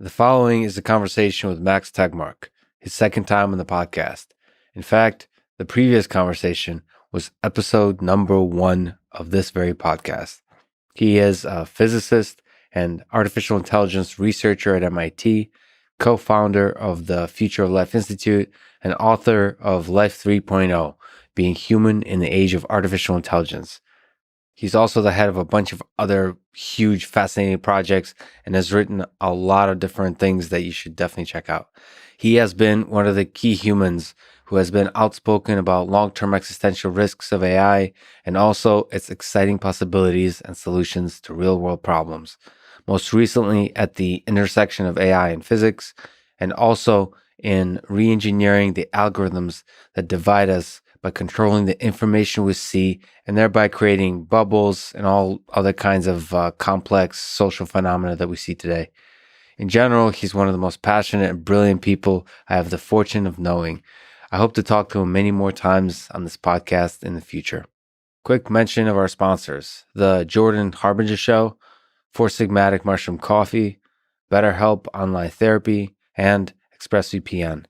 The following is a conversation with Max Tegmark, his second time on the podcast. In fact, the previous conversation was episode number 1 of this very podcast. He is a physicist and artificial intelligence researcher at MIT, co-founder of the Future of Life Institute, and author of Life 3.0, Being Human in the Age of Artificial Intelligence. He's also the head of a bunch of other huge, fascinating projects and has written a lot of different things that you should definitely check out. He has been one of the key humans who has been outspoken about long-term existential risks of AI and also its exciting possibilities and solutions to real-world problems. Most recently at the intersection of AI and physics, and also in re-engineering the algorithms that divide us by controlling the information we see and thereby creating bubbles and all other kinds of complex social phenomena that we see today. In general, he's one of the most passionate and brilliant people I have the fortune of knowing. I hope to talk to him many more times on this podcast in the future. Quick mention of our sponsors: the Jordan Harbinger Show, Four Sigmatic Mushroom Coffee, BetterHelp Online Therapy, and ExpressVPN.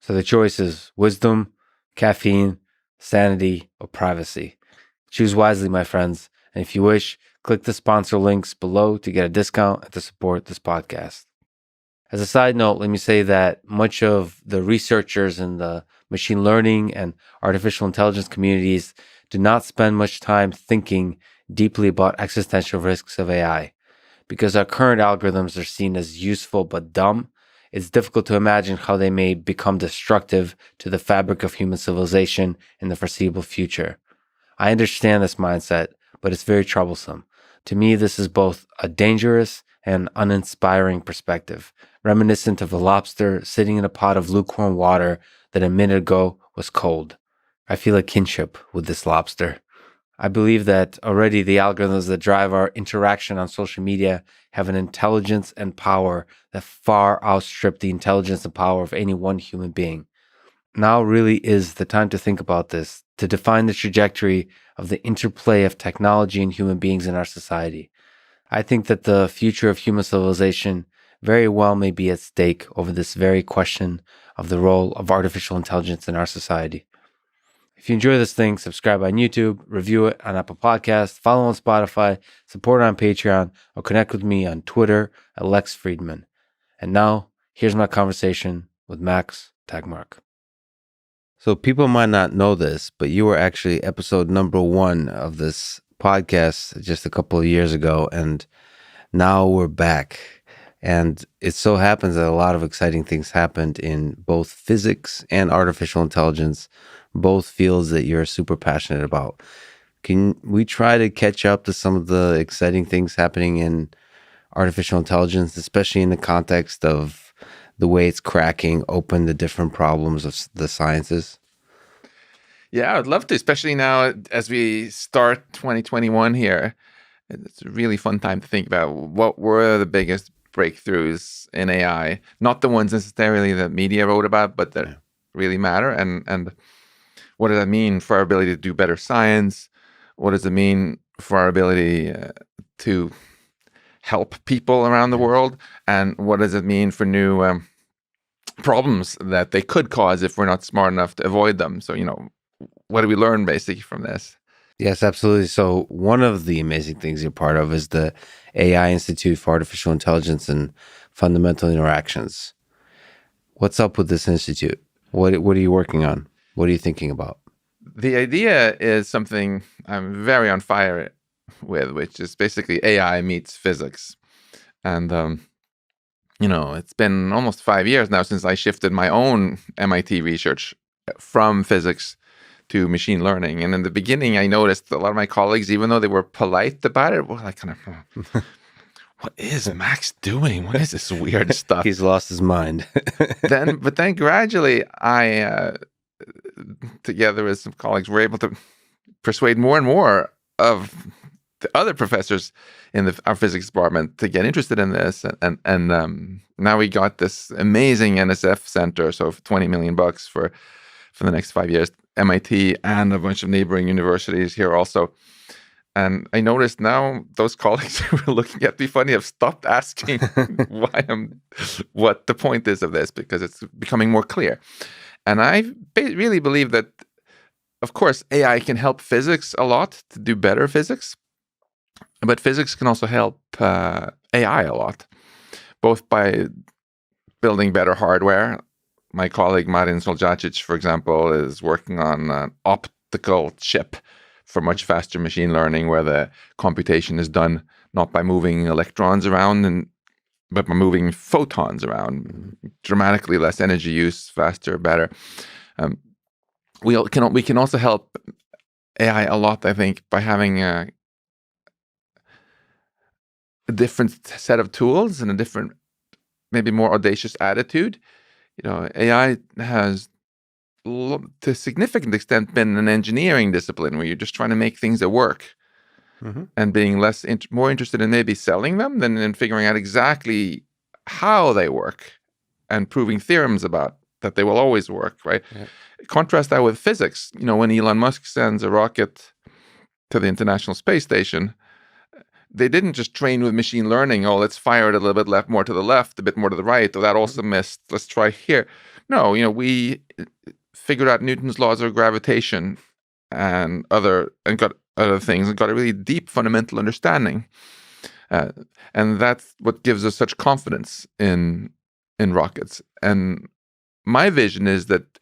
So the choice is wisdom, caffeine, sanity, or privacy. Choose wisely, my friends. And if you wish, click the sponsor links below to get a discount and to support this podcast. As a side note, let me say that much of the researchers in the machine learning and artificial intelligence communities do not spend much time thinking deeply about existential risks of AI. Because our current algorithms are seen as useful but dumb, it's difficult to imagine how they may become destructive to the fabric of human civilization in the foreseeable future. I understand this mindset, but it's very troublesome. To me, this is both a dangerous and uninspiring perspective, reminiscent of a lobster sitting in a pot of lukewarm water that a minute ago was cold. I feel a kinship with this lobster. I believe that already the algorithms that drive our interaction on social media have an intelligence and power that far outstrip the intelligence and power of any one human being. Now really is the time to think about this, to define the trajectory of the interplay of technology and human beings in our society. I think that the future of human civilization very well may be at stake over this very question of the role of artificial intelligence in our society. If you enjoy this thing, subscribe on YouTube, review it on Apple Podcasts, follow on Spotify, support on Patreon, or connect with me on Twitter at Lex Fridman. And now, here's my conversation with Max Tegmark. So people might not know this, but you were actually episode number 1 of this podcast just a couple of years ago, and now we're back. And it so happens that a lot of exciting things happened in both physics and artificial intelligence, both fields that you're super passionate about. Can we try to catch up to some of the exciting things happening in artificial intelligence, especially in the context of the way it's cracking open the different problems of the sciences? Yeah, I'd love to, especially now as we start 2021 here. It's a really fun time to think about what were the biggest breakthroughs in AI, not the ones necessarily that media wrote about, but that really matter. And what does that mean for our ability to do better science? What does it mean for our ability to help people around the world? And what does it mean for new problems that they could cause if we're not smart enough to avoid them? So, what do we learn basically from this? Yes, absolutely. So one of the amazing things you're part of is the AI Institute for Artificial Intelligence and Fundamental Interactions. What's up with this institute? What are you working on? What are you thinking about? The idea is something I'm very on fire with, which is basically AI meets physics. And, it's been almost 5 years now since I shifted my own MIT research from physics to machine learning. And in the beginning, I noticed a lot of my colleagues, even though they were polite about it, were like kind of, what is Max doing? What is this weird stuff? He's lost his mind. But then gradually, I, together with some colleagues, were able to persuade more and more of the other professors in our physics department to get interested in this. And now we got this amazing NSF center, so $20 million for the next 5 years, MIT and a bunch of neighboring universities here also. And I noticed now those colleagues who were looking at me funny have stopped asking what the point is of this, because it's becoming more clear. And I really believe that, of course, AI can help physics a lot to do better physics, but physics can also help AI a lot, both by building better hardware. My colleague Marin Soljacic, for example, is working on an optical chip for much faster machine learning, where the computation is done not by moving electrons around, but by moving photons around. Dramatically less energy use, faster, better. We can also help AI a lot, I think, by having a different set of tools and a different, maybe more audacious attitude. AI has, to a significant extent, been an engineering discipline where you're just trying to make things that work, and being more interested in maybe selling them than in figuring out exactly how they work and proving theorems about that they will always work, right? Yeah. Contrast that with physics. When Elon Musk sends a rocket to the International Space Station, they didn't just train with machine learning. Oh, let's fire it a little bit more to the left, a bit more to the right. Oh, that also missed. Let's try here. No, we figured out Newton's laws of gravitation and got other things, and got a really deep fundamental understanding. And that's what gives us such confidence in rockets. And my vision is that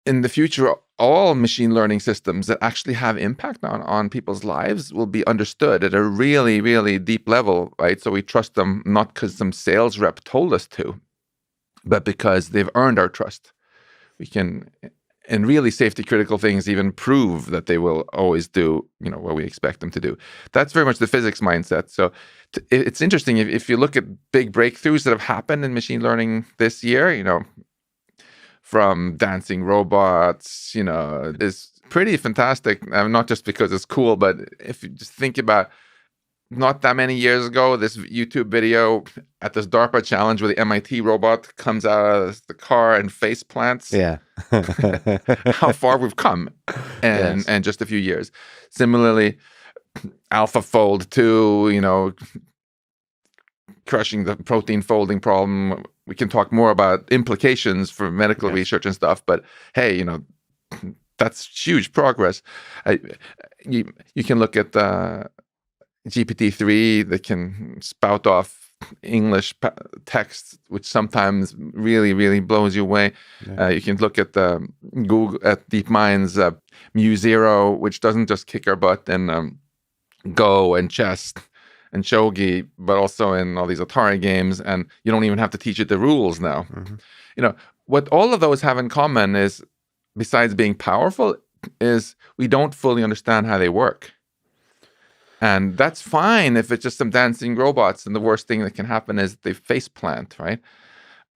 in the future, all machine learning systems that actually have impact on people's lives will be understood at a really, really deep level, right? So we trust them not because some sales rep told us to, but because they've earned our trust. We can, in really safety critical things, even prove that they will always do, what we expect them to do. That's very much the physics mindset. So it's interesting if you look at big breakthroughs that have happened in machine learning this year, from dancing robots, is pretty fantastic. Not just because it's cool, but if you just think about not that many years ago, this YouTube video at this DARPA challenge where the MIT robot comes out of the car and face plants. Yeah. How far we've come in just a few years. Similarly, AlphaFold 2, crushing the protein folding problem. We can talk more about implications for medical research and stuff, but hey, that's huge progress. You can look at GPT-3 that can spout off English text, which sometimes really, really blows you away. Yeah. You can look at Google, at DeepMind's Mu0, which doesn't just kick our butt in Go and chess and shogi, but also in all these Atari games, and you don't even have to teach it the rules now. What all of those have in common is, besides being powerful, is we don't fully understand how they work. And that's fine if it's just some dancing robots, and the worst thing that can happen is they face plant, right?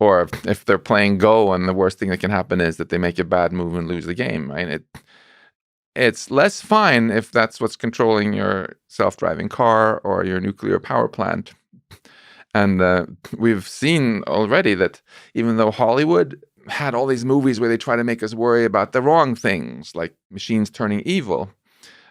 Or if they're playing Go, and the worst thing that can happen is that they make a bad move and lose the game, right? It's less fine if that's what's controlling your self-driving car or your nuclear power plant. And we've seen already that even though Hollywood had all these movies where they try to make us worry about the wrong things, like machines turning evil,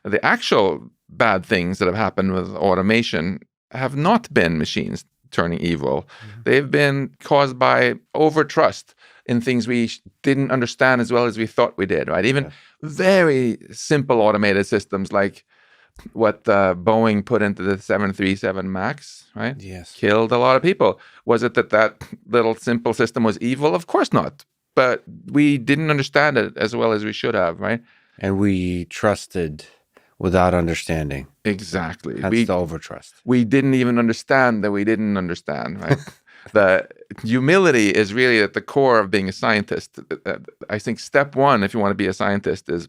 the actual bad things that have happened with automation have not been machines turning evil. They've been caused by overtrust in things we didn't understand as well as we thought we did, right? Even very simple automated systems like what Boeing put into the 737 MAX, right? Yes. Killed a lot of people. Was it that little simple system was evil? Of course not. But we didn't understand it as well as we should have, right? And we trusted without understanding. Exactly. That's the overtrust. We didn't even understand that we didn't understand, right? The humility is really at the core of being a scientist. I think step one, if you want to be a scientist, is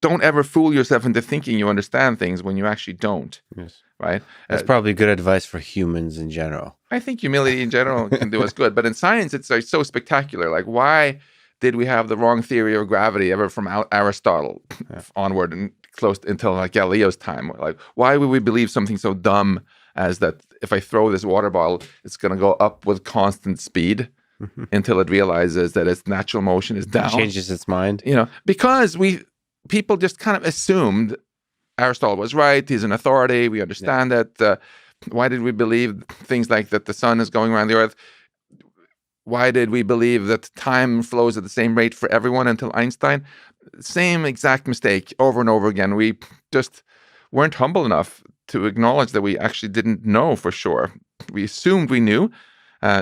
don't ever fool yourself into thinking you understand things when you actually don't. Yes. Right? That's probably good advice for humans in general. I think humility in general can do us good. But in science, it's like so spectacular. Like, why did we have the wrong theory of gravity ever from Aristotle onward and close until like Galileo's time? Like, why would we believe something so dumb as that if I throw this water bottle, it's going to go up with constant speed until it realizes that its natural motion is down? It changes its mind. Because people just kind of assumed Aristotle was right. He's an authority. We understand that. Why did we believe things like that the sun is going around the earth? Why did we believe that time flows at the same rate for everyone until Einstein? Same exact mistake over and over again. We just weren't humble enough to acknowledge that we actually didn't know for sure. We assumed we knew,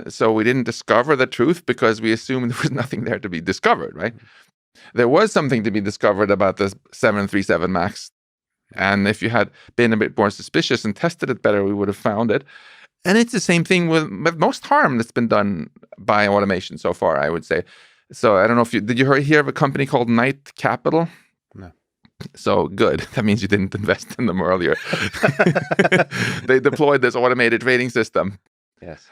so we didn't discover the truth because we assumed there was nothing there to be discovered, right? There was something to be discovered about the 737 MAX. And if you had been a bit more suspicious and tested it better, we would have found it. And it's the same thing with most harm that's been done by automation so far, I would say. So I don't know if did you hear of a company called Knight Capital? No. So good. That means you didn't invest in them earlier. They deployed this automated trading system. Yes.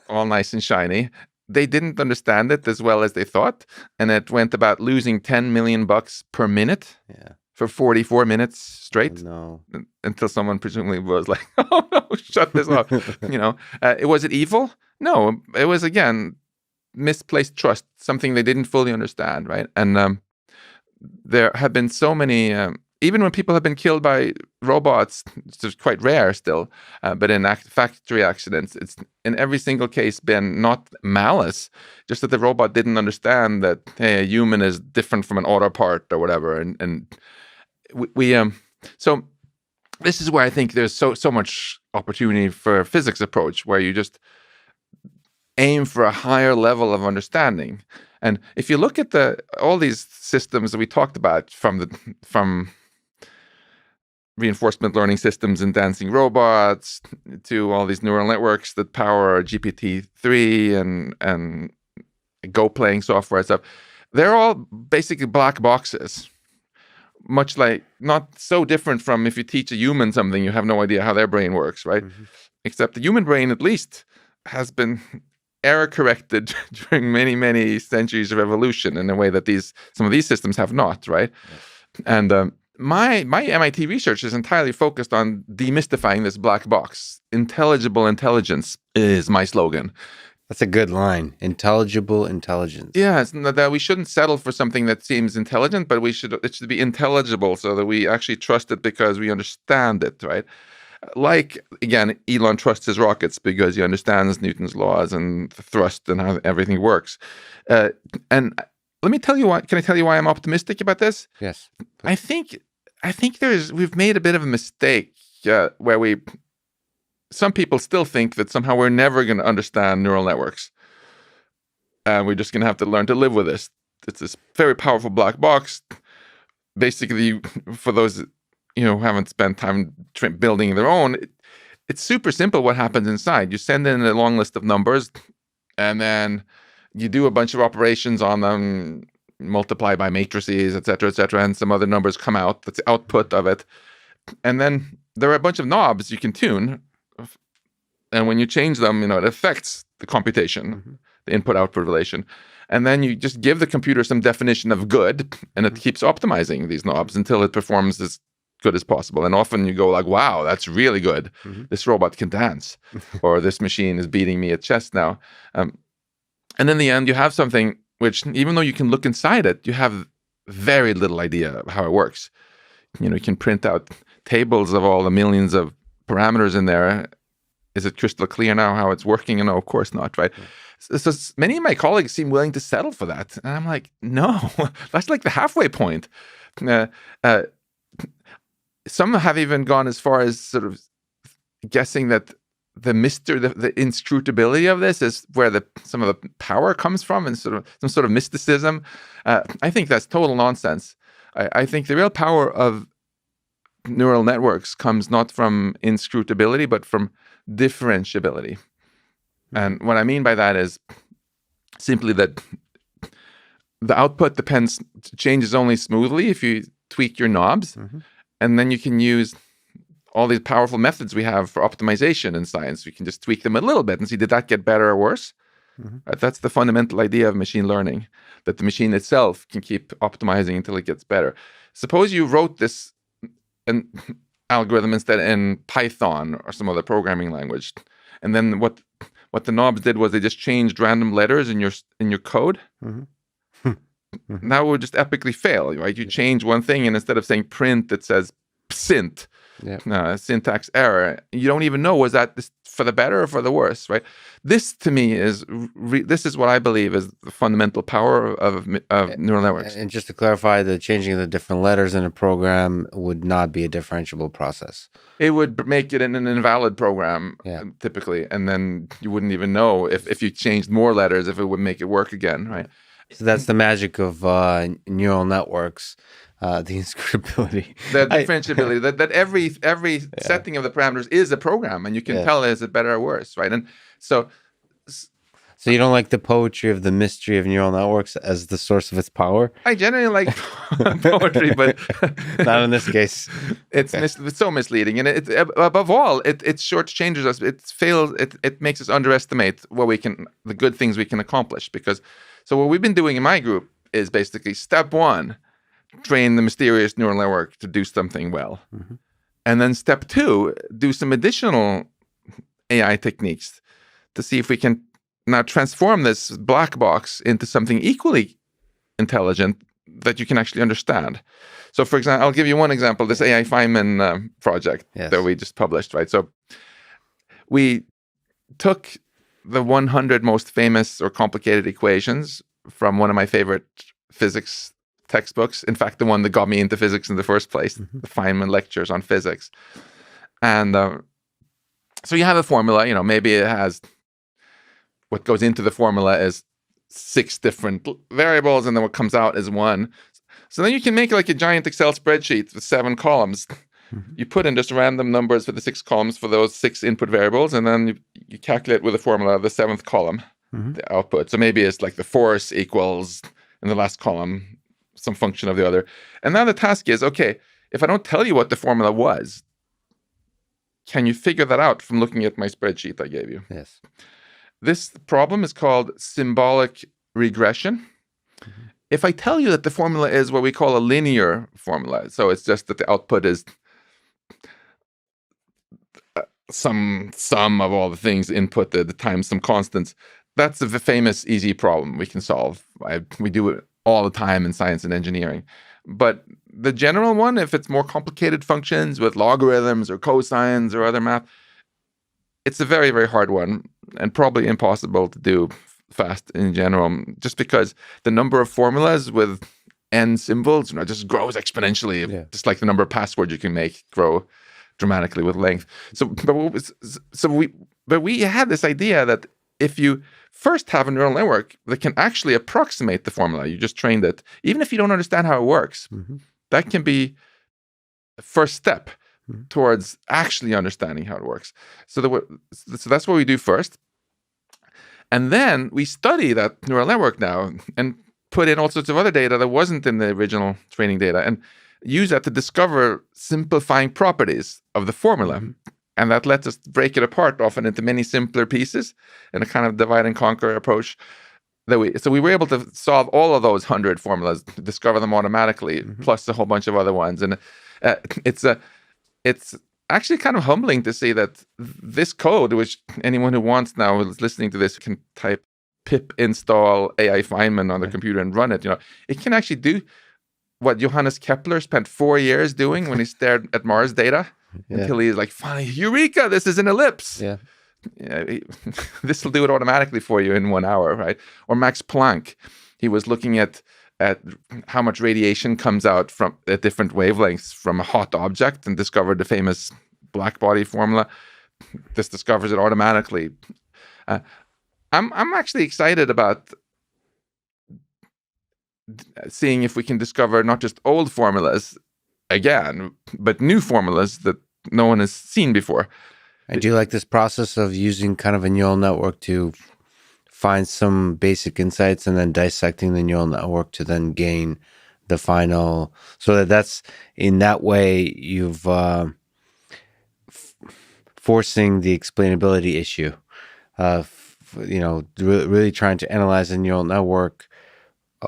All nice and shiny. They didn't understand it as well as they thought. And it went about losing $10 million per minute. Yeah. For 44 minutes straight. Oh, no. Until someone presumably was like, oh no, shut this off. Was it evil? No, it was, again, misplaced trust, something they didn't fully understand, right? And there have been so many, even when people have been killed by robots, it's just quite rare still, but in factory accidents, it's in every single case been not malice, just that the robot didn't understand that, hey, a human is different from an auto part or whatever. And so this is where I think there's so much opportunity for a physics approach, where you just aim for a higher level of understanding. And if you look at all these systems that we talked about, from reinforcement learning systems and dancing robots to all these neural networks that power GPT-3 and Go playing software and stuff, they're all basically black boxes. Much like, not so different from if you teach a human something, you have no idea how their brain works, right? Mm-hmm. Except the human brain, at least, has been error corrected during many, many centuries of evolution in a way that some of these systems have not, right? Yes. And my MIT research is entirely focused on demystifying this black box. Intelligible intelligence is my slogan. That's a good line. Intelligible intelligence. Yeah, it's that we shouldn't settle for something that seems intelligent, but it should be intelligible, so that we actually trust it because we understand it, right? Like, again, Elon trusts his rockets because he understands Newton's laws and the thrust and how everything works. And let me tell you why. Can I tell you why I'm optimistic about this? Yes. I think we've made a bit of a mistake where some people still think that somehow we're never going to understand neural networks. And we're just going to have to learn to live with this. It's this very powerful black box. Basically, for those who haven't spent time building their own, it's super simple what happens inside. You send in a long list of numbers, and then you do a bunch of operations on them, multiply by matrices, et cetera, and some other numbers come out. That's the output of it. And then there are a bunch of knobs you can tune. And when you change them, it affects the computation, the input-output relation. And then you just give the computer some definition of good, and it keeps optimizing these knobs until it performs as good as possible. And often you go like, wow, that's really good. This robot can dance. Or this machine is beating me at chess now. And in the end, you have something which, even though you can look inside it, you have very little idea of how it works. You can print out tables of all the millions of parameters in there. Is it crystal clear now how it's working? No, of course not, right? So many of my colleagues seem willing to settle for that. And I'm like, no, that's like the halfway point. Some have even gone as far as sort of guessing that the inscrutability of this is where some of the power comes from, and sort of some sort of mysticism. I think that's total nonsense. I think the real power of neural networks comes not from inscrutability, but from differentiability. And what I mean by that is simply that the output changes only smoothly if you tweak your knobs. And then you can use all these powerful methods we have for optimization in science. We can just tweak them a little bit and see, did that get better or worse? That's the fundamental idea of machine learning, that the machine itself can keep optimizing until it gets better. Suppose you wrote this an algorithm instead in Python or some other programming language, and then what the knobs did was they just changed random letters in your code. That would just epically fail, right? You change one thing, and instead of saying print, it says synth, syntax error. You don't even know, was that for the better or for the worse, right? This to me is this is what I believe is the fundamental power of neural networks. And just to clarify, the changing of the different letters in a program would not be a differentiable process. It would make it an invalid program, typically, and then you wouldn't even know if you changed more letters if it would make it work again, right? So that's the magic of neural networks. The inscrutability, the differentiability, that every setting of the parameters is a program, and you can tell is it better or worse, right? And so you don't like the poetry of the mystery of neural networks as the source of its power? I generally like poetry, but not in this case. It's so misleading, and it above all, it shortchanges us. It makes us underestimate the good things we can accomplish. Because so what we've been doing in my group is basically step one: train the mysterious neural network to do something well. Mm-hmm. And then step two, do some additional AI techniques to see if we can now transform this black box into something equally intelligent that you can actually understand. So for example, I'll give you one example, this AI Feynman project that we just published, right? So we took the 100 most famous or complicated equations from one of my favorite physics textbooks. In fact, the one that got me into physics in the first place, the Feynman lectures on physics. And so you have a formula, maybe it has, what goes into the formula is 6 different variables, and then what comes out is 1. So then you can make like a giant Excel spreadsheet with 7 columns. Mm-hmm. You put in just random numbers for the 6 columns for those 6 input variables, and then you calculate with a formula the 7th column, the output. So maybe it's like the force equals, in the last column, some function of the other. And now the task is, okay, if I don't tell you what the formula was, can you figure that out from looking at my spreadsheet I gave you? Yes. This problem is called symbolic regression. Mm-hmm. If I tell you that the formula is what we call a linear formula, so it's just that the output is some sum of all the things inputted times some constants, that's the famous easy problem we can solve. We do it all the time in science and engineering. But the general one, if it's more complicated functions with logarithms or cosines or other math, it's a very, very hard one and probably impossible to do fast in general, just because the number of formulas with n symbols just grows exponentially, just like the number of passwords you can make grow dramatically with length. But we had this idea that if you first have a neural network that can actually approximate the formula, you just trained it, even if you don't understand how it works, that can be the first step towards actually understanding how it works. So that's what we do first. And then we study that neural network now and put in all sorts of other data that wasn't in the original training data and use that to discover simplifying properties of the formula. And that lets us break it apart often into many simpler pieces in a kind of divide and conquer approach. So we were able to solve all of those 100 formulas, discover them automatically, plus a whole bunch of other ones. And it's actually kind of humbling to see that this code, which anyone who wants now who's listening to this can type pip install AI Feynman on their computer and run it. It can actually do what Johannes Kepler spent 4 years doing when he stared at Mars data until he's like, finally, eureka, this is an ellipse. This will do it automatically for you in 1 hour, right? Or Max Planck, he was looking at how much radiation comes out from at different wavelengths from a hot object and discovered the famous black body formula. This discovers it automatically. I'm actually excited about seeing if we can discover not just old formulas again, but new formulas that no one has seen before. I do like this process of using kind of a neural network to find some basic insights and then dissecting the neural network to then gain the final. So that's in that way you've forcing the explainability issue. Really trying to analyze the neural network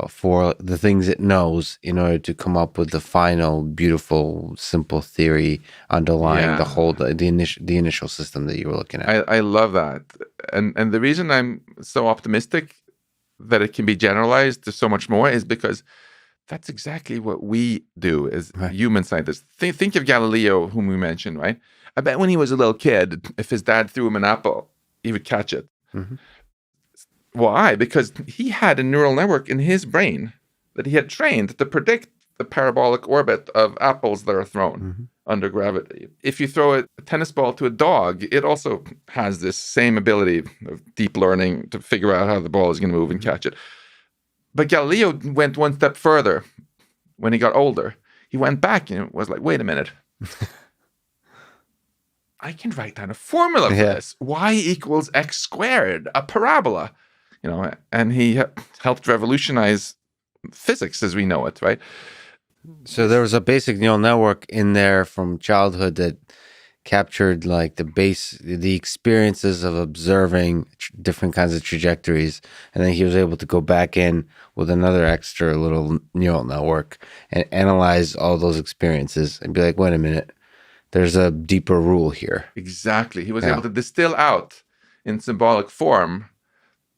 for the things it knows in order to come up with the final, beautiful, simple theory underlying the initial system that you were looking at. I love that, and the reason I'm so optimistic that it can be generalized to so much more is because That's exactly what we do as Right. human scientists. Think of Galileo, whom we mentioned, right? I bet when he was a little kid, if his dad threw him an apple, he would catch it. Mm-hmm. Why? Because he had a neural network in his brain that he had trained to predict the parabolic orbit of apples that are thrown under gravity. If you throw a tennis ball to a dog, it also has this same ability of deep learning to figure out how the ball is going to move and catch it. But Galileo went one step further when he got older. He went back and was like, wait a minute. I can write down a formula for this. Y equals x squared, a parabola. And he helped revolutionize physics as we know it, right? So there was a basic neural network in there from childhood that captured like the experiences of observing different kinds of trajectories, and then he was able to go back in with another extra little neural network and analyze all those experiences and be like, wait a minute, there's a deeper rule here. Exactly. He was able to distill out in symbolic form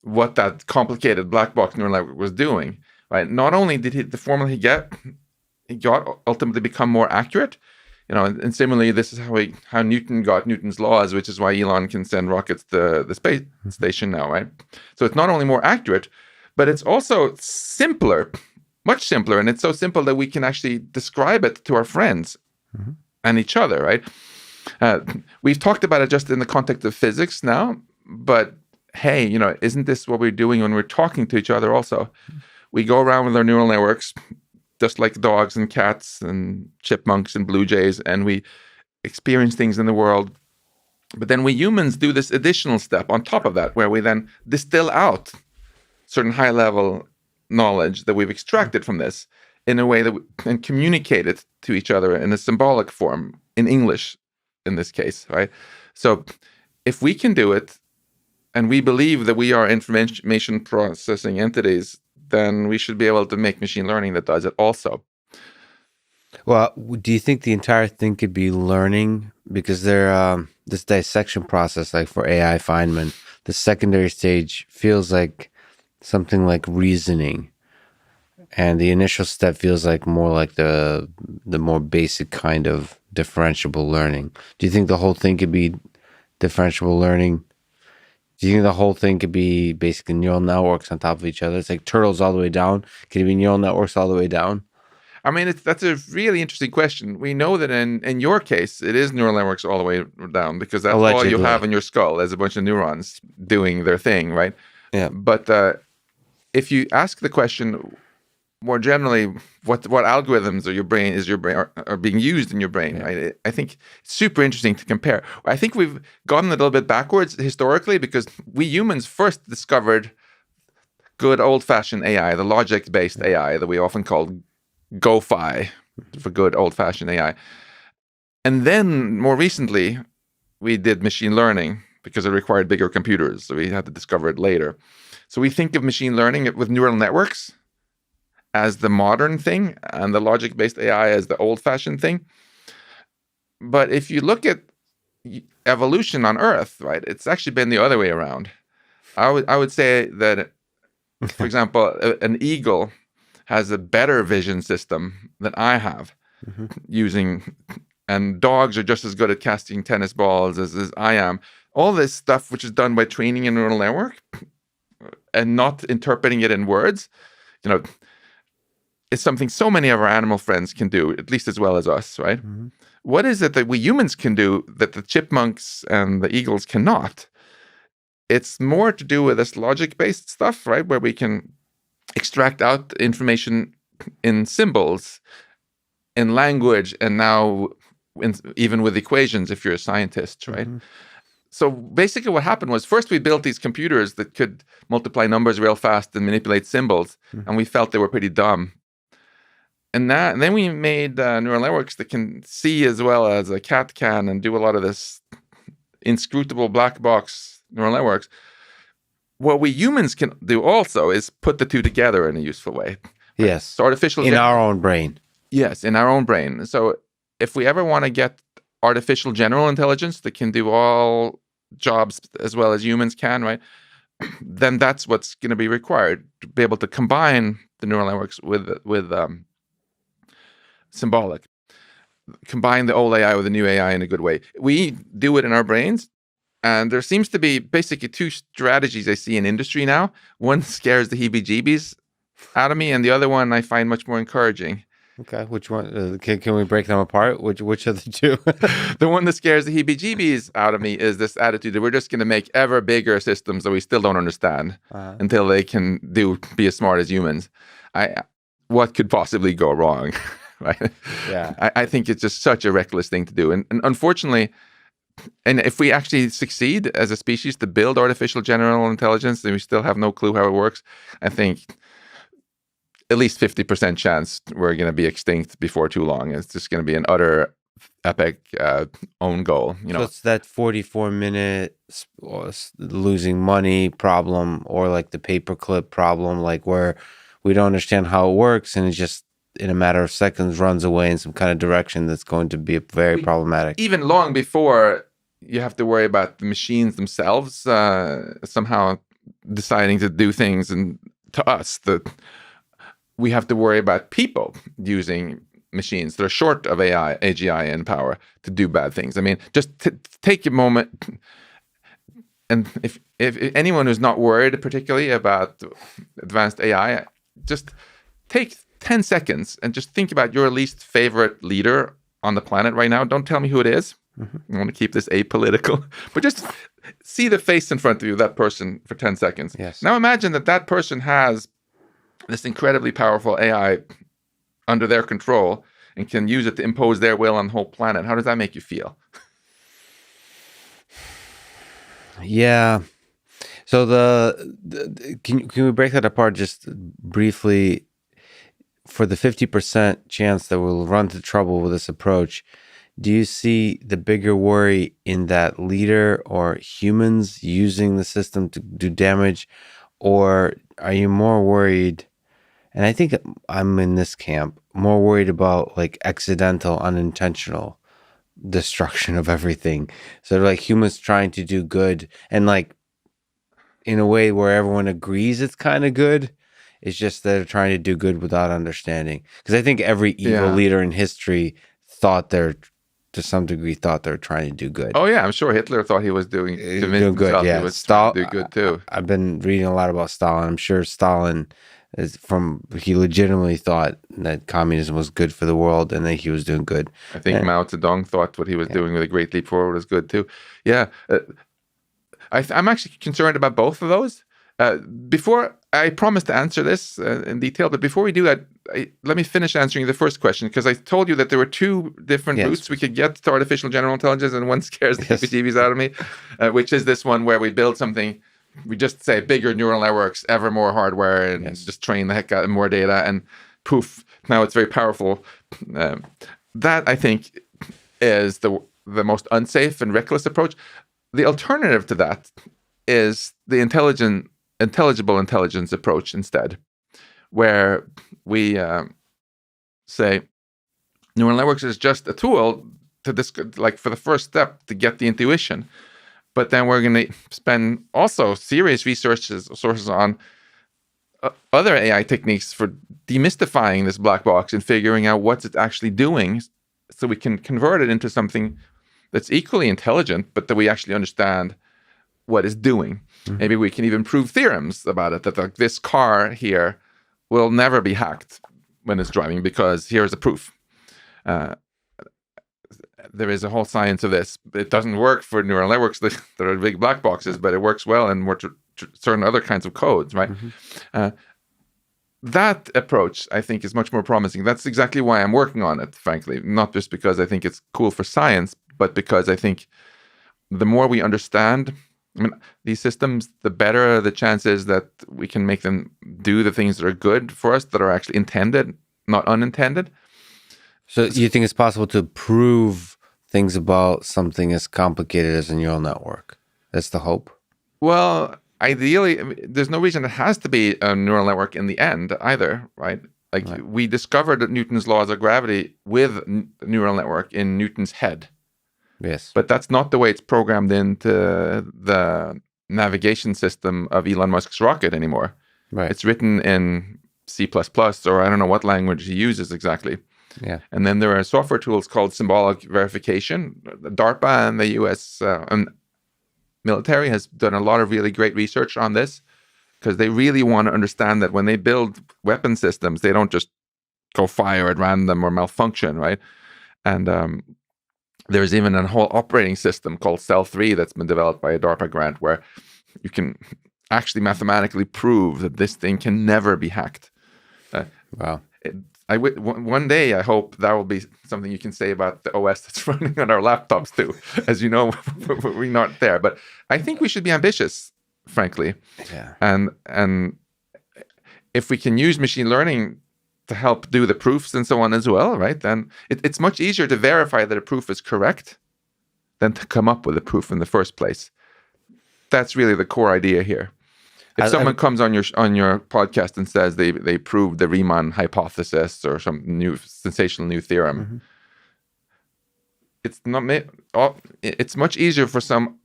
what that complicated black box neural network was doing, right? Not only did the formula he got ultimately become more accurate, and similarly, this is how Newton got Newton's laws, which is why Elon can send rockets to the space station now, right? So it's not only more accurate, but it's also simpler, much simpler, and it's so simple that we can actually describe it to our friends and each other, right? We've talked about it just in the context of physics now, but hey, isn't this what we're doing when we're talking to each other also? We go around with our neural networks, just like dogs and cats and chipmunks and blue jays, and we experience things in the world. But then we humans do this additional step on top of that, where we then distill out certain high-level knowledge that we've extracted from this in a way that we can communicate it to each other in a symbolic form, in English in this case, right? So if we can do it, and we believe that we are information processing entities, then we should be able to make machine learning that does it also. Well, do you think the entire thing could be learning? Because this dissection process, like for AI Feynman, the secondary stage feels like something like reasoning, and the initial step feels like more like the more basic kind of differentiable learning. Do you think the whole thing could be differentiable learning? Do you think the whole thing could be basically neural networks on top of each other? It's like turtles all the way down. Could it be neural networks all the way down? I mean, that's a really interesting question. We know that in your case, it is neural networks all the way down, because that's all you have in your skull as a bunch of neurons doing their thing, right? Yeah. But if you ask the question more generally, what algorithms are being used in your brain, right? I think it's super interesting to compare. I think we've gotten a little bit backwards historically, because we humans first discovered good old-fashioned AI, the logic-based AI that we often call GoFi for good old-fashioned AI. And then more recently, we did machine learning because it required bigger computers, so we had to discover it later. So we think of machine learning with neural networks as the modern thing, and the logic-based AI as the old-fashioned thing. But if you look at evolution on Earth, right, it's actually been the other way around. I would say that, for example, an eagle has a better vision system than I have and dogs are just as good at casting tennis balls as I am. All this stuff, which is done by training a neural network and not interpreting it in words, is something so many of our animal friends can do, at least as well as us, right? What is it that we humans can do that the chipmunks and the eagles cannot? It's more to do with this logic-based stuff, right? Where we can extract out information in symbols, in language, and now even with equations if you're a scientist, right? So basically what happened was, first we built these computers that could multiply numbers real fast and manipulate symbols, and we felt they were pretty dumb. And then we made neural networks that can see as well as a cat can and do a lot of this inscrutable black box neural networks. What we humans can do also is put the two together in a useful way. Yes. So artificial in our own brain. Yes, in our own brain. So if we ever want to get artificial general intelligence that can do all jobs as well as humans can, right? Then that's what's going to be required, to be able to combine the neural networks with symbolic. Combine the old AI with the new AI in a good way. We do it in our brains. And there seems to be basically two strategies I see in industry now. One scares the heebie-jeebies out of me, and the other one I find much more encouraging. Okay, which one? Can we break them apart? Which of the two? The one that scares the heebie-jeebies out of me is this attitude that we're just going to make ever bigger systems that we still don't understand until they can be as smart as humans. What could possibly go wrong? Right? Yeah. I think it's just such a reckless thing to do, and unfortunately. And if we actually succeed as a species to build artificial general intelligence, and we still have no clue how it works, I think at least 50% chance we're going to be extinct before too long. It's just going to be an utter epic own goal. So it's that 44-minute losing money problem, or like the paperclip problem, like where we don't understand how it works, and it just in a matter of seconds runs away in some kind of direction that's going to be very problematic. Even long before you have to worry about the machines themselves somehow deciding to do things, and to us, we have to worry about people using machines that are short of AGI in power to do bad things. I mean, just take a moment, and if anyone who's not worried particularly about advanced AI, just take 10 seconds and just think about your least favorite leader on the planet right now. Don't tell me who it is. I want to keep this apolitical, but just see the face in front of you, that person, for 10 seconds. Yes. Now imagine that person has this incredibly powerful AI under their control and can use it to impose their will on the whole planet. How does that make you feel? Yeah. So can we break that apart just briefly? For the 50% chance that we'll run into trouble with this approach, do you see the bigger worry in that leader or humans using the system to do damage? Or are you more worried, and I think I'm in this camp, more worried about like accidental, unintentional destruction of everything? So like humans trying to do good, and like in a way where everyone agrees it's kind of good. It's just they're trying to do good without understanding. Because I think every evil leader in history to some degree, thought they're trying to do good. Oh yeah, I'm sure Hitler thought he was doing good. Yeah, he was trying to do good too. I've been reading a lot about Stalin. I'm sure Stalin he legitimately thought that communism was good for the world and that he was doing good. I think Mao Zedong thought what he was doing with a Great Leap Forward was good too. Yeah, I'm actually concerned about both of those. Before I promise to answer this in detail, but before we do that, let me finish answering the first question, because I told you that there were two different routes we could get to artificial general intelligence, and one scares the heebie-jeebies out of me, which is this one where we build something, we just say bigger neural networks, ever more hardware, and just train the heck out of more data, and poof, now it's very powerful. That, I think, is the most unsafe and reckless approach. The alternative to that is the intelligible intelligence approach instead, where we say neural networks is just a tool to like for the first step to get the intuition, but then we're going to spend also serious sources on other AI techniques for demystifying this black box and figuring out what's it actually doing, so we can convert it into something that's equally intelligent, but that we actually understand what it's doing. Maybe we can even prove theorems about it, that like this car here will never be hacked when it's driving, because here's a proof. There is a whole science of this. It doesn't work for neural networks that are big black boxes, but it works well in certain other kinds of codes, right? That approach, I think, is much more promising. That's exactly why I'm working on it, frankly. Not just because I think it's cool for science, but because I think the more we understand these systems, the better the chances that we can make them do the things that are good for us, that are actually intended, not unintended. So you think it's possible to prove things about something as complicated as a neural network? That's the hope? Well, ideally, there's no reason it has to be a neural network in the end either, right? Like we discovered Newton's laws of gravity with a neural network in Newton's head. Yes. But that's not the way it's programmed into the navigation system of Elon Musk's rocket anymore. Right. It's written in C++, or I don't know what language he uses exactly. Yeah. And then there are software tools called symbolic verification. DARPA and the US military has done a lot of really great research on this, because they really want to understand that when they build weapon systems, they don't just go fire at random or malfunction, right? And there's even a whole operating system called Cell 3 that's been developed by a DARPA grant, where you can actually mathematically prove that this thing can never be hacked. Wow. One day, I hope that will be something you can say about the OS that's running on our laptops too. As you know, we're not there. But I think we should be ambitious, frankly. Yeah. And if we can use machine learning to help do the proofs and so on as well, right? Then it's much easier to verify that a proof is correct than to come up with a proof in the first place. That's really the core idea here. If someone comes on your podcast and says they proved the Riemann hypothesis or some new sensational new theorem, it's much easier for someone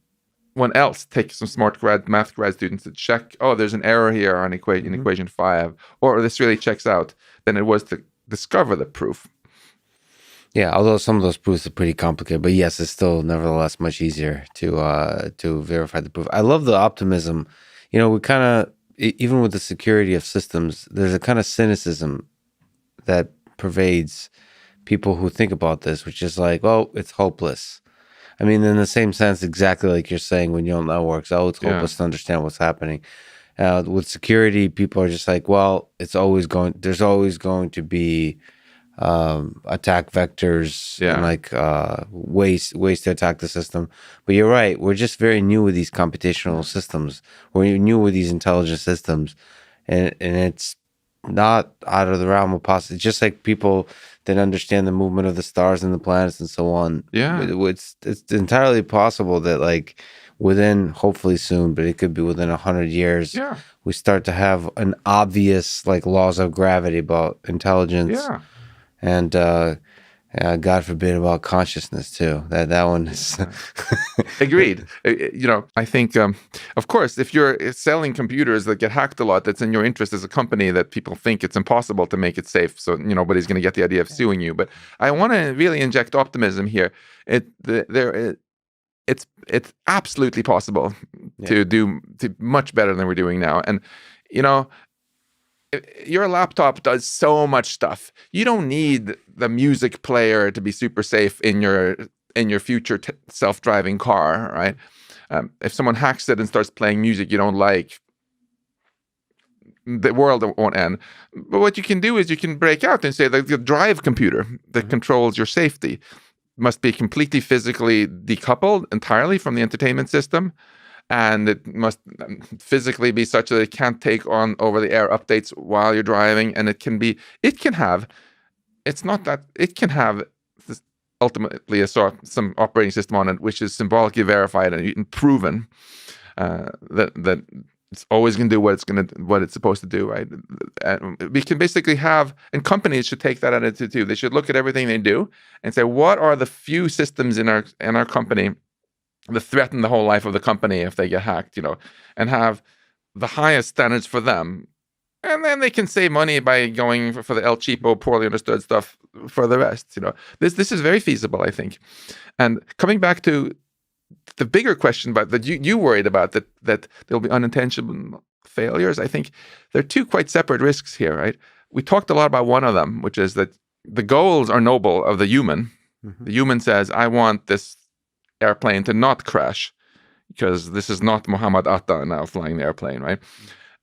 else, take some smart math grad students to check, oh, there's an error here on equation 5, or this really checks out, than it was to discover the proof. Yeah, although some of those proofs are pretty complicated, but yes, it's still nevertheless much easier to verify the proof. I love the optimism. You know, we kind of, even with the security of systems, there's a kind of cynicism that pervades people who think about this, which is like, oh, it's hopeless. I mean, in the same sense, exactly like you're saying when neural networks, oh, it's hopeless to understand what's happening. With security, people are just like, well, there's always going to be attack vectors and like ways to attack the system. But you're right, we're just very new with these computational systems. We're new with these intelligent systems, and it's not out of the realm of possibility. Just like people that understand the movement of the stars and the planets and so on. Yeah, it's entirely possible that like within, hopefully soon, but it could be within 100 years, we start to have an obvious like laws of gravity about intelligence. Yeah. And God forbid about consciousness too. That one is agreed. You know, I think, of course, if you're selling computers that get hacked a lot, that's in your interest as a company that people think it's impossible to make it safe. So nobody's going to get the idea of suing you. But I want to really inject optimism here. It's absolutely possible to do much better than we're doing now. And your laptop does so much stuff. You don't need the music player to be super safe in your future self-driving car, right? If someone hacks it and starts playing music you don't like, the world won't end. But what you can do is you can break out and say that the drive computer that controls your safety must be completely physically decoupled entirely from the entertainment system. And it must physically be such that it can't take on over-the-air updates while you're driving. And it can have ultimately some operating system on it, which is symbolically verified and proven that it's always going to do what it's supposed to do, right? And we can basically have, and companies should take that attitude too. They should look at everything they do and say, what are the few systems in our company that threaten the whole life of the company if they get hacked, and have the highest standards for them. And then they can save money by going for the El Cheapo, poorly understood stuff for the rest. This is very feasible, I think. And coming back to the bigger question about that you worried about, that there'll be unintentional failures, I think there are two quite separate risks here, right? We talked a lot about one of them, which is that the goals are noble of the human. Mm-hmm. The human says, I want this airplane to not crash, because this is not Muhammad Atta now flying the airplane, right?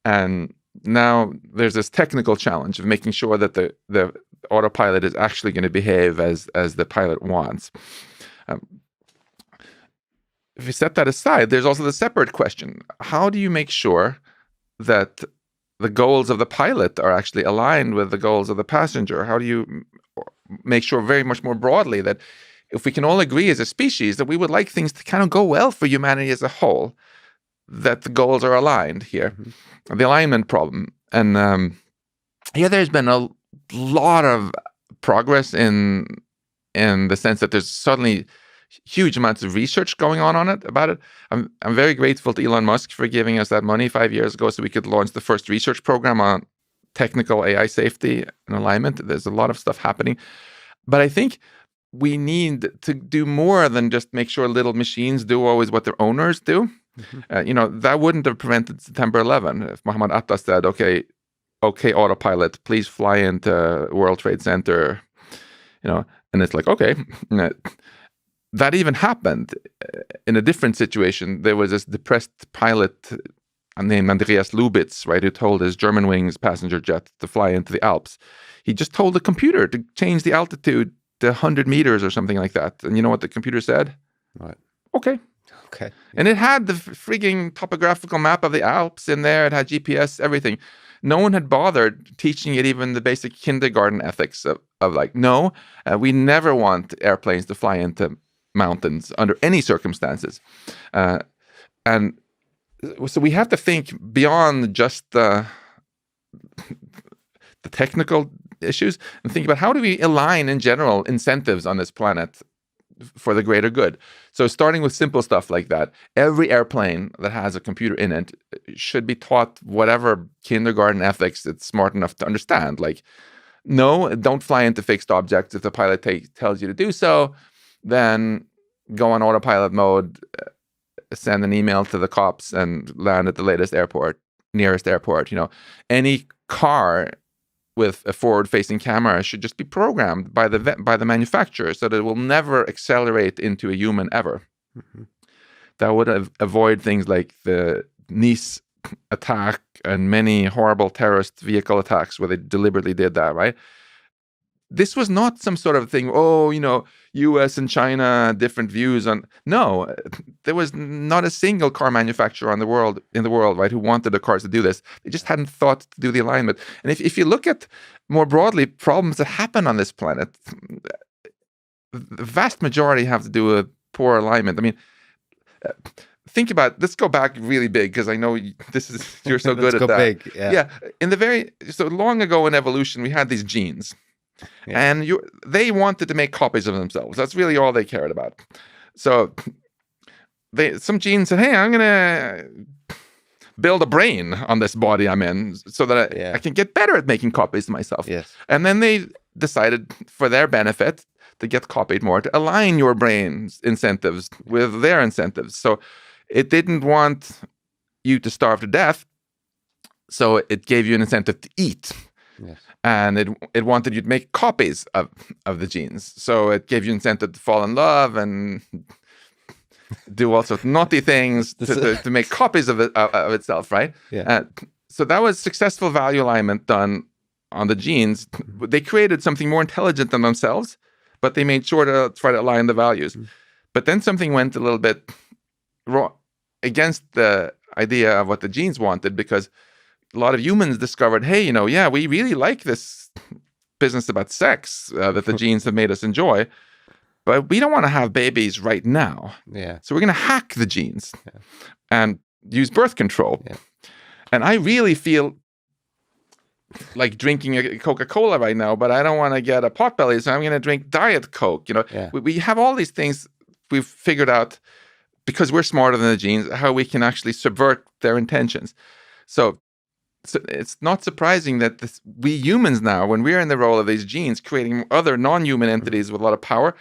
And now there's this technical challenge of making sure that the autopilot is actually going to behave as the pilot wants. If you set that aside, there's also the separate question: how do you make sure that the goals of the pilot are actually aligned with the goals of the passenger? How do you make sure very much more broadly that if we can all agree as a species that we would like things to kind of go well for humanity as a whole, that the goals are aligned here? Mm-hmm. The alignment problem. And there's been a lot of progress in the sense that there's suddenly huge amounts of research going on about it. I'm very grateful to Elon Musk for giving us that money 5 years ago so we could launch the first research program on technical AI safety and alignment. There's a lot of stuff happening. But I think we need to do more than just make sure little machines do always what their owners do. That wouldn't have prevented September 11 if Mohammed Atta said, okay, autopilot, please fly into World Trade Center, and it's like, okay. That even happened in a different situation. There was this depressed pilot named Andreas Lubitz, right, who told his Germanwings passenger jet to fly into the Alps. He just told the computer to change the altitude to 100 meters or something like that. And you know what the computer said? What? Okay. Okay. And it had the freaking topographical map of the Alps in there. It had GPS, everything. No one had bothered teaching it even the basic kindergarten ethics of like, no, we never want airplanes to fly into mountains under any circumstances. And so we have to think beyond just the technical issues and think about how do we align in general incentives on this planet for the greater good. So starting with simple stuff like that, every airplane that has a computer in it should be taught whatever kindergarten ethics it's smart enough to understand. Like, no, don't fly into fixed objects. If the pilot tells you to do so, then go on autopilot mode, send an email to the cops and land at the nearest airport. Any car with a forward-facing camera should just be programmed by the manufacturer so that it will never accelerate into a human ever. Mm-hmm. That would avoid things like the Nice attack and many horrible terrorist vehicle attacks where they deliberately did that, right? This was not some sort of thing, US and China, different views on. No, there was not a single car manufacturer in the world, right, who wanted the cars to do this. They just hadn't thought to do the alignment. And if you look at more broadly problems that happen on this planet, the vast majority have to do with poor alignment. I mean, think about, let's go back really big, because I know you're so good at that. Big, yeah. So long ago in evolution, we had these genes. Yeah. And they wanted to make copies of themselves. That's really all they cared about. So some genes said, hey, I'm going to build a brain on this body I'm in so that I can get better at making copies of myself. Yes. And then they decided, for their benefit, to get copied more, to align your brain's incentives with their incentives. So it didn't want you to starve to death, so it gave you an incentive to eat. Yes. And it wanted you to make copies of the genes. So it gave you incentive to fall in love and do all sorts of naughty things to make copies of itself, right? Yeah. So that was successful value alignment done on the genes. Mm-hmm. They created something more intelligent than themselves, but they made sure to try to align the values. Mm-hmm. But then something went a little bit wrong against the idea of what the genes wanted, because a lot of humans discovered, hey, we really like this business about sex that the genes have made us enjoy, but we don't want to have babies right now. Yeah. So we're going to hack the genes and use birth control. Yeah. And I really feel like drinking a Coca-Cola right now, but I don't want to get a potbelly, so I'm going to drink Diet Coke. We have all these things we've figured out, because we're smarter than the genes, how we can actually subvert their intentions. So it's not surprising that we humans now, when we're in the role of these genes, creating other non-human entities with a lot of power,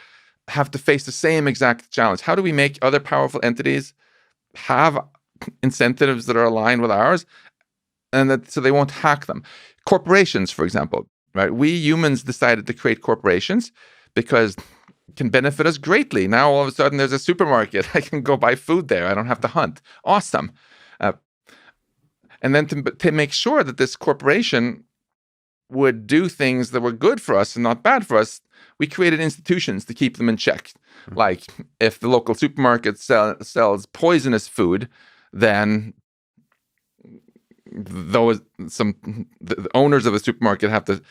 have to face the same exact challenge. How do we make other powerful entities have incentives that are aligned with ours, and so they won't hack them? Corporations, for example, right? We humans decided to create corporations because it can benefit us greatly. Now all of a sudden there's a supermarket. I can go buy food there. I don't have to hunt. Awesome. And then to make sure that this corporation would do things that were good for us and not bad for us, we created institutions to keep them in check. Mm-hmm. Like if the local supermarket sells poisonous food, then the owners of the supermarket have to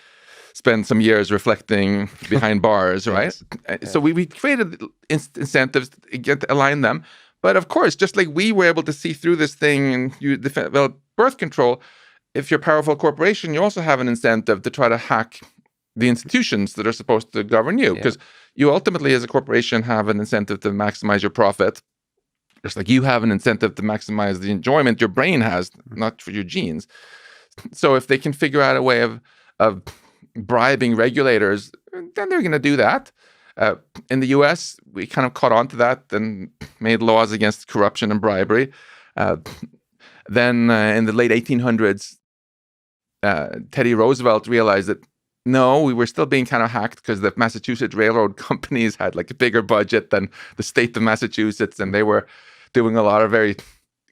spend some years reflecting behind bars, right? Yes. So we created incentives to align them. But of course, just like we were able to see through this thing and you develop birth control, if you're a powerful corporation, you also have an incentive to try to hack the institutions that are supposed to govern you. Because you ultimately, as a corporation, have an incentive to maximize your profit. Just like you have an incentive to maximize the enjoyment your brain has, not for your genes. So if they can figure out a way of bribing regulators, then they're going to do that. In the US, we kind of caught on to that and made laws against corruption and bribery. Then in the late 1800s, Teddy Roosevelt realized that no, we were still being kind of hacked because the Massachusetts railroad companies had like a bigger budget than the state of Massachusetts, and they were doing a lot of very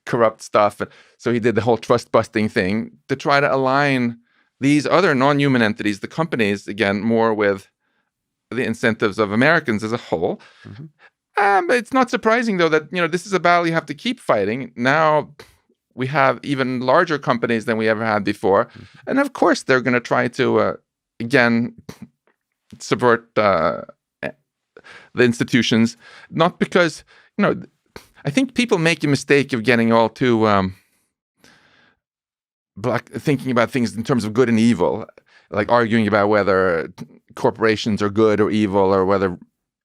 corrupt stuff. So he did the whole trust busting thing to try to align these other non-human entities, the companies, again, more with the incentives of Americans as a whole. But it's not surprising, though, that this is a battle you have to keep fighting. Now we have even larger companies than we ever had before. And of course, they're going to try to, again, subvert the institutions. Not because, I think people make a mistake of getting all too thinking about things in terms of good and evil, like arguing about whether corporations are good or evil or whether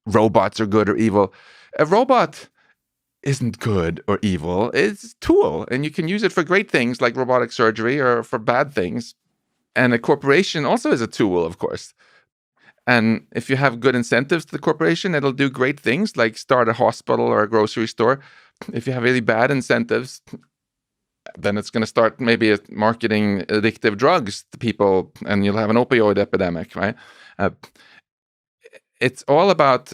robots are good or evil. A robot isn't good or evil. It's a tool, and you can use it for great things like robotic surgery or for bad things. And a corporation also is a tool, of course. And if you have good incentives to the corporation, it'll do great things like start a hospital or a grocery store. If you have really bad incentives, then it's going to start maybe marketing addictive drugs to people, and you'll have an opioid epidemic, right? It's all about,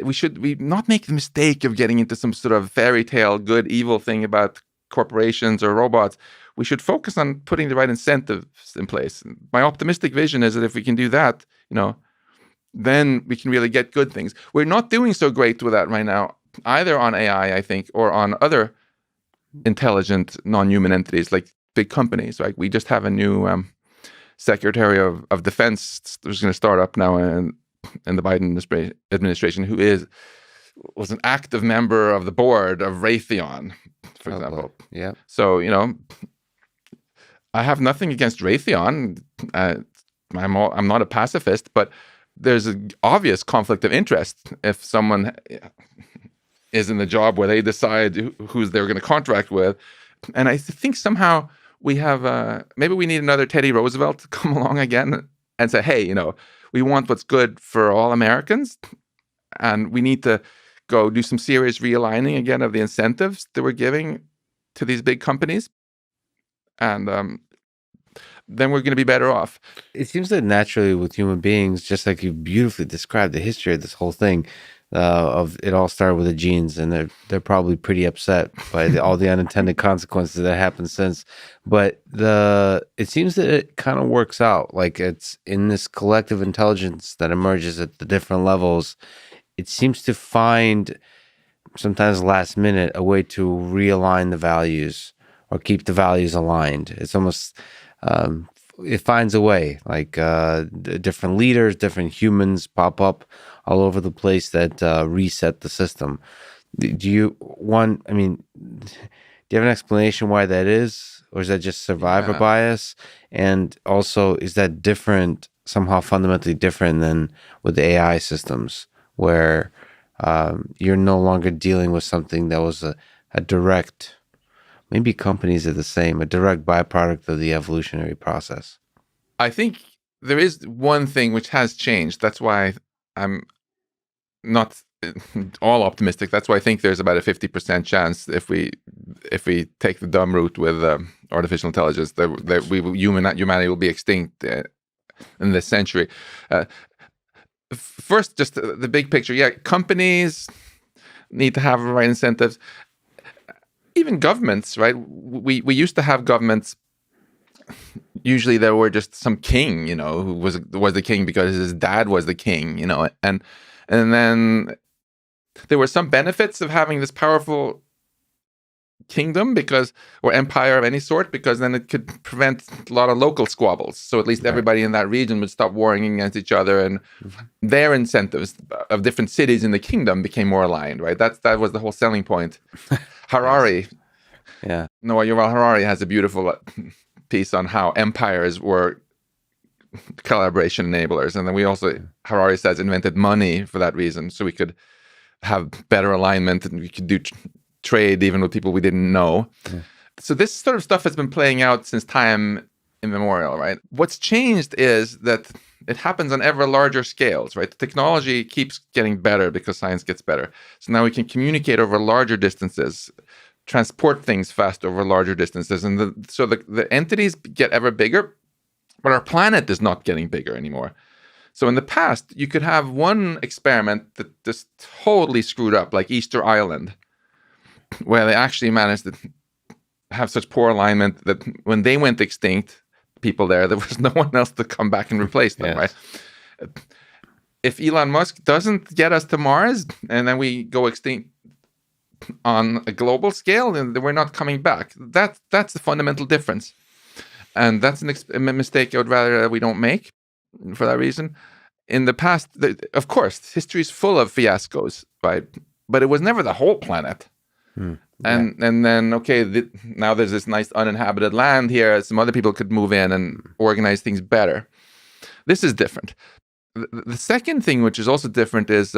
we should not make the mistake of getting into some sort of fairy tale good evil thing about corporations or robots. We should focus on putting the right incentives in place. My optimistic vision is that if we can do that, then we can really get good things. We're not doing so great with that right now, either on AI, I think, or on other intelligent non-human entities like big companies. Right? We just have a new Secretary of Defense who's going to start up now in the Biden administration, who was an active member of the board of Raytheon, for example. Yeah. So I have nothing against Raytheon. I'm not a pacifist, but there's an obvious conflict of interest if someone is in the job where they decide who's they're going to contract with. And I think somehow we have, maybe we need another Teddy Roosevelt to come along again and say, hey, we want what's good for all Americans. And we need to go do some serious realigning again of the incentives that we're giving to these big companies. And then we're going to be better off. It seems that naturally with human beings, just like you beautifully described the history of this whole thing, of it all started with the genes, and they're probably pretty upset by all the unintended consequences that happened since. But it seems that it kind of works out. Like it's in this collective intelligence that emerges at the different levels. It seems to find, sometimes last minute, a way to realign the values or keep the values aligned. It's almost it finds a way. Like different leaders, different humans pop up all over the place that reset the system. Do you have an explanation why that is? Or is that just survivor bias? And also, is that different, somehow fundamentally different than with the AI systems, where you're no longer dealing with something that was a direct, maybe companies are the same, a direct byproduct of the evolutionary process? I think there is one thing which has changed. That's why I'm not all optimistic. That's why I think there's about a 50% chance if we take the dumb route with artificial intelligence that humanity will be extinct in this century. First, just the big picture. Yeah, companies need to have the right incentives. Even governments, right? We used to have governments. Usually there were just some king, who was the king because his dad was the king, and then there were some benefits of having this powerful kingdom or empire of any sort, because then it could prevent a lot of local squabbles. So at least everybody in that region would stop warring against each other, and their incentives of different cities in the kingdom became more aligned, right? That was the whole selling point. Harari. Yeah. Noah Yuval Harari has a beautiful piece on how empires were collaboration enablers. And then Harari says, invented money for that reason, so we could have better alignment and we could do trade even with people we didn't know. So this sort of stuff has been playing out since time immemorial, right? What's changed is that it happens on ever larger scales, right? The technology keeps getting better because science gets better. So now we can communicate over larger distances, transport things fast over larger distances. And the entities get ever bigger, but our planet is not getting bigger anymore. So in the past, you could have one experiment that just totally screwed up, like Easter Island, where they actually managed to have such poor alignment that when they went extinct, people there was no one else to come back and replace them, right? If Elon Musk doesn't get us to Mars and then we go extinct on a global scale, then we're not coming back. That's the fundamental difference. And that's a mistake I would rather we don't make for that reason. In the past, of course, history is full of fiascos, right? But it was never the whole planet. And then, okay, now there's this nice uninhabited land here. Some other people could move in and organize things better. This is different. The second thing, which is also different, is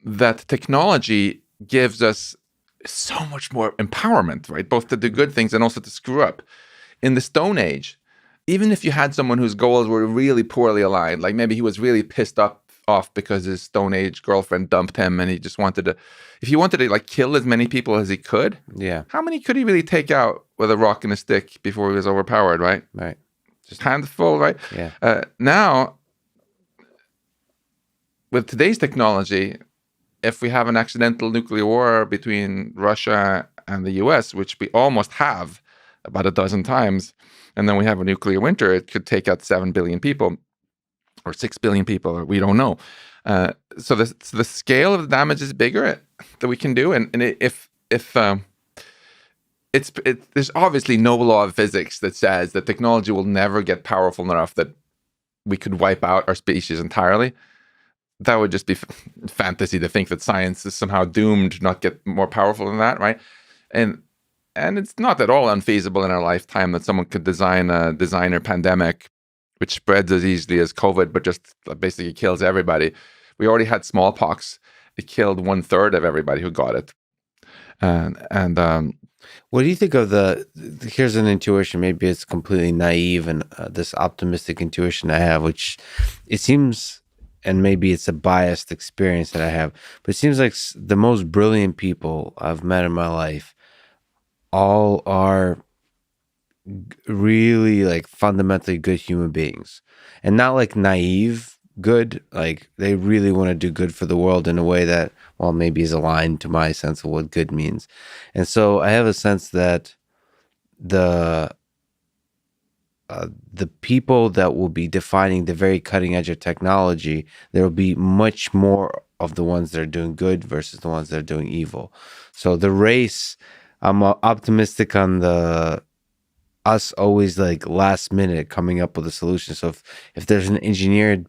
that technology gives us so much more empowerment, right? Both to do good things and also to screw up. In the Stone Age, even if you had someone whose goals were really poorly aligned, like maybe he was really pissed off because his Stone Age girlfriend dumped him and he just wanted to, if he wanted to like kill as many people as he could, how many could he really take out with a rock and a stick before he was overpowered, right? Right. Just handful, right? Yeah. Now, with today's technology, if we have an accidental nuclear war between Russia and the US, which we almost have about a dozen times, and then we have a nuclear winter, it could take out 7 billion people or 6 billion people, or we don't know. So the scale of the damage is bigger that we can do. And if there's obviously no law of physics that says that technology will never get powerful enough that we could wipe out our species entirely. That would just be fantasy to think that science is somehow doomed to not get more powerful than that, right? And it's not at all unfeasible in our lifetime that someone could design a designer pandemic which spreads as easily as COVID, but just basically kills everybody. We already had smallpox. It killed 1/3 of everybody who got it. What do you think of here's an intuition, maybe it's completely naive and this optimistic intuition I have, which it seems, and maybe it's a biased experience that I have, but it seems like the most brilliant people I've met in my life all are really like fundamentally good human beings, and not like naive good, like they really want to do good for the world in a way that, well, maybe is aligned to my sense of what good means. And so I have a sense that the people that will be defining the very cutting edge of technology, there will be much more of the ones that are doing good versus the ones that are doing evil. So the race, I'm optimistic on us always like last minute coming up with a solution. So if there's an engineered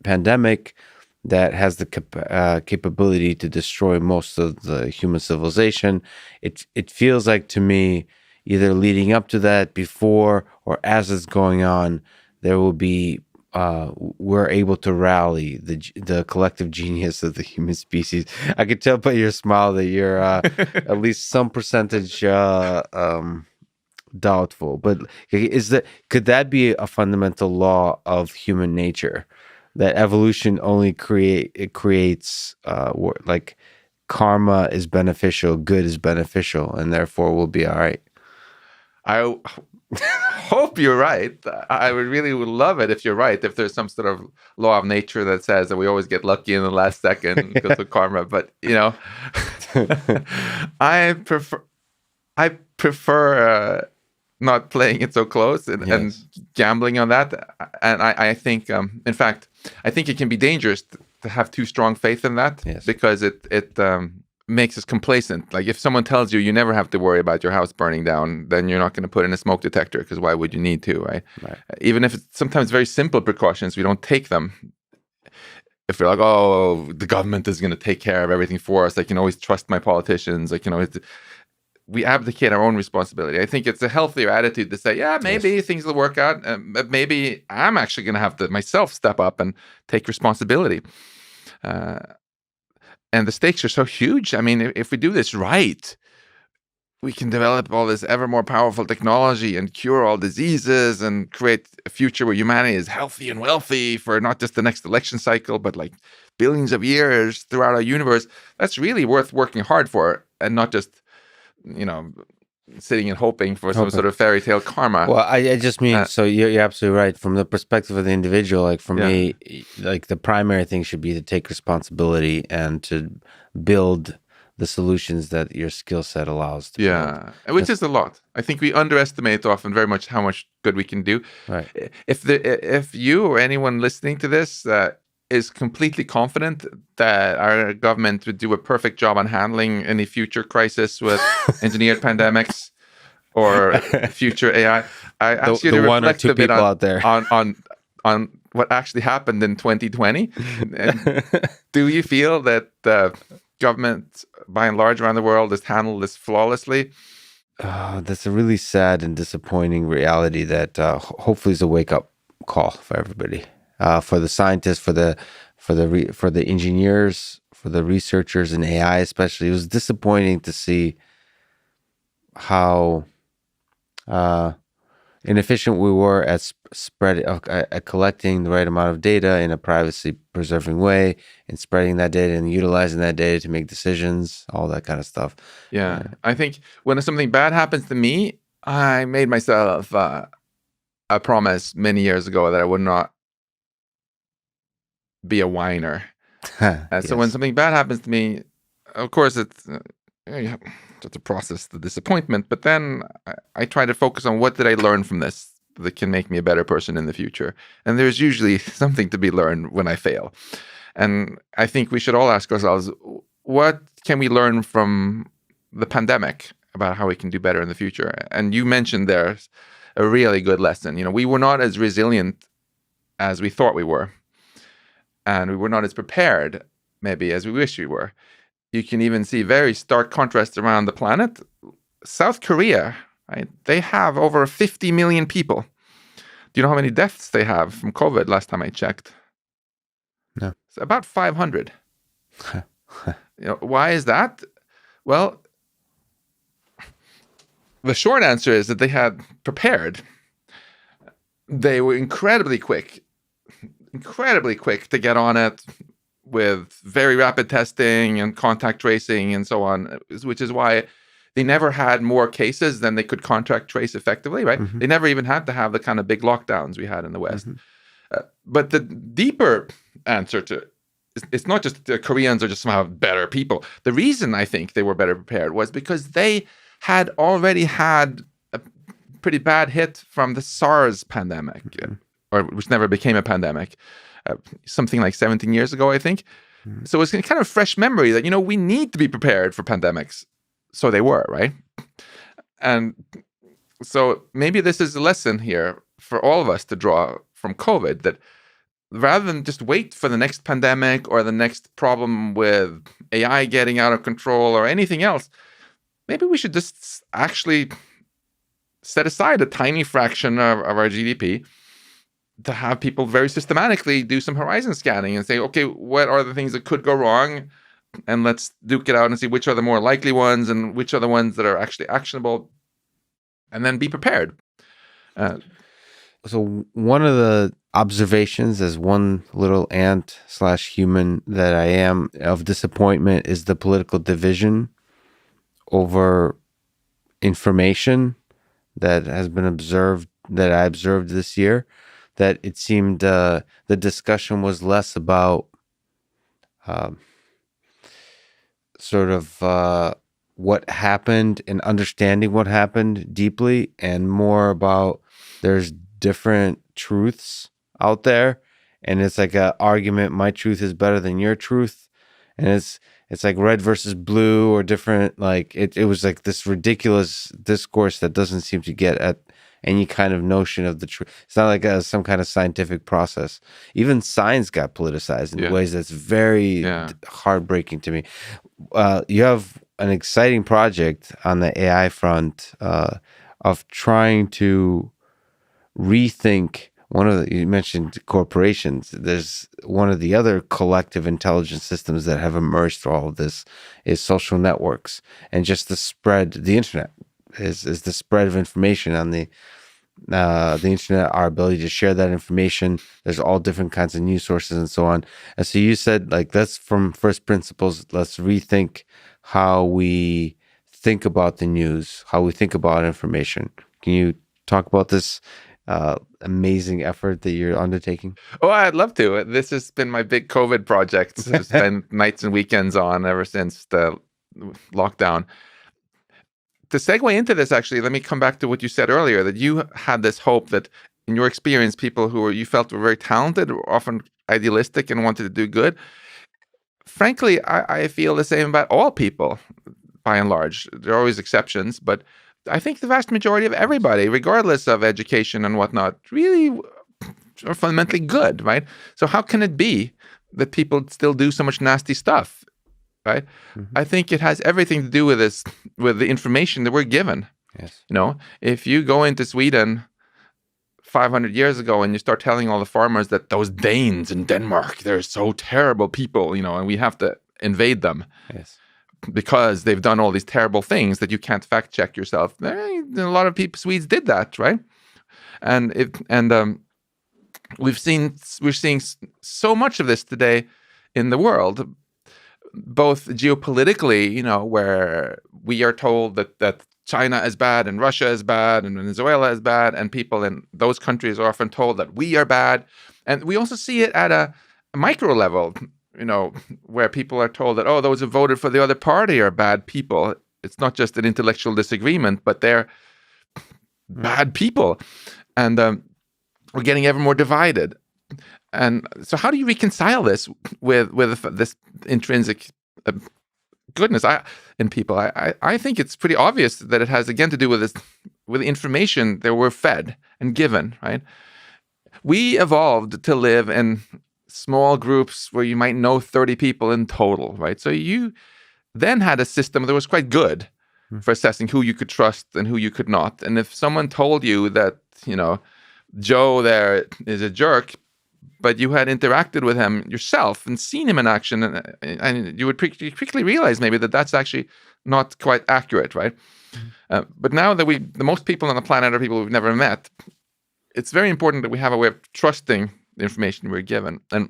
pandemic that has the capability to destroy most of the human civilization, it feels like to me, either leading up to that, before, or as it's going on, there will be we're able to rally the collective genius of the human species. I could tell by your smile that you're at least some percentage doubtful, but could that be a fundamental law of human nature, that evolution only creates like karma is beneficial, good is beneficial, and therefore we'll be all right? I hope you're right. I would love it if you're right, if there's some sort of law of nature that says that we always get lucky in the last second because of karma. But I prefer not playing it so close and gambling on that. And I think, in fact, I think it can be dangerous to have too strong faith in that, because it makes us complacent. Like if someone tells you never have to worry about your house burning down, then you're not going to put in a smoke detector, because why would you need to, right? Even if it's sometimes very simple precautions, we don't take them. If we're like, oh, the government is going to take care of everything for us, I can always trust my politicians, we abdicate our own responsibility. I think it's a healthier attitude to say, maybe things will work out. Maybe I'm actually going to have to myself step up and take responsibility. And the stakes are so huge. I mean, if we do this right, we can develop all this ever more powerful technology and cure all diseases and create a future where humanity is healthy and wealthy for not just the next election cycle, but like billions of years throughout our universe, that's really worth working hard for, and not just, sitting and hoping for some sort of fairy tale karma. Well, I just mean, so you're absolutely right. From the perspective of the individual, like for me, like the primary thing should be to take responsibility and to build the solutions that your skill set allows to build. Which is a lot. I think we underestimate often very much how much good we can do. Right. If you or anyone listening to this is completely confident that our government would do a perfect job on handling any future crisis with engineered pandemics or future AI, I ask you to reflect a bit on what actually happened in 2020. And do you feel that the government, by and large around the world, has handled this flawlessly? That's a really sad and disappointing reality that hopefully is a wake-up call for everybody. For the scientists, for the engineers, for the researchers in AI especially. It was disappointing to see how inefficient we were at at collecting the right amount of data in a privacy-preserving way, and spreading that data and utilizing that data to make decisions, all that kind of stuff. Yeah, I think when something bad happens to me, I made myself a promise many years ago that I would not be a whiner. So when something bad happens to me, of course, it's you have to process the disappointment, but then I try to focus on what did I learn from this that can make me a better person in the future. And there's usually something to be learned when I fail. And I think we should all ask ourselves, what can we learn from the pandemic about how we can do better in the future? And you mentioned there's a really good lesson. We were not as resilient as we thought we were. And we were not as prepared, maybe, as we wish we were. You can even see very stark contrasts around the planet. South Korea, right? They have over 50 million people. Do you know how many deaths they have from COVID last time I checked? No. It's about 500. Why is that? Well, the short answer is that they had prepared. They were incredibly quick to get on it with very rapid testing and contact tracing and so on, which is why they never had more cases than they could contact trace effectively, right? Mm-hmm. They never even had to have the kind of big lockdowns we had in the West. Mm-hmm. But the deeper answer to it's not just the Koreans are just somehow better people. The reason I think they were better prepared was because they had already had a pretty bad hit from the SARS pandemic, mm-hmm. or which never became a pandemic, something like 17 years ago, I think. Mm-hmm. So it's kind of fresh memory that, we need to be prepared for pandemics. So they were, right? And so maybe this is a lesson here for all of us to draw from COVID, that rather than just wait for the next pandemic or the next problem with AI getting out of control or anything else, maybe we should just actually set aside a tiny fraction of our GDP to have people very systematically do some horizon scanning and say, okay, what are the things that could go wrong? And let's duke it out and see which are the more likely ones and which are the ones that are actually actionable, and then be prepared. So one of the observations as one little ant/human that I am of disappointment is the political division over information that has been observed, that I observed this year, that it seemed the discussion was less about what happened and understanding what happened deeply, and more about there's different truths out there, and it's like a argument, my truth is better than your truth, and it's like red versus blue or different, like it was like this ridiculous discourse that doesn't seem to get at any kind of notion of the truth. It's not like some kind of scientific process. Even science got politicized in ways that's very heartbreaking to me. You have an exciting project on the AI front of trying to rethink you mentioned corporations. There's one of the other collective intelligence systems that have emerged through all of this is social networks, and just the internet is the spread of information on the internet, our ability to share that information. There's all different kinds of news sources and so on. And so you said, like, let's from first principles, let's rethink how we think about the news, how we think about information. Can you talk about this amazing effort that you're undertaking? Oh, I'd love to. This has been my big COVID project. I've spent nights and weekends on ever since the lockdown. To segue into this, actually, let me come back to what you said earlier, that you had this hope that in your experience, people you felt were very talented, were often idealistic and wanted to do good. Frankly, I feel the same about all people, by and large. There are always exceptions, but I think the vast majority of everybody, regardless of education and whatnot, really are fundamentally good, right? So how can it be that people still do so much nasty stuff, right? Mm-hmm. I think it has everything to do with this, with the information that we're given. Yes. If you go into Sweden 500 years ago and you start telling all the farmers that those Danes in Denmark, they're so terrible people, and we have to invade them. Yes. Because they've done all these terrible things that you can't fact check yourself. A lot of Swedes did that, right? We're seeing so much of this today in the world, both geopolitically, where we are told that China is bad and Russia is bad and Venezuela is bad, and people in those countries are often told that we are bad. And we also see it at a micro level, where people are told that, those who voted for the other party are bad people. It's not just an intellectual disagreement, but they're bad people. And we're getting ever more divided. And so how do you reconcile this with this intrinsic goodness in people? I think it's pretty obvious that it has, again, to do with this, with the information that we're fed and given, right? We evolved to live in small groups where you might know 30 people in total, right? So you then had a system that was quite good for assessing who you could trust and who you could not. And if someone told you that, Joe there is a jerk, but you had interacted with him yourself and seen him in action, and you would quickly realize maybe that that's actually not quite accurate, right? But now that the most people on the planet are people we've never met, it's very important that we have a way of trusting the information we're given. And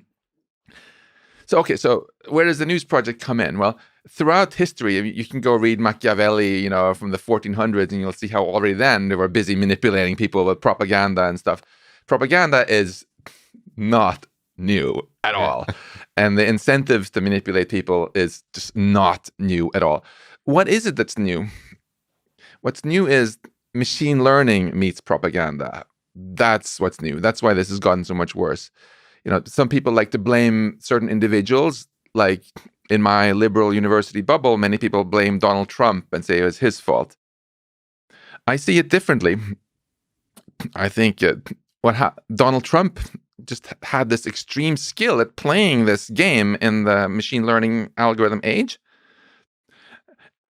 so where does the news project come in? Well, throughout history, you can go read Machiavelli, from the 1400s, and you'll see how already then they were busy manipulating people with propaganda and stuff. Propaganda is not new at all. And the incentives to manipulate people is just not new at all. What is it that's new? What's new is machine learning meets propaganda. That's what's new. That's why this has gotten so much worse. Some people like to blame certain individuals. Like in my liberal university bubble, many people blame Donald Trump and say it was his fault. I see it differently. I think Donald Trump just had this extreme skill at playing this game in the machine learning algorithm age.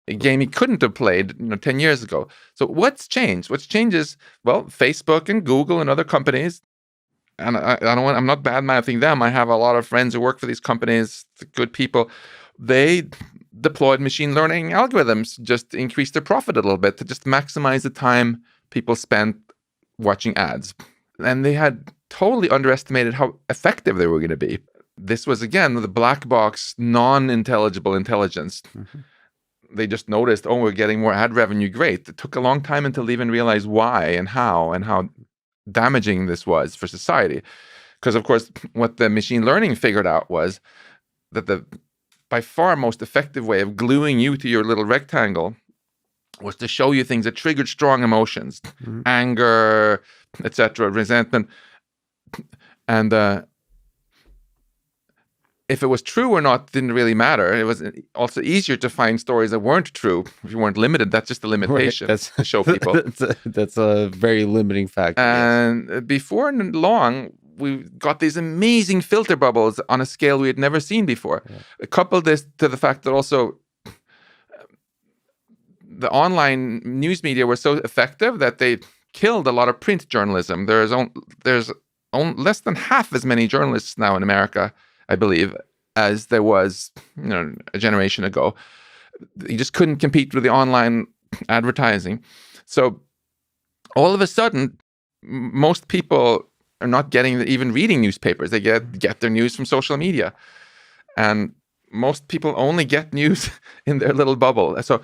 A game he couldn't have played 10 years ago. So what's changed? What's changed is, Facebook and Google and other companies, and I'm not bad-mouthing them. I have a lot of friends who work for these companies, good people. They deployed machine learning algorithms, just to increase their profit a little bit, to just maximize the time people spent watching ads. And they had totally underestimated how effective they were going to be. This was, again, the black box, non-intelligible intelligence. Mm-hmm. They just noticed, we're getting more ad revenue. Great. It took a long time until they even realized why and how damaging this was for society. Because, of course, what the machine learning figured out was that the by far most effective way of gluing you to your little rectangle was to show you things that triggered strong emotions, anger, etc., resentment. And if it was true or not didn't really matter. It was also easier to find stories that weren't true if you weren't limited. That's just a limitation to show people. That's a very limiting factor. And before long, we got these amazing filter bubbles on a scale we had never seen before. Yeah. Couple this to the fact that also the online news media were so effective that they killed a lot of print journalism. There's less than half as many journalists now in America, I believe, as there was, a generation ago. You just couldn't compete with the online advertising. So all of a sudden, most people are not even reading newspapers. They get their news from social media. And most people only get news in their little bubble. So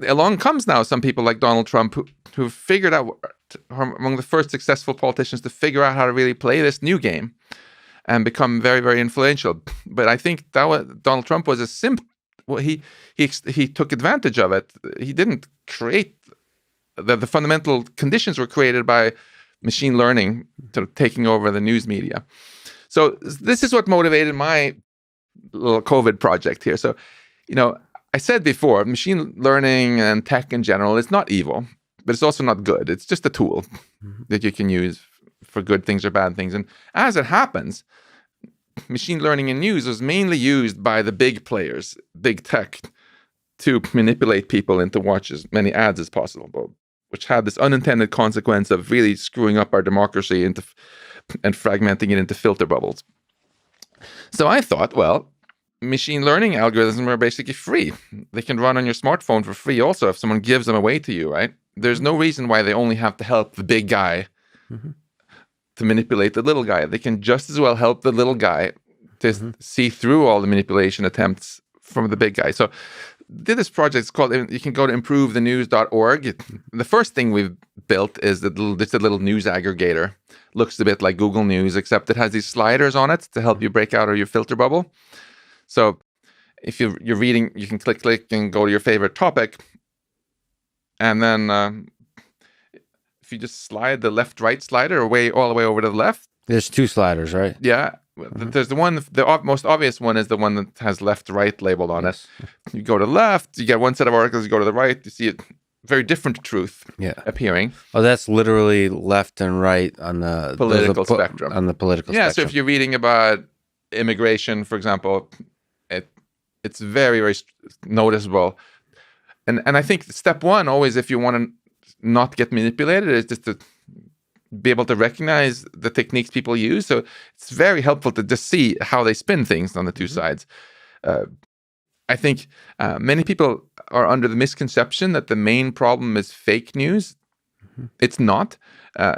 along comes now some people like Donald Trump who figured out, among the first successful politicians to figure out how to really play this new game and become very, very influential. But I think Donald Trump was he took advantage of it. He didn't create the fundamental conditions were created by machine learning sort of taking over the news media. So this is what motivated my little COVID project here. So, I said before, machine learning and tech in general is not evil, but it's also not good. It's just a tool that you can use for good things or bad things. And as it happens, machine learning in news was mainly used by the big players, big tech, to manipulate people into watch as many ads as possible, which had this unintended consequence of really screwing up our democracy and fragmenting it into filter bubbles. So I thought, well, machine learning algorithms are basically free. They can run on your smartphone for free also if someone gives them away to you, right? There's no reason why they only have to help the big guy to manipulate the little guy. They can just as well help the little guy to see through all the manipulation attempts from the big guy. So did this project. It's called, you can go to improvethenews.org. The first thing we've built is just a little news aggregator. Looks a bit like Google News, except it has these sliders on it to help you break out of your filter bubble. So if you're reading, you can click and go to your favorite topic. And then if you just slide the left-right slider all the way over to the left. There's two sliders, right? Yeah. There's the most obvious one is the one that has left-right labeled on it. You go to the left, you get one set of articles, you go to the right, you see a very different truth appearing. Oh, that's literally left and right on the political spectrum. On the political spectrum. Yeah, so if you're reading about immigration, for example, it's very, very noticeable. And I think step one, always, if you want to not get manipulated, is just to be able to recognize the techniques people use. So it's very helpful to just see how they spin things on the two sides. I think many people are under the misconception that the main problem is fake news. It's not. I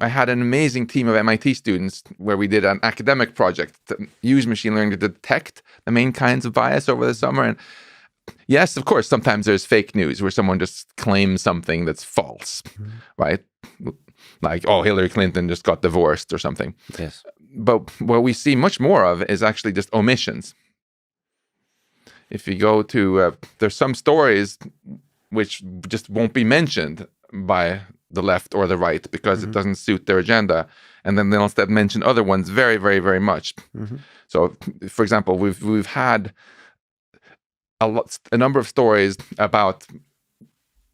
had an amazing team of MIT students where we did an academic project to use machine learning to detect the main kinds of bias over the summer. And yes, of course, sometimes there's fake news where someone just claims something that's false, right? Like, oh, Hillary Clinton just got divorced or something. Yes. But what we see much more of is actually just omissions. If you go to, there's some stories which just won't be mentioned by the left or the right because it doesn't suit their agenda. And then they'll instead mention other ones very, very, very much. So, for example, we've had a number of stories about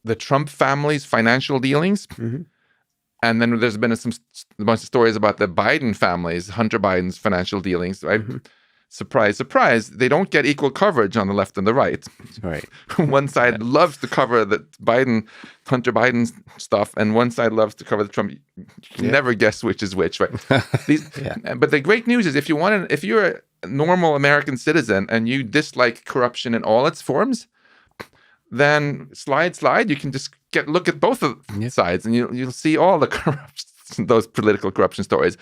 the Trump family's financial dealings. And then there's been a bunch of stories about the Biden family's, Hunter Biden's financial dealings, right? Surprise, surprise, they don't get equal coverage on the left and the right. Right. One side loves to cover the Hunter Biden stuff, and one side loves to cover the Trump. You can never guess which is which, right? But the great news is if you're a normal American citizen and you dislike corruption in all its forms, then slide, you can just look at both of sides, and you'll see all the those political corruption stories.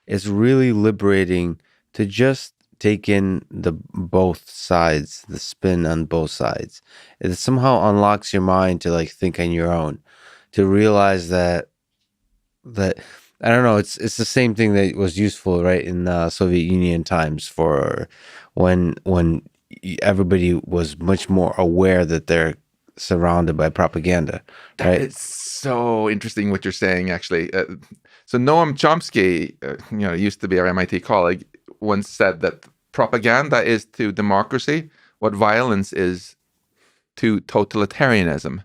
It's really liberating to just take in both sides, the spin on both sides. It somehow unlocks your mind to think on your own, to realize that I don't know. It's the same thing that was useful, right, in Soviet Union times for when everybody was much more aware that they're surrounded by propaganda. Right? It's so interesting what you're saying, actually. So Noam Chomsky, used to be our MIT colleague, once said that propaganda is to democracy what violence is to totalitarianism.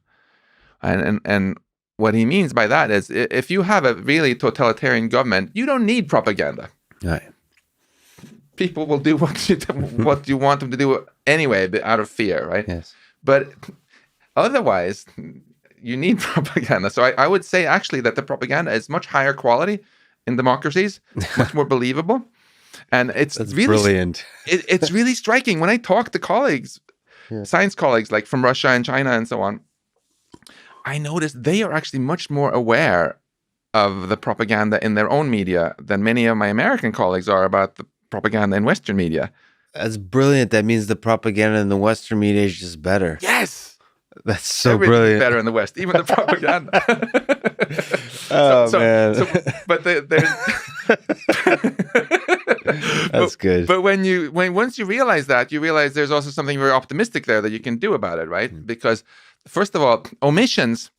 And what he means by that is if you have a really totalitarian government, you don't need propaganda. Right. People will do what you want them to do anyway, out of fear, right? Yes. But otherwise, you need propaganda. So I would say actually that the propaganda is much higher quality in democracies, much more believable. And it's That's really brilliant. it's really striking when I talk to colleagues, Yeah. science colleagues like from Russia and China and so on. I noticed they are actually much more aware of the propaganda in their own media than many of my American colleagues are about the propaganda in Western media. That's brilliant. That means the propaganda in the Western media is just better. Yes. That's so Everything's brilliant. better in the West, even the propaganda. Man. But there's That's good. But once you realize that, you realize there's also something very optimistic there that you can do about it, right? Because first of all, omissions,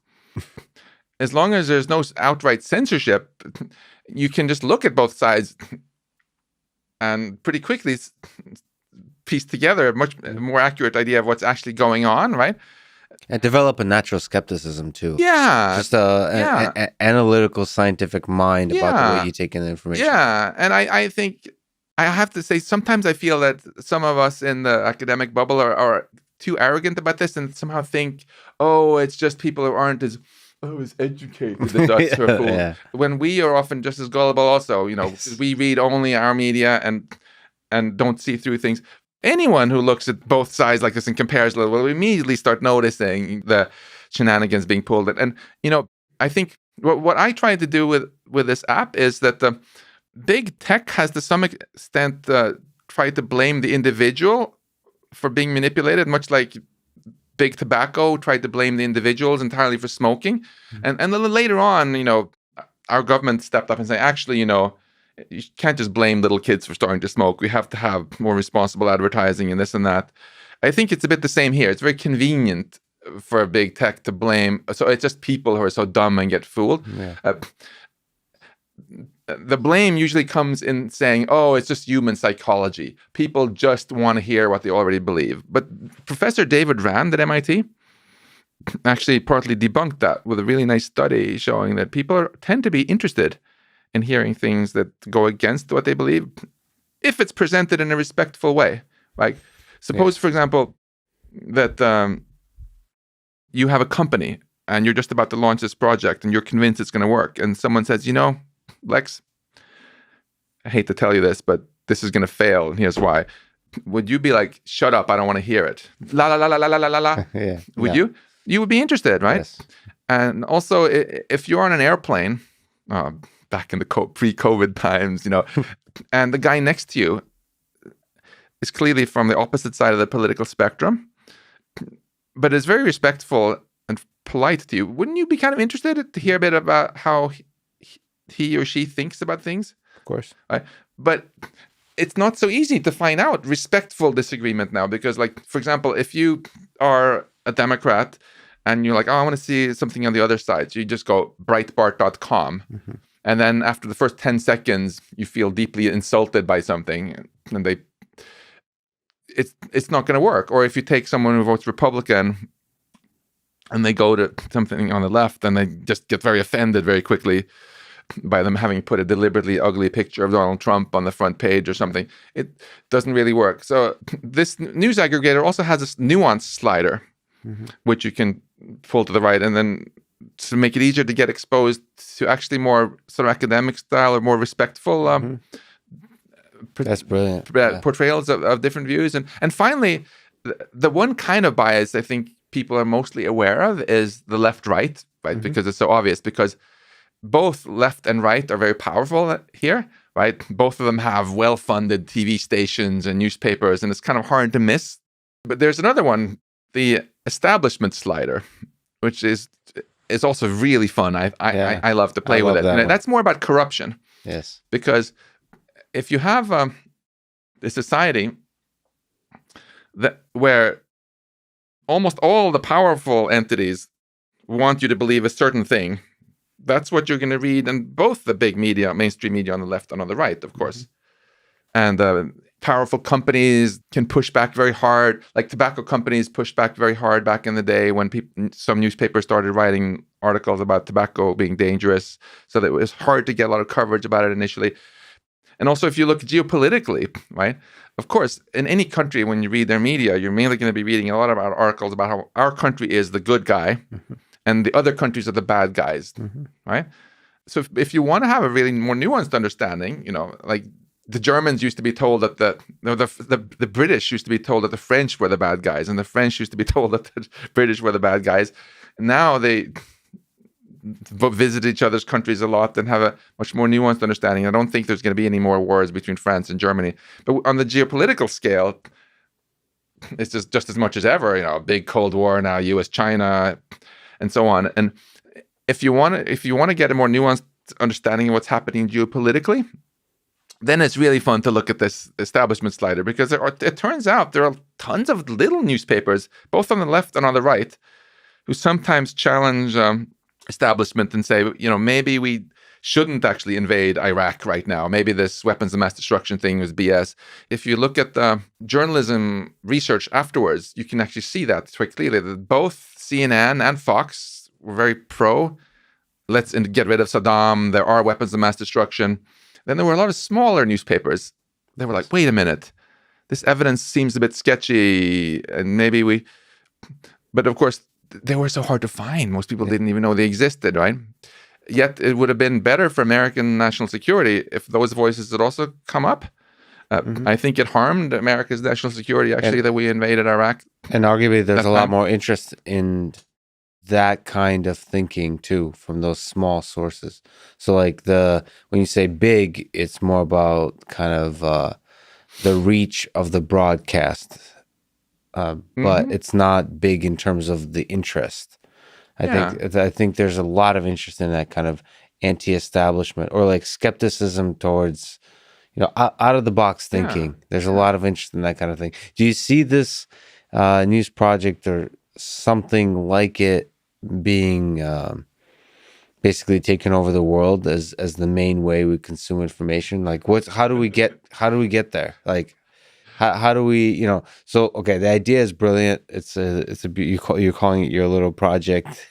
as long as there's no outright censorship, you can just look at both sides and pretty quickly piece together a much more accurate idea of what's actually going on, right? And develop a natural skepticism too. Yeah. Just an analytical, scientific mind about the way you take in the information. Yeah. And I think I have to say, sometimes I feel that some of us in the academic bubble are too arrogant about this and somehow think, oh, it's just people who aren't as educated adults who are fooled. Yeah. When we are often just as gullible also, we read only our media and don't see through things. Anyone who looks at both sides like this and compares a little will immediately start noticing the shenanigans being pulled. And I think what I try to do with this app is that the big tech has to some extent tried to blame the individual for being manipulated, much like big tobacco tried to blame the individuals entirely for smoking. And a little later on, our government stepped up and said, actually, you can't just blame little kids for starting to smoke. We have to have more responsible advertising and this and that. I think it's a bit the same here. It's very convenient for big tech to blame. So it's just people who are so dumb and get fooled. Yeah. The blame usually comes in saying, oh, it's just human psychology. People just want to hear what they already believe. But Professor David Rand at MIT actually partly debunked that with a really nice study showing that people tend to be interested in hearing things that go against what they believe if it's presented in a respectful way. Like, suppose, for example, that you have a company and you're just about to launch this project and you're convinced it's going to work. And someone says, Lex, I hate to tell you this, but this is going to fail. And here's why. Would you be like, shut up, I don't want to hear it? La, la, la, la, la, la, la, la. Yeah. Would you? You would be interested, right? Yes. And also, if you're on an airplane, back in the pre-COVID times, and the guy next to you is clearly from the opposite side of the political spectrum, but is very respectful and polite to you, wouldn't you be kind of interested to hear a bit about how he or she thinks about things? Of course. Right? But it's not so easy to find out respectful disagreement now because, like, for example, if you are a Democrat and you're like, oh, I want to see something on the other side, so you just go Breitbart.com. Mm-hmm. And then after the first 10 seconds, you feel deeply insulted by something, and it's not going to work. Or if you take someone who votes Republican and they go to something on the left, and they just get very offended very quickly by them having put a deliberately ugly picture of Donald Trump on the front page or something. It doesn't really work. So this news aggregator also has this nuance slider, which you can pull to the right, and then to make it easier to get exposed to actually more sort of academic style or more respectful that's brilliant. Portrayals of different views. And finally, the one kind of bias I think people are mostly aware of is the left-right, right? Because it's so obvious, because both left and right are very powerful here, right? Both of them have well-funded TV stations and newspapers, and it's kind of hard to miss. But there's another one, the establishment slider, which is also really fun. I love to play with it. And that's more about corruption. Yes. Because if you have a society where almost all the powerful entities want you to believe a certain thing, that's what you're going to read in both the big media, mainstream media on the left and on the right, of course. And powerful companies can push back very hard. Like tobacco companies pushed back very hard back in the day when some newspapers started writing articles about tobacco being dangerous. So that it was hard to get a lot of coverage about it initially. And also, if you look geopolitically, right? Of course, in any country, when you read their media, you're mainly going to be reading a lot about articles about how our country is the good guy and the other countries are the bad guys, right? So if you want to have a really more nuanced understanding, like the Germans used to be told that the British used to be told that the French were the bad guys, and the French used to be told that the British were the bad guys. Now they visit each other's countries a lot and have a much more nuanced understanding. I don't think there's going to be any more wars between France and Germany. But on the geopolitical scale, it's just as much as ever, a big Cold War now, US, China, and so on. And if you want to get a more nuanced understanding of what's happening geopolitically, then it's really fun to look at this establishment slider, because it turns out there are tons of little newspapers, both on the left and on the right, who sometimes challenge establishment and say, maybe we shouldn't actually invade Iraq right now. Maybe this weapons of mass destruction thing was BS. If you look at the journalism research afterwards, you can actually see that quite clearly, that both CNN and Fox were very pro, let's get rid of Saddam, there are weapons of mass destruction. Then there were a lot of smaller newspapers. They were like, wait a minute, this evidence seems a bit sketchy, and maybe but of course, they were so hard to find. Most people didn't even know they existed, right? Yet it would have been better for American national security if those voices had also come up. I think it harmed America's national security, actually, that we invaded Iraq. And arguably, there's a lot more interest in that kind of thinking, too, from those small sources. So, like, when you say big, it's more about kind of the reach of the broadcast. But it's not big in terms of the interest. I think there's a lot of interest in that kind of anti-establishment, or like skepticism towards, out of the box thinking. There's a lot of interest in that kind of thing. Do you see this news project or something like it being basically taking over the world as the main way we consume information? Like, how do we get there? Like, how do we, so, okay, the idea is brilliant. You're calling it your little project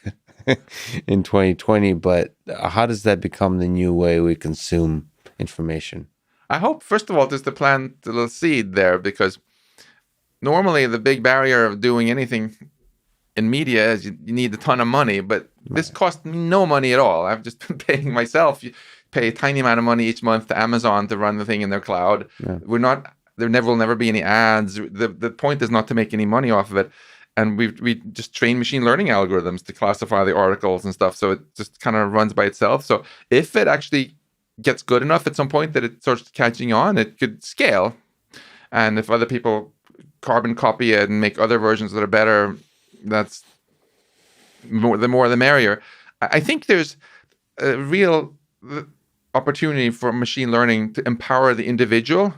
in 2020, but how does that become the new way we consume information? I hope, first of all, just to plant a little seed there, because normally the big barrier of doing anything in media is you need a ton of money, but this cost me no money at all. I've just been paying myself. You pay a tiny amount of money each month to Amazon to run the thing in their cloud. Yeah. There will never be any ads. The point is not to make any money off of it. And we just train machine learning algorithms to classify the articles and stuff. So it just kind of runs by itself. So if it actually gets good enough at some point that it starts catching on, it could scale. And if other people carbon copy it and make other versions that are better, that's the more the merrier. I think there's a real opportunity for machine learning to empower the individual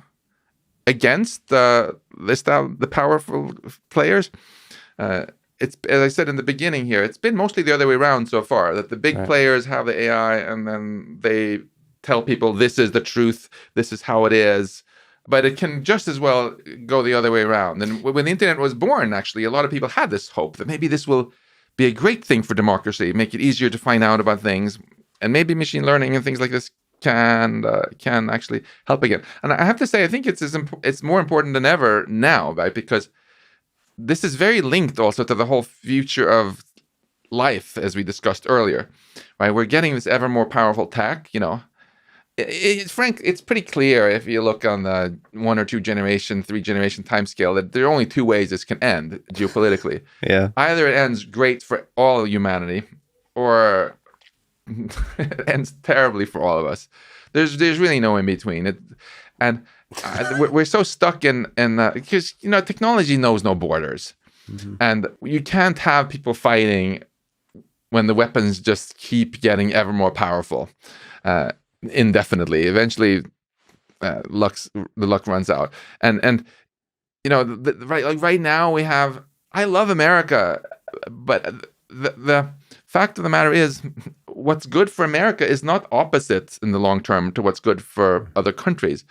against the powerful players. It's, as I said in the beginning here, it's been mostly the other way around so far, that the big players have the AI and then they tell people this is the truth, this is how it is. But it can just as well go the other way around. And when the internet was born, actually, a lot of people had this hope that maybe this will be a great thing for democracy, make it easier to find out about things. And maybe machine learning and things like this can actually help again. And I have to say, I think it's more important than ever now, right? Because this is very linked also to the whole future of life, as we discussed earlier, right? We're getting this ever more powerful tech, It's pretty clear if you look on the 1 or 2 generation, 3 generation time scale that there are only 2 ways this can end geopolitically. Yeah. Either it ends great for all humanity, or it ends terribly for all of us. There's really no in between. We're so stuck in because technology knows no borders, and you can't have people fighting when the weapons just keep getting ever more powerful. Indefinitely. Eventually, the luck runs out, and right now we have. I love America, but the fact of the matter is, what's good for America is not opposite in the long term to what's good for other countries.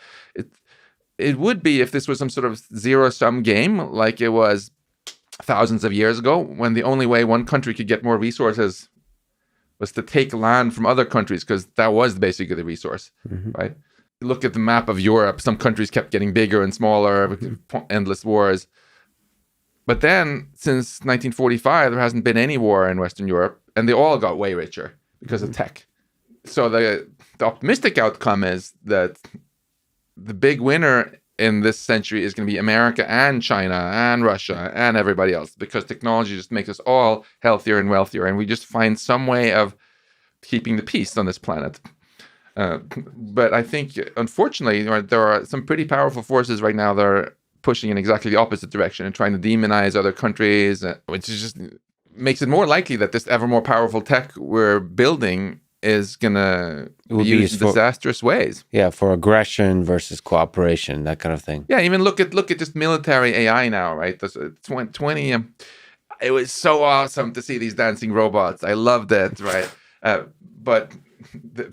It would be if this was some sort of zero-sum game, like it was thousands of years ago, when the only way one country could get more resources was to take land from other countries, because that was basically the resource, right? You look at the map of Europe, some countries kept getting bigger and smaller, endless wars. But then, since 1945, there hasn't been any war in Western Europe, and they all got way richer because of tech. So the optimistic outcome is that the big winner in this century is going to be America and China and Russia and everybody else, because technology just makes us all healthier and wealthier, and we just find some way of keeping the peace on this planet. But I think, unfortunately, there are some pretty powerful forces right now that are pushing in exactly the opposite direction and trying to demonize other countries, which is just makes it more likely that this ever more powerful tech we're building is going to be used in disastrous ways. Yeah, for aggression versus cooperation, that kind of thing. Yeah, even look at just military AI now, right? 20. It was so awesome to see these dancing robots. I loved it, right? But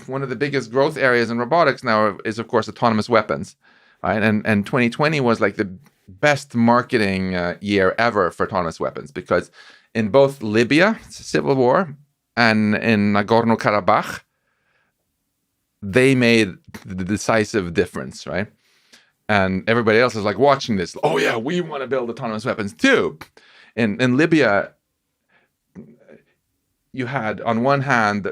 one of the biggest growth areas in robotics now is, of course, autonomous weapons, right? And 2020 was like the best marketing year ever for autonomous weapons, because in both Libya, civil war, and in Nagorno-Karabakh, they made the decisive difference, right? And everybody else is like watching this. Oh yeah, we want to build autonomous weapons too. In Libya, you had on one hand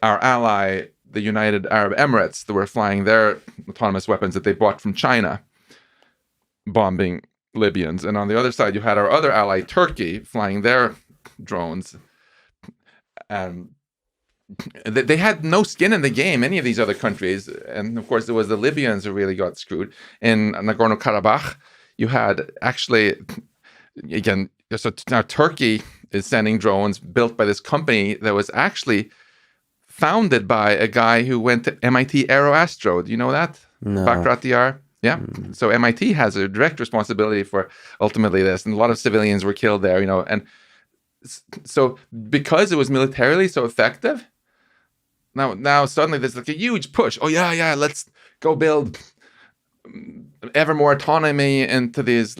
our ally, the United Arab Emirates, that were flying their autonomous weapons that they bought from China, bombing Libyans. And on the other side, you had our other ally, Turkey, flying their drones. And they had no skin in the game, any of these other countries. And of course, it was the Libyans who really got screwed. In Nagorno-Karabakh, you had actually, again, so now Turkey is sending drones built by this company that was actually founded by a guy who went to MIT Aeroastro. Do you know that? No. Bakrat Diyar? Yeah. So MIT has a direct responsibility for ultimately this. And a lot of civilians were killed there, And so because it was militarily so effective, now suddenly there's like a huge push. Oh, yeah, let's go build ever more autonomy into these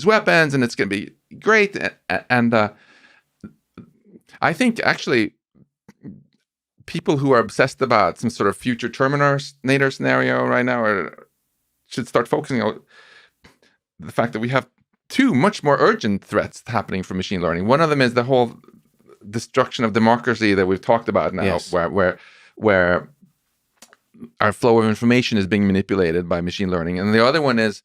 weapons, and it's going to be great. And I think actually people who are obsessed about some sort of future Terminator scenario right now should start focusing on the fact that we have two much more urgent threats happening from machine learning. One of them is the whole destruction of democracy that we've talked about now, yes. where our flow of information is being manipulated by machine learning. And the other one is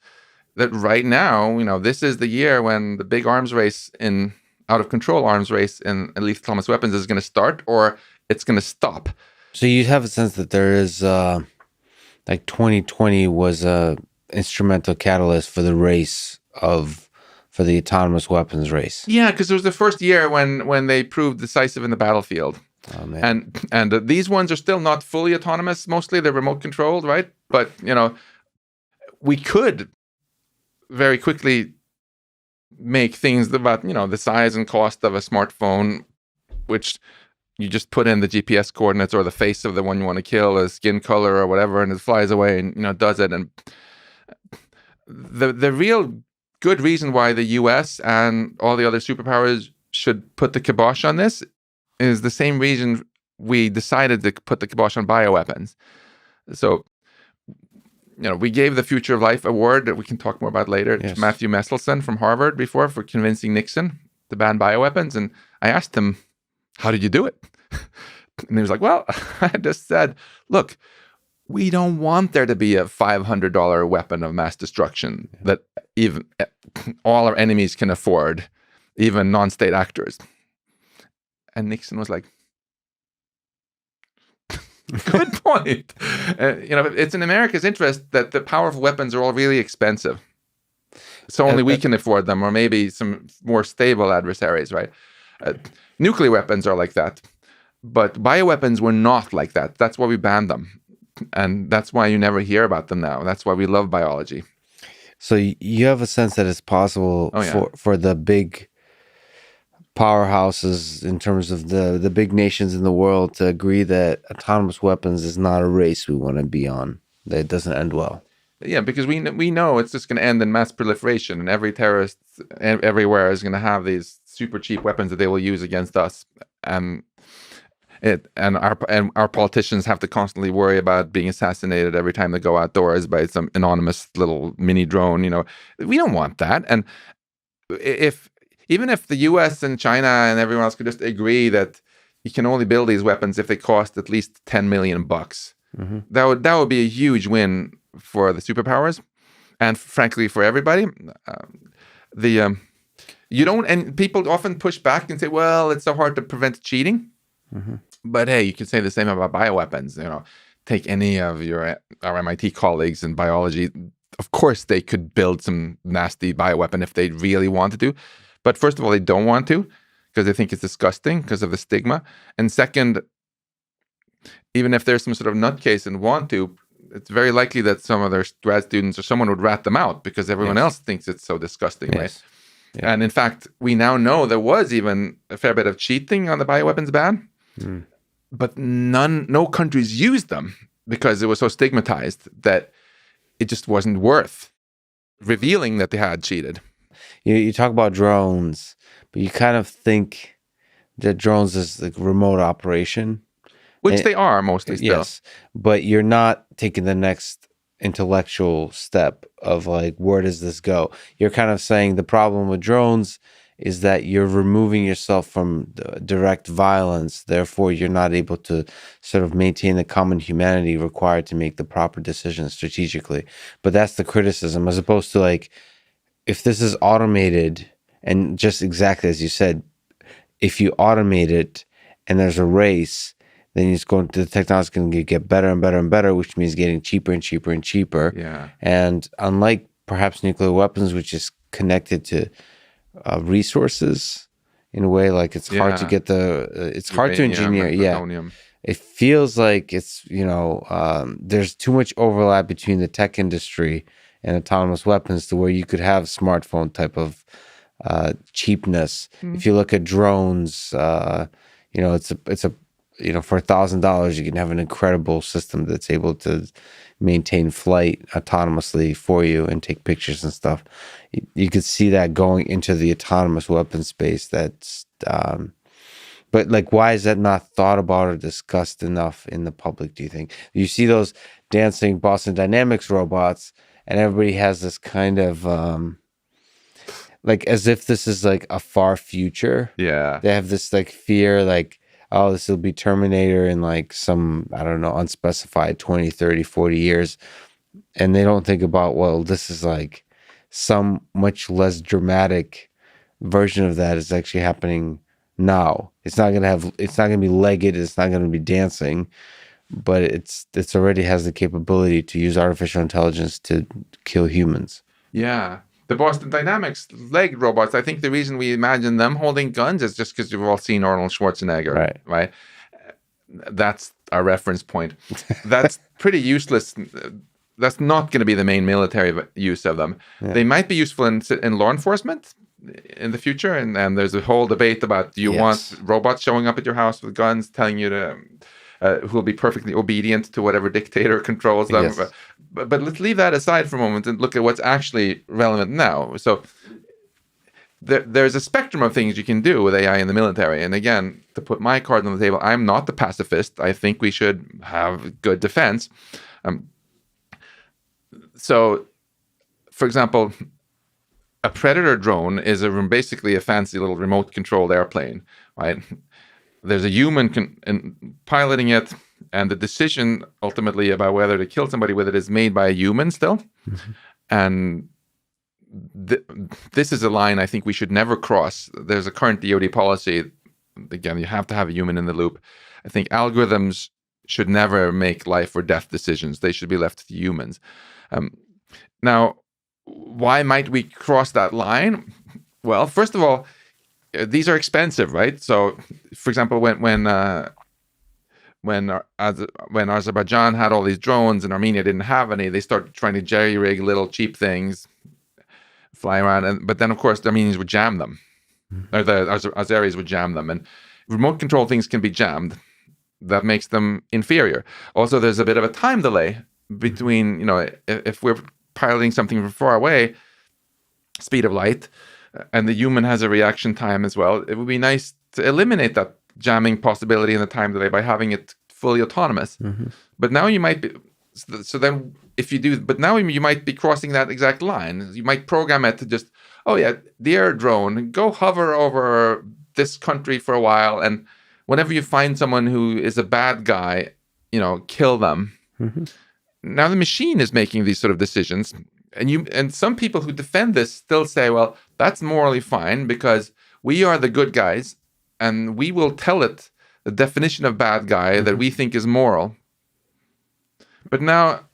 that right now, this is the year when the big out of control arms race in lethal autonomous weapons is going to start, or it's going to stop. So you have a sense that there is, like 2020 was a instrumental catalyst for the race for the autonomous weapons race. Yeah, because it was the first year when they proved decisive in the battlefield. Oh, man. And these ones are still not fully autonomous. Mostly they're remote controlled, right? But we could very quickly make things about the size and cost of a smartphone, which you just put in the GPS coordinates or the face of the one you want to kill, a skin color or whatever, and it flies away and does it. And the real good reason why the US and all the other superpowers should put the kibosh on this is the same reason we decided to put the kibosh on bioweapons. So, we gave the Future of Life award that we can talk more about later to Matthew Messelson from Harvard before for convincing Nixon to ban bioweapons. And I asked him, how did you do it? And he was like, well, I just said, look, we don't want there to be a $500 weapon of mass destruction that even all our enemies can afford, even non-state actors. And Nixon was like, good point. It's in America's interest that the powerful weapons are all really expensive. So only we can afford them, or maybe some more stable adversaries, right? Nuclear weapons are like that. But bioweapons were not like that. That's why we banned them. And that's why you never hear about them now. That's why we love biology. So you have a sense that it's possible for the big powerhouses in terms of the big nations in the world to agree that autonomous weapons is not a race we want to be on, that it doesn't end well. Yeah, because we know it's just going to end in mass proliferation, and every terrorist everywhere is going to have these super cheap weapons that they will use against us. And our politicians have to constantly worry about being assassinated every time they go outdoors by some anonymous little mini drone. We don't want that. And even if the U.S. and China and everyone else could just agree that you can only build these weapons if they cost at least $10 million. Mm-hmm. That would be a huge win for the superpowers, and frankly for everybody. You don't, and people often push back and say, "Well, it's so hard to prevent cheating." Mm-hmm. But hey, you can say the same about bioweapons. Take any of our MIT colleagues in biology. Of course, they could build some nasty bioweapon if they really wanted to. But first of all, they don't want to because they think it's disgusting because of the stigma. And second, even if there's some sort of nutcase and want to, it's very likely that some of their grad students or someone would rat them out because everyone else thinks it's so disgusting, right? Yeah. And in fact, we now know there was even a fair bit of cheating on the bioweapons ban, but no countries used them because it was so stigmatized that it just wasn't worth revealing that they had cheated. You talk about drones, but you kind of think that drones is like remote operation. Which they are mostly still. Yes, but you're not taking the next intellectual step of like, where does this go? You're kind of saying the problem with drones is that you're removing yourself from direct violence. Therefore, you're not able to sort of maintain the common humanity required to make the proper decisions strategically. But that's the criticism, as opposed to like, if this is automated, and just exactly as you said, if you automate it and there's a race, then the technology is going to get better and better and better, which means getting cheaper and cheaper and cheaper. Yeah. And unlike perhaps nuclear weapons, which is connected to resources in a way, like it's hard to get it's hard to engineer. Plutonium. It feels like it's, there's too much overlap between the tech industry and autonomous weapons to where you could have smartphone type of cheapness. If you look at drones, it's a for $1,000, you can have an incredible system that's able to maintain flight autonomously for you and take pictures and stuff. You could see that going into the autonomous weapon space. That's, but like, why is that not thought about or discussed enough in the public, do you think? You see those dancing Boston Dynamics robots, and everybody has this kind of, like, as if this is like a far future. Yeah. They have this like fear, like, oh, this will be Terminator in like some, I don't know, unspecified 20, 30, 40 years. And they don't think about, well, this is like some much less dramatic version of that is actually happening now. It's not going to be legged. It's not going to be dancing, but it's already has the capability to use artificial intelligence to kill humans. Yeah. The Boston Dynamics leg robots, I think the reason we imagine them holding guns is just because you've all seen Arnold Schwarzenegger, right? That's our reference point. That's pretty useless. That's not going to be the main military use of them. Yeah. They might be useful in law enforcement in the future, and there's a whole debate about, do you want robots showing up at your house with guns telling you to who will be perfectly obedient to whatever dictator controls them. Yes. But let's leave that aside for a moment and look at what's actually relevant now. So there's a spectrum of things you can do with AI in the military. And again, to put my card on the table, I'm not the pacifist. I think we should have good defense. So, for example, a Predator drone is basically a fancy little remote-controlled airplane, right? There's a human piloting it, and the decision ultimately about whether to kill somebody with it is made by a human still. Mm-hmm. And this is a line I think we should never cross. There's a current DoD policy. Again, you have to have a human in the loop. I think algorithms should never make life or death decisions. They should be left to humans. Now, why might we cross that line? Well, first of all, these are expensive, right? So, for example, when Azerbaijan had all these drones and Armenia didn't have any, they started trying to jerry-rig little cheap things, fly around. But then, of course, the Armenians would jam them. Or the Azeris would jam them. And remote control things can be jammed. That makes them inferior. Also, there's a bit of a time delay between, if we're piloting something from far away, speed of light, and the human has a reaction time as well. It would be nice to eliminate that jamming possibility in the time delay by having it fully autonomous. Mm-hmm. But now you might be, so then if you do, but now you might be crossing that exact line. You might program it to just, oh yeah, the air drone, go hover over this country for a while, and whenever you find someone who is a bad guy, kill them. Now the machine is making these sort of decisions, and some people who defend this still say, well, that's morally fine because we are the good guys, and we will tell it the definition of bad guy that we think is moral. But now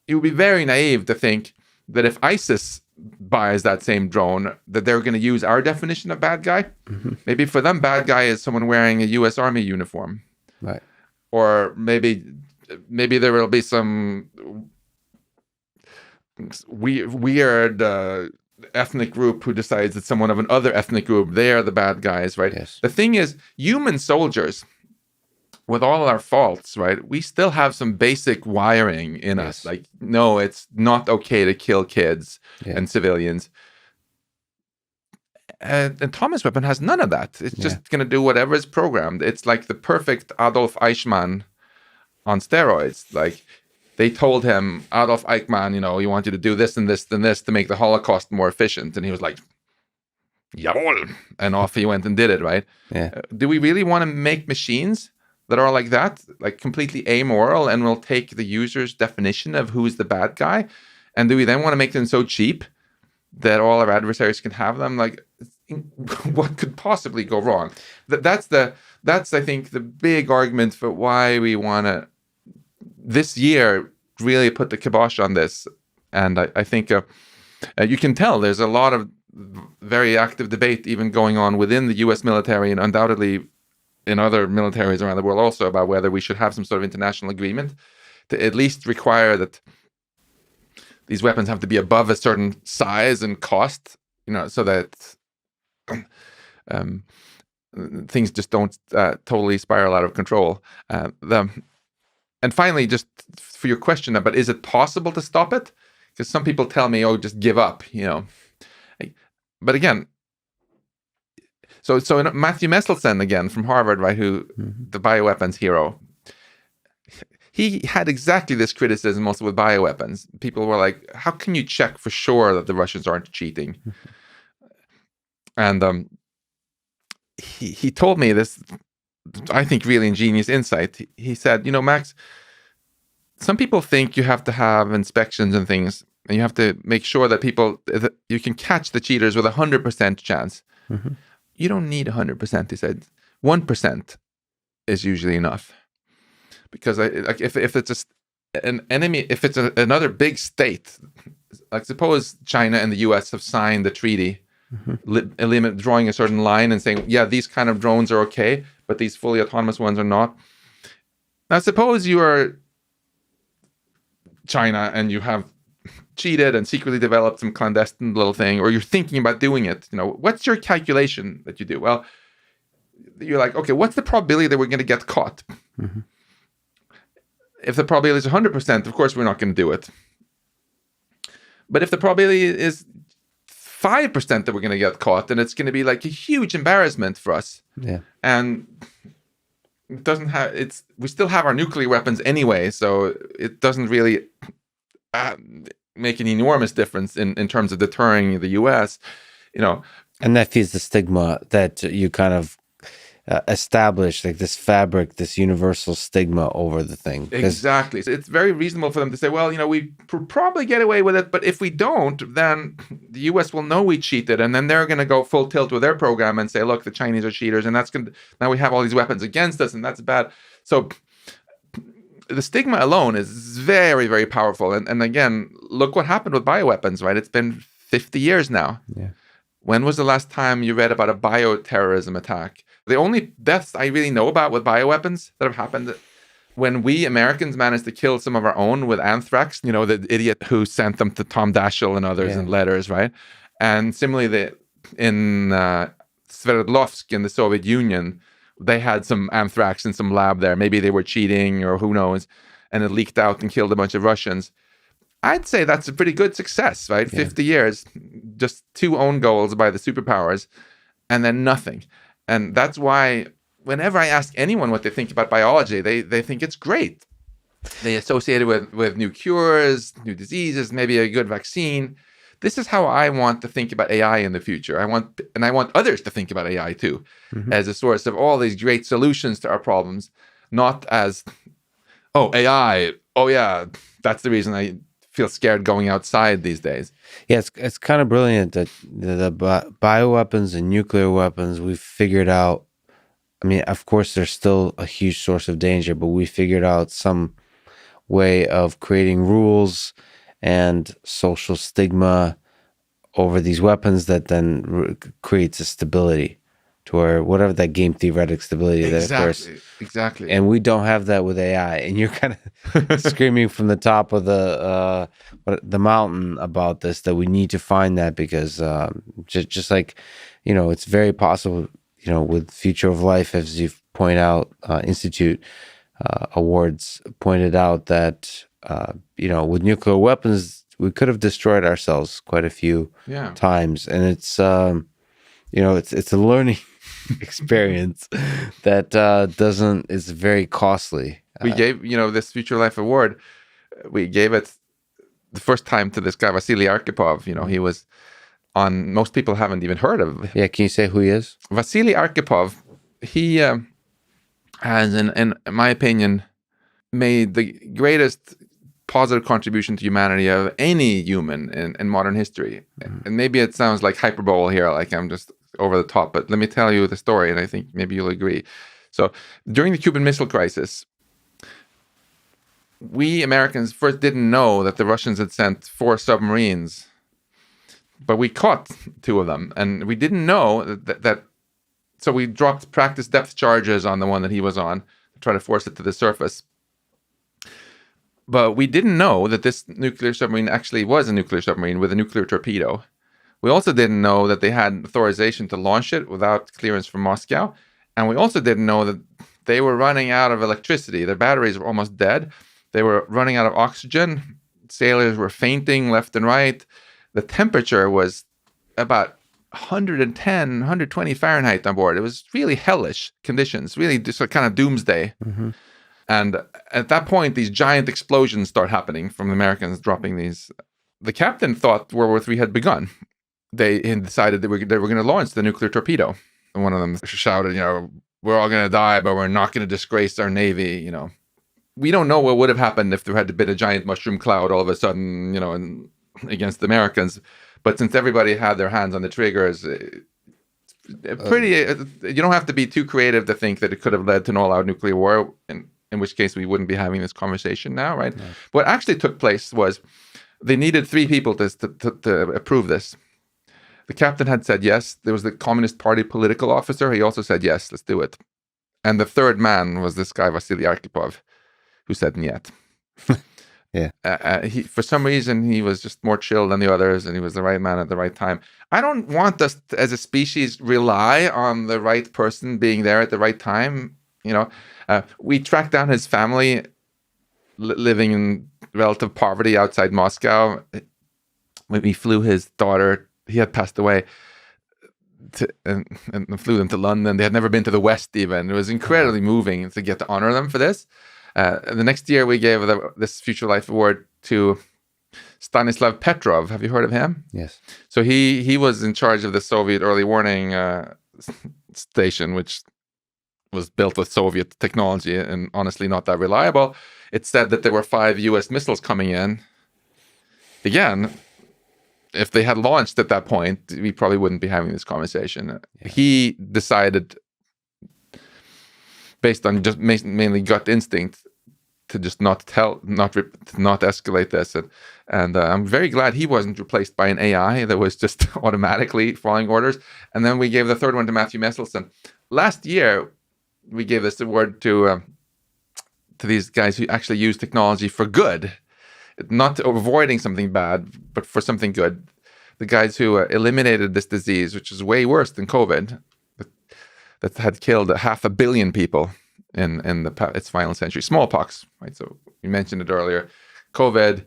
it would be very naive to think that if ISIS buys that same drone, that they're going to use our definition of bad guy. Maybe for them, bad guy is someone wearing a U.S. Army uniform, right? Or maybe there will be some weird ethnic group who decides that someone of another ethnic group, they are the bad guys, right? Yes. The thing is, human soldiers, with all our faults, right, we still have some basic wiring in us. Like, no, it's not okay to kill kids and civilians. And Thomas' weapon has none of that. It's just going to do whatever is programmed. It's like the perfect Adolf Eichmann on steroids. Like, they told him, Adolf Eichmann, we want you to do this and this and this to make the Holocaust more efficient. And he was like, jawohl. And off he went and did it, right? Yeah. Do we really want to make machines that are like that, like completely amoral, and will take the user's definition of who's the bad guy? And do we then want to make them so cheap that all our adversaries can have them? Like, what could possibly go wrong? That's I think the big argument for why we want to this year really put the kibosh on this. And I think you can tell there's a lot of very active debate even going on within the U.S. military, and undoubtedly in other militaries around the world also, about whether we should have some sort of international agreement to at least require that these weapons have to be above a certain size and cost, so that things just don't totally spiral out of control. And finally, just for your question about, is it possible to stop it? Because some people tell me, oh, just give up, But again, so Matthew Messelson, again, from Harvard, right, who the bioweapons hero, he had exactly this criticism also with bioweapons. People were like, how can you check for sure that the Russians aren't cheating? And he told me this, I think, really ingenious insight. He said, Max, some people think you have to have inspections and things, and you have to make sure that you can catch the cheaters with 100% chance. You don't need 100%, he said. 1% is usually enough. Because if it's an enemy, if it's another big state, like suppose China and the US have signed the treaty, drawing a certain line and saying, yeah, these kind of drones are okay, but these fully autonomous ones are not. Now, suppose you are China and you have cheated and secretly developed some clandestine little thing, or you're thinking about doing it. What's your calculation that you do? Well, you're like, okay, what's the probability that we're going to get caught? If the probability is 100%, of course, we're not going to do it. But if the probability is 5% that we're going to get caught, then it's going to be like a huge embarrassment for us. Yeah. And it doesn't have, we still have our nuclear weapons anyway, so it doesn't really make an enormous difference in terms of deterring the US, And that feeds the stigma that you kind of establish, like this fabric, this universal stigma over the thing. Exactly. So it's very reasonable for them to say, well, we probably get away with it, but if we don't, then the US will know we cheated, and then they're going to go full tilt with their program and say, look, the Chinese are cheaters, and now we have all these weapons against us, and that's bad. So the stigma alone is very, very powerful. And again, look what happened with bioweapons, right? It's been 50 years now. Yeah. When was the last time you read about a bioterrorism attack? The only deaths I really know about with bioweapons that have happened when we Americans managed to kill some of our own with anthrax, the idiot who sent them to Tom Daschle and others in letters, right? And similarly, in Sverdlovsk in the Soviet Union, they had some anthrax in some lab there. Maybe they were cheating or who knows, and it leaked out and killed a bunch of Russians. I'd say that's a pretty good success, right? Yeah. 50 years, just 2 own goals by the superpowers, and then nothing. And that's why whenever I ask anyone what they think about biology, they think it's great. They associate it with new cures, new diseases, maybe a good vaccine. this is how I want to think about AI in the future. I want others to think about AI too, as a source of all these great solutions to our problems, not as, oh, AI, oh yeah, that's the reason I feel scared going outside these days. Yeah, it's kind of brilliant that the bioweapons and nuclear weapons we've figured out. I mean, of course, there's still a huge source of danger, but we figured out some way of creating rules and social stigma over these weapons that then creates a stability to where whatever that game theoretic stability that occurs. Exactly. And we don't have that with AI. And you're kind of screaming from the top of the mountain about this, that we need to find that, because just like, it's very possible, with Future of Life, as you point out, Institute Awards pointed out that, with nuclear weapons, we could have destroyed ourselves quite a few times. And it's, it's a learning experience that is very costly. We gave, this Future Life Award, we gave it the first time to this guy, Vasily Arkhipov. He was on, most people haven't even heard of. Yeah, can you say who he is? Vasily Arkhipov, he has, in my opinion, made the greatest positive contribution to humanity of any human in modern history. And maybe it sounds like hyperbole here, like I'm just over the top, but let me tell you the story, and I think maybe you'll agree. So during the Cuban Missile Crisis, we Americans first didn't know that the Russians had sent 4 submarines, but we caught 2 of them, and we didn't know that so we dropped practice depth charges on the one that he was on to try to force it to the surface. But we didn't know that this nuclear submarine actually was a nuclear submarine with a nuclear torpedo. We also didn't know that they had authorization to launch it without clearance from Moscow. And we also didn't know that they were running out of electricity. Their batteries were almost dead. They were running out of oxygen. Sailors were fainting left and right. The temperature was about 110, 120 Fahrenheit on board. It was really hellish conditions, really just a kind of doomsday. And at that point, these giant explosions start happening from the Americans dropping these. The captain thought World War III had begun. They decided that they were going to launch the nuclear torpedo. And one of them shouted, we're all going to die, but we're not going to disgrace our Navy, We don't know what would have happened if there had been a giant mushroom cloud all of a sudden, against the Americans. But since everybody had their hands on the triggers, you don't have to be too creative to think that it could have led to an all-out nuclear war, in which case we wouldn't be having this conversation now, right? No. What actually took place was they needed 3 people to approve this. The captain had said yes. There was the Communist Party political officer. He also said yes, let's do it. And the third man was this guy, Vasily Arkhipov, who said niet. Yeah. For some reason, he was just more chill than the others, and he was the right man at the right time. I don't want us as a species rely on the right person being there at the right time. We tracked down his family living in relative poverty outside Moscow. We flew his daughter. He had passed away, and flew them to London. They had never been to the West even. It was incredibly moving to get to honor them for this. The next year, we gave this Future Life Award to Stanislav Petrov. Have you heard of him? Yes. So he was in charge of the Soviet early warning station, which was built with Soviet technology and honestly not that reliable. It said that there were 5 U.S. missiles coming in. Again, if they had launched at that point, we probably wouldn't be having this conversation. Yeah. He decided, based on just mainly gut instinct, to just not escalate this. And I'm very glad he wasn't replaced by an AI that was just automatically following orders. And then we gave the third one to Matthew Messelson. Last year, we gave this award to these guys who actually use technology for good, not avoiding something bad, but for something good. The guys who eliminated this disease, which is way worse than COVID, that had killed 500 million people in its final century. Smallpox, right? So we mentioned it earlier. COVID,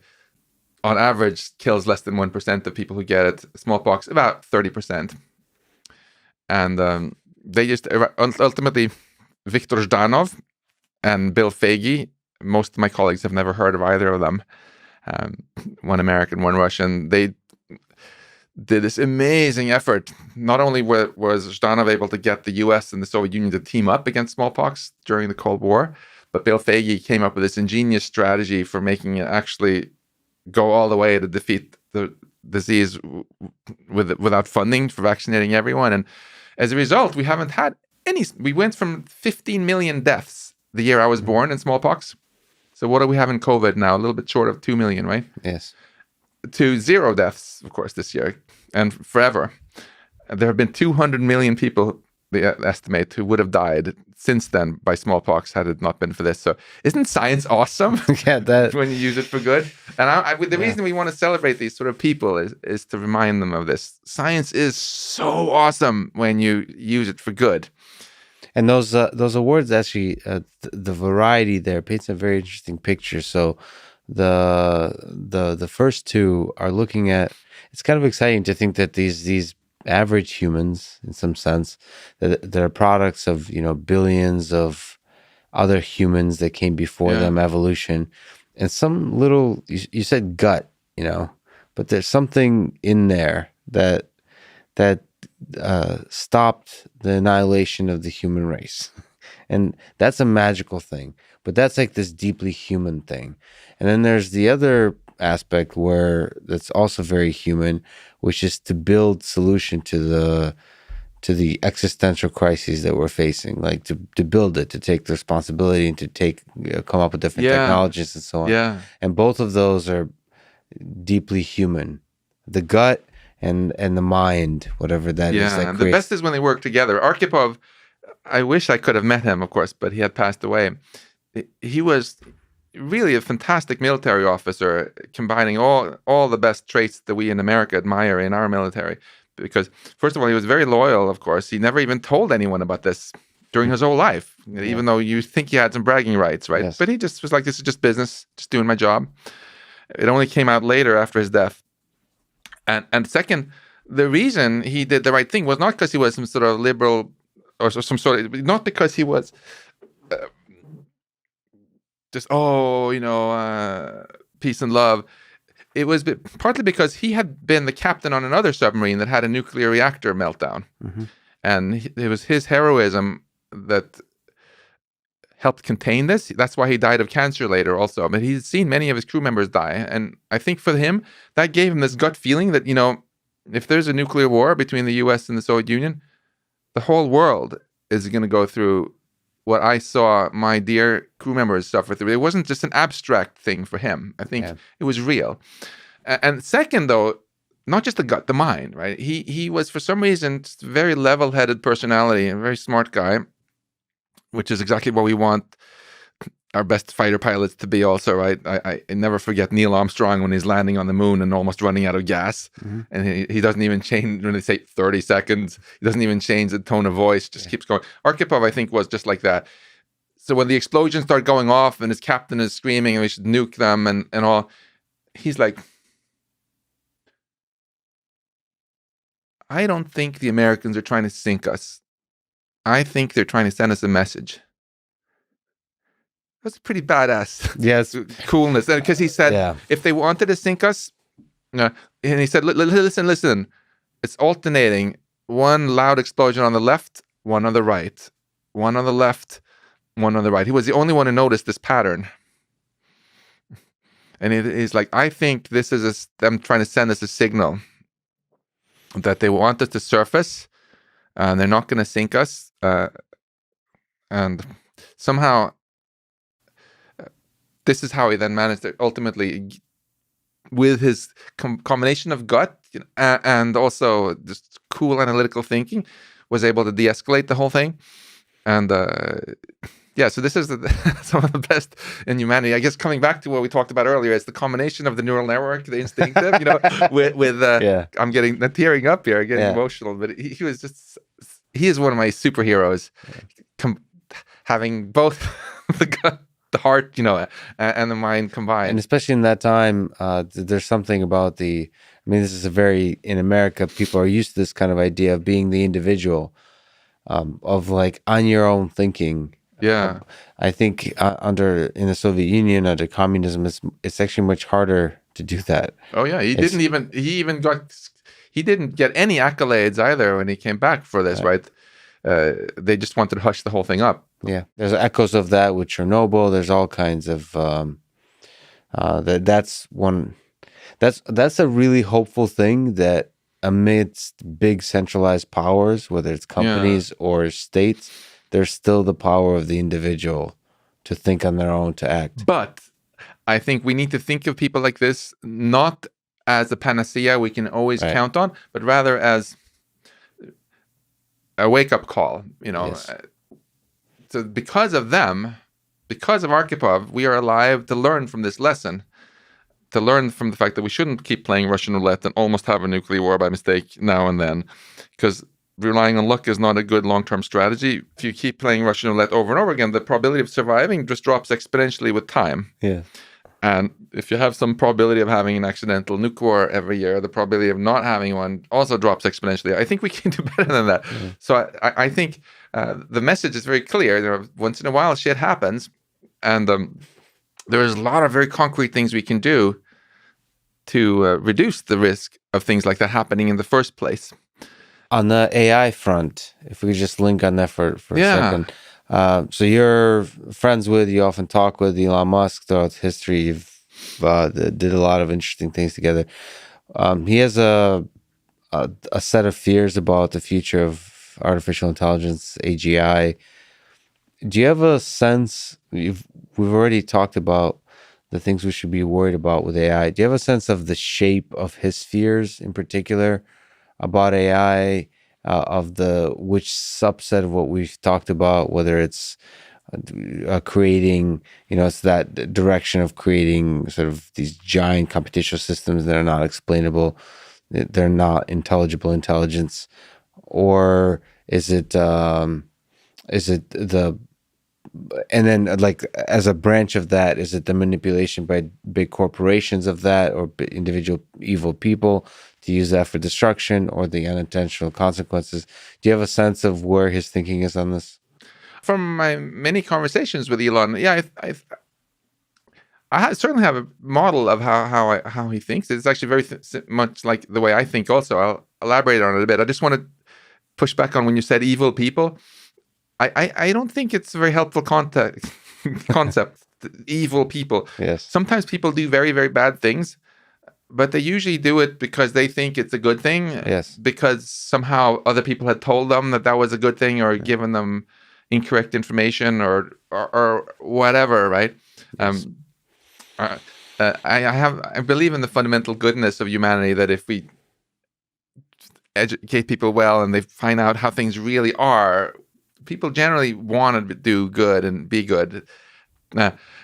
on average, kills less than 1% of people who get it. Smallpox, about 30%. And they just ultimately, Viktor Zhdanov and Bill Foege, most of my colleagues have never heard of either of them. One American, one Russian. did this amazing effort. Not only was Zhdanov able to get the US and the Soviet Union to team up against smallpox during the Cold War, but Bill Foege came up with this ingenious strategy for making it actually go all the way to defeat the disease without funding for vaccinating everyone. And as a result, we haven't had we went from 15 million deaths the year I was born in smallpox. So what do we have in COVID now? A little bit short of 2 million, right? Yes. To 0 deaths, of course, this year and forever. There have been 200 million people, they estimate, who would have died since then by smallpox had it not been for this. So isn't science awesome? Yeah, that when you use it for good? And the reason we want to celebrate these sort of people is to remind them of this. Science is so awesome when you use it for good. And those awards actually, the variety there paints a very interesting picture. So the first two are looking at. It's kind of exciting to think that these average humans, in some sense, that they're products of billions of other humans that came before them, evolution, and some little. You said gut, but there's something in there that stopped the annihilation of the human race. And that's a magical thing, but that's like this deeply human thing. And then there's the other aspect where that's also very human, which is to build solution to the existential crises that we're facing, like to build it, to take the responsibility and to come up with different technologies and so on. Yeah. And both of those are deeply human. The gut and the mind, whatever that is. Yeah, and the best is when they work together. Arkhipov, I wish I could have met him, of course, but he had passed away. He was really a fantastic military officer, combining all the best traits that we in America admire in our military. Because, first of all, he was very loyal, of course. He never even told anyone about this during his whole life, even though you think he had some bragging rights, right? Yes. But he just was like, this is just business, just doing my job. It only came out later after his death. And second, the reason he did the right thing was not because he was some sort of liberal or some sort of, not because he was just, peace and love. It was partly because he had been the captain on another submarine that had a nuclear reactor meltdown. Mm-hmm. And it was his heroism that helped contain this. That's why he died of cancer later also. But he's seen many of his crew members die. And I think for him, that gave him this gut feeling that, if there's a nuclear war between the US and the Soviet Union, the whole world is going to go through what I saw my dear crew members suffer through. It wasn't just an abstract thing for him. I think it was real. And second, though, not just the gut, the mind, right? He was, for some reason, just a very level-headed personality and a very smart guy, which is exactly what we want our best fighter pilots to be also, right? I never forget Neil Armstrong when he's landing on the moon and almost running out of gas. Mm-hmm. And he doesn't even change, when they say 30 seconds, he doesn't even change the tone of voice, just keeps going. Arkhipov, I think, was just like that. So when the explosions start going off and his captain is screaming and we should nuke them and all, he's like, I don't think the Americans are trying to sink us. I think they're trying to send us a message. That's pretty badass. Yes, coolness. Because he said, if they wanted to sink us, and he said, listen, it's alternating. One loud explosion on the left, one on the right. One on the left, one on the right. He was the only one who noticed this pattern. And he's like, I think this is them trying to send us a signal that they want us to surface, and they're not going to sink us. And somehow, this is how he then managed to ultimately, with his combination of gut and also just cool analytical thinking, was able to de-escalate the whole thing. And so this is some of the best in humanity. I guess coming back to what we talked about earlier, it's the combination of the neural network, the instinctive, with I'm getting tearing up here, getting emotional. But he was just, he is one of my superheroes, having both the gut, the heart, and the mind combined. And especially in that time, there's something about this is in America, people are used to this kind of idea of being the individual, of like on your own thinking. Yeah. I think in the Soviet Union, under communism, it's actually much harder to do that. Oh yeah, he he didn't get any accolades either when he came back for this, right? They just wanted to hush the whole thing up. Yeah, there's echoes of that with Chernobyl. There's all kinds of that's one. That's a really hopeful thing, that amidst big centralized powers, whether it's companies or states, there's still the power of the individual to think on their own, to act. But I think we need to think of people like this not as a panacea we can always count on, but rather as a wake-up call. Yes. So because of them, because of Arkhipov, we are alive to learn from this lesson, to learn from the fact that we shouldn't keep playing Russian roulette and almost have a nuclear war by mistake now and then, because relying on luck is not a good long-term strategy. If you keep playing Russian roulette over and over again, the probability of surviving just drops exponentially with time. Yeah. And if you have some probability of having an accidental nuke war every year, the probability of not having one also drops exponentially. I think we can do better than that. Yeah. So I think the message is very clear. Once in a while, shit happens. And there's a lot of very concrete things we can do to reduce the risk of things like that happening in the first place. On the AI front, if we could just link on that for a second. So you're friends with, you often talk with Elon Musk throughout history. You've did a lot of interesting things together. He has a set of fears about the future of artificial intelligence, AGI. Do you have a sense, we've already talked about the things we should be worried about with AI. Do you have a sense of the shape of his fears in particular about AI, of which subset of what we've talked about, whether it's creating, it's that direction of creating sort of these giant computational systems that are not explainable, they're not intelligible intelligence, or is it and then, like, as a branch of that, is it the manipulation by big corporations of that, or individual evil people to use that for destruction, or the unintentional consequences? Do you have a sense of where his thinking is on this? From my many conversations with Elon, I certainly have a model of how he thinks. It's actually very much like the way I think also. I'll elaborate on it a bit. I just want to push back on when you said evil people. I don't think it's a very helpful concept, evil people. Yes. Sometimes people do very, very bad things, but they usually do it because they think it's a good thing. Yes. Because somehow other people had told them that was a good thing, or given them incorrect information, or whatever, right? Yes. I believe in the fundamental goodness of humanity, that if we educate people well and they find out how things really are, people generally want to do good and be good.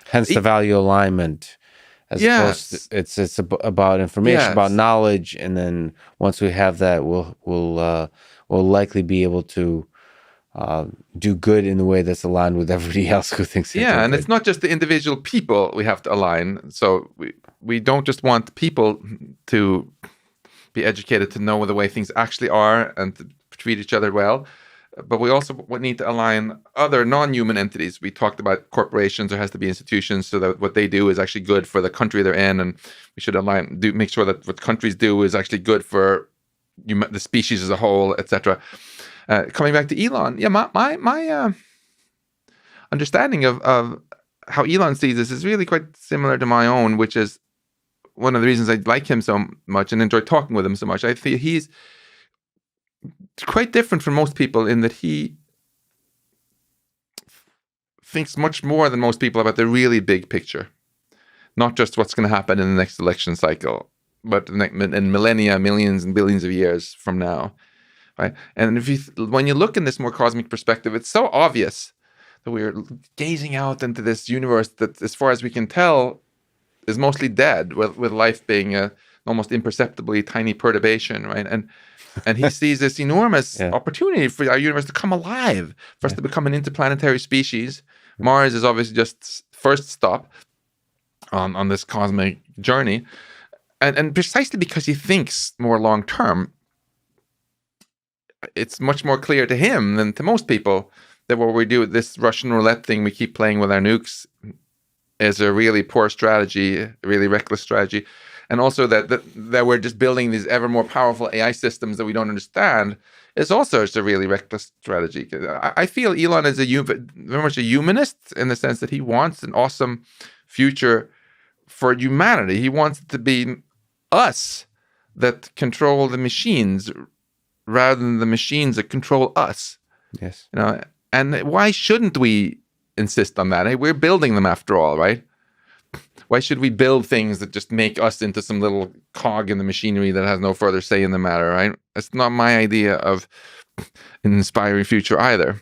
Hence the value alignment. As opposed to, it's about information, about knowledge, and then once we have that, we'll likely be able to do good in a way that's aligned with everybody else who thinks. And it's not just the individual people we have to align. So we don't just want people to be educated to know the way things actually are and to treat each other well. But we also need to align other non-human entities. We talked about corporations. There has to be institutions, so that what they do is actually good for the country they're in, and we should make sure that what countries do is actually good for the species as a whole, etc. Coming back to Elon, my understanding of how Elon sees this is really quite similar to my own, which is one of the reasons I like him so much and enjoy talking with him so much. I think he's quite different from most people in that he thinks much more than most people about the really big picture, not just what's going to happen in the next election cycle, but in millennia, millions and billions of years from now, right? And when you look in this more cosmic perspective, it's so obvious that we're gazing out into this universe that, as far as we can tell, is mostly dead, with life being a almost imperceptibly tiny perturbation, right? And he sees this enormous opportunity for our universe to come alive, for us to become an interplanetary species. Mars is obviously just first stop on this cosmic journey. And precisely because he thinks more long term, it's much more clear to him than to most people that what we do with this Russian roulette thing we keep playing with our nukes is a really poor strategy, a really reckless strategy. and also that we're just building these ever more powerful AI systems that we don't understand, is also just a really reckless strategy. I feel Elon is very much a humanist in the sense that he wants an awesome future for humanity. He wants it to be us that control the machines rather than the machines that control us. Yes. And why shouldn't we insist on that? Hey, we're building them after all, right? Why should we build things that just make us into some little cog in the machinery that has no further say in the matter, right? That's not my idea of an inspiring future either.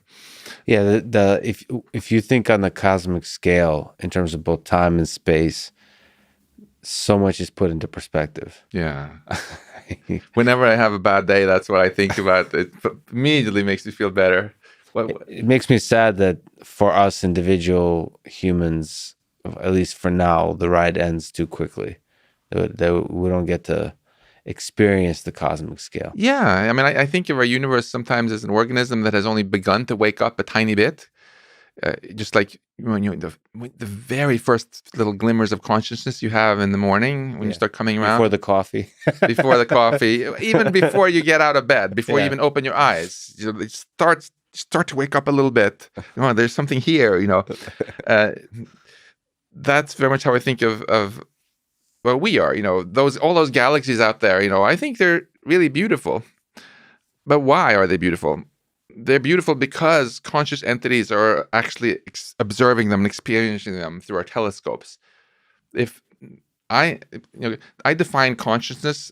Yeah, if you think on the cosmic scale in terms of both time and space, so much is put into perspective. Yeah. Whenever I have a bad day, that's what I think about. It immediately makes me feel better. It makes me sad that for us individual humans, at least for now, the ride ends too quickly. That we don't get to experience the cosmic scale. Yeah, I mean, I think of our universe sometimes as an organism that has only begun to wake up a tiny bit. Just like when the very first little glimmers of consciousness you have in the morning when you start coming around. Before the coffee. Before the coffee. Even before you get out of bed, before you even open your eyes. It start to wake up a little bit. Oh, there's something here, That's very much how I think of what we are, all those galaxies out there, I think they're really beautiful. But why are they beautiful? They're beautiful because conscious entities are actually observing them and experiencing them through our telescopes. If I define consciousness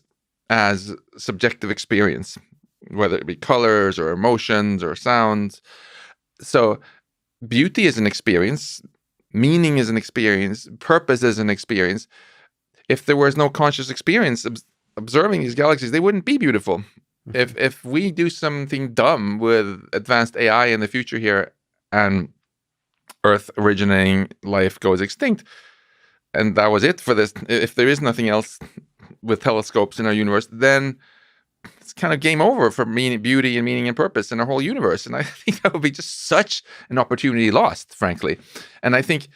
as subjective experience, whether it be colors or emotions or sounds. So beauty is an experience, meaning is an experience, purpose is an experience. If there was no conscious experience observing these galaxies, they wouldn't be beautiful. If we do something dumb with advanced AI in the future here and Earth originating life goes extinct, and that was it for this, if there is nothing else with telescopes in our universe, then it's kind of game over for beauty and meaning and purpose in our whole universe. And I think that would be just such an opportunity lost, frankly. And I think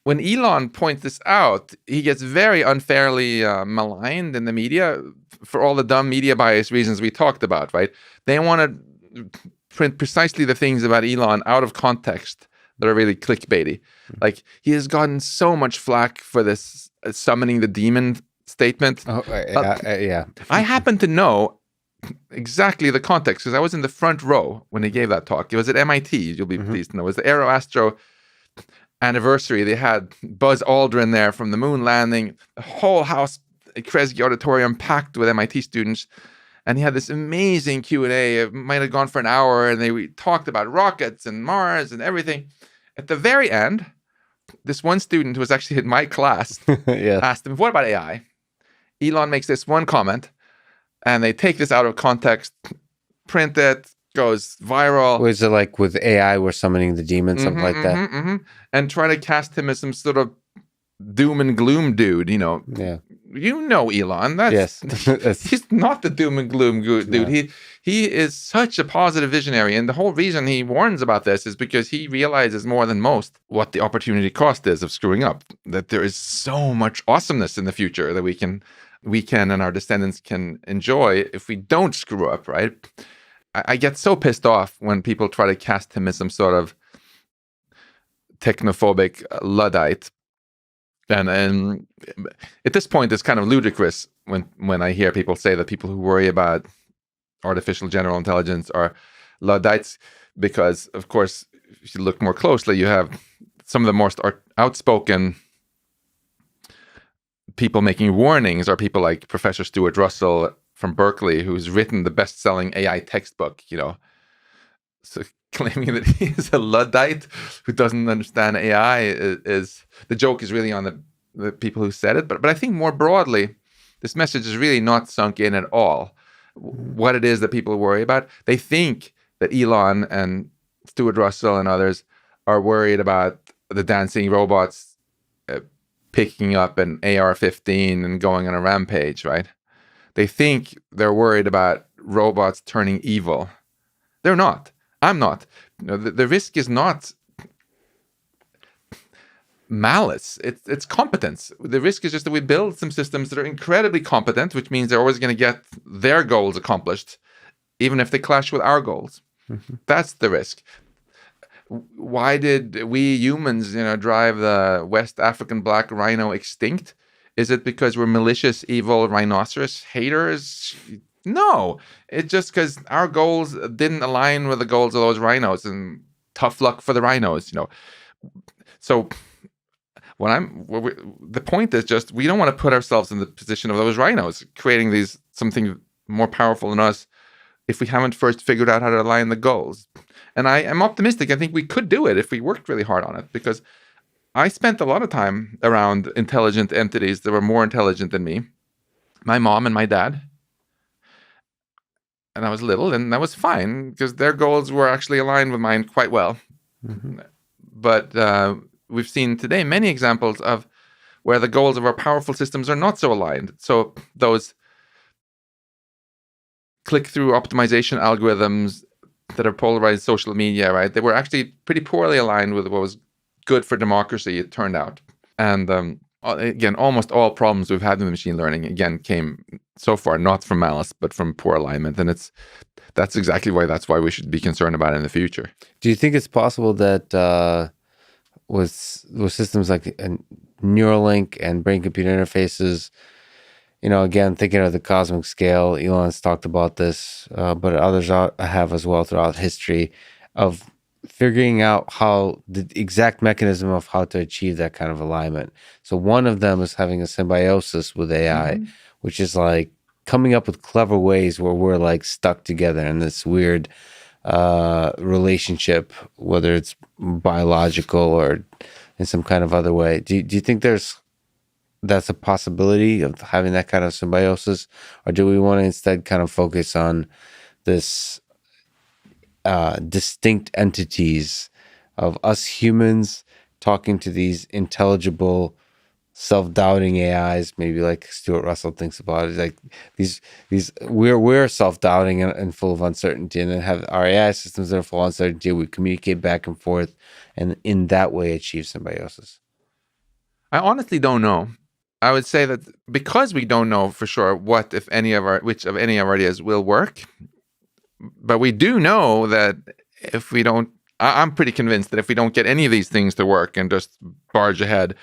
when Elon points this out, he gets very unfairly maligned in the media for all the dumb media bias reasons we talked about, right? They want to print precisely the things about Elon out of context that are really clickbaity. Like, he has gotten so much flack for this summoning the demon statement. Yeah. I happen to know exactly the context because I was in the front row when he gave that talk. It was at MIT, you'll be pleased to know. It was the Aero Astro anniversary. They had Buzz Aldrin there from the moon landing, the whole house at Kresge Auditorium packed with MIT students. And he had this amazing Q&A. It might have gone for an hour, and they talked about rockets and Mars and everything. At the very end, this one student who was actually in my class asked him, what about AI? Elon makes this one comment, and they take this out of context, print it, goes viral. Was it like with AI, we're summoning the demon, something like that? And try to cast him as some sort of doom and gloom dude, Yeah. Elon. That's he's not the doom and gloom dude. No. He is such a positive visionary, and the whole reason he warns about this is because he realizes more than most what the opportunity cost is of screwing up. That there is so much awesomeness in the future that we can and our descendants can enjoy if we don't screw up, right? I get so pissed off when people try to cast him as some sort of technophobic Luddite. And at this point, it's kind of ludicrous when I hear people say that people who worry about artificial general intelligence are Luddites, because, of course, if you look more closely, you have some of the most outspoken people making warnings are people like Professor Stuart Russell from Berkeley, who's written the best-selling AI textbook, So claiming that he is a Luddite who doesn't understand AI is the joke is really on the people who said it. But I think more broadly, this message is really not sunk in at all. What it is that people worry about. They think that Elon and Stuart Russell and others are worried about the dancing robots picking up an AR-15 and going on a rampage, right? They think they're worried about robots turning evil. They're not. I'm not. The risk is not malice. It's competence. The risk is just that we build some systems that are incredibly competent, which means they're always going to get their goals accomplished, even if they clash with our goals. Mm-hmm. That's the risk. Why did we humans, drive the West African black rhino extinct? Is it because we're malicious, evil rhinoceros haters? No, it's just because our goals didn't align with the goals of those rhinos, and tough luck for the rhinos, So the point is just we don't want to put ourselves in the position of those rhinos, creating something more powerful than us if we haven't first figured out how to align the goals. And I am optimistic. I think we could do it if we worked really hard on it, because I spent a lot of time around intelligent entities that were more intelligent than me. My mom and my dad. And I was little, and that was fine because their goals were actually aligned with mine quite well. Mm-hmm. But we've seen today many examples of where the goals of our powerful systems are not so aligned. So those click-through optimization algorithms that have polarized social media, right? They were actually pretty poorly aligned with what was good for democracy, it turned out. And again, almost all problems we've had with machine learning, again, came so far not from malice, but from poor alignment. And that's exactly why we should be concerned about it in the future. Do you think it's possible that with systems like Neuralink and brain-computer interfaces, again, thinking of the cosmic scale, Elon's talked about this, but others have as well throughout history, of figuring out how the exact mechanism of how to achieve that kind of alignment. So one of them is having a symbiosis with AI, mm-hmm. which is like coming up with clever ways where we're like stuck together in this weird relationship, whether it's biological or in some kind of other way. Do you think that's a possibility of having that kind of symbiosis, or do we want to instead kind of focus on this distinct entities of us humans talking to these intelligible, self-doubting AIs, maybe like Stuart Russell thinks about it, like these we're self-doubting and full of uncertainty, and then have our AI systems that are full of uncertainty. We communicate back and forth, and in that way achieve symbiosis. I honestly don't know. I would say that because we don't know for sure which of any of our ideas will work, but we do know that if we don't, I'm pretty convinced that if we don't get any of these things to work and just barge ahead,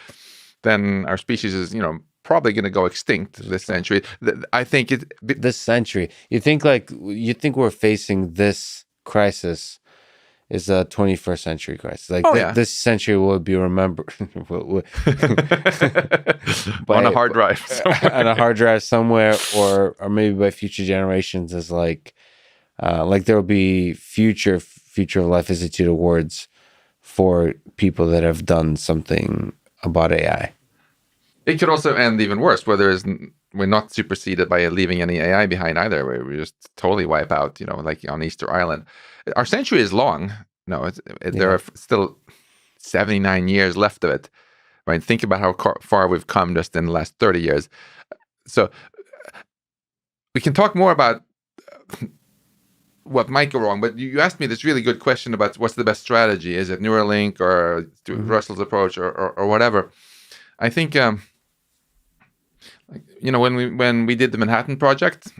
then our species is, probably going to go extinct this century. I think this century. You think we're facing this crisis is a 21st century crisis. Like this century will be remembered on a hard drive somewhere. On a hard drive somewhere, or maybe by future generations as like there will be future of Life Institute awards for people that have done something about AI. It could also end even worse, where we're not superseded by leaving any AI behind either, where we just totally wipe out, like on Easter Island. Our century is long. No, there are still 79 years left of it, right? Think about how far we've come just in the last 30 years. So we can talk more about what might go wrong, but you asked me this really good question about what's the best strategy. Is it Neuralink or Russell's approach or whatever? I think, when we did the Manhattan Project,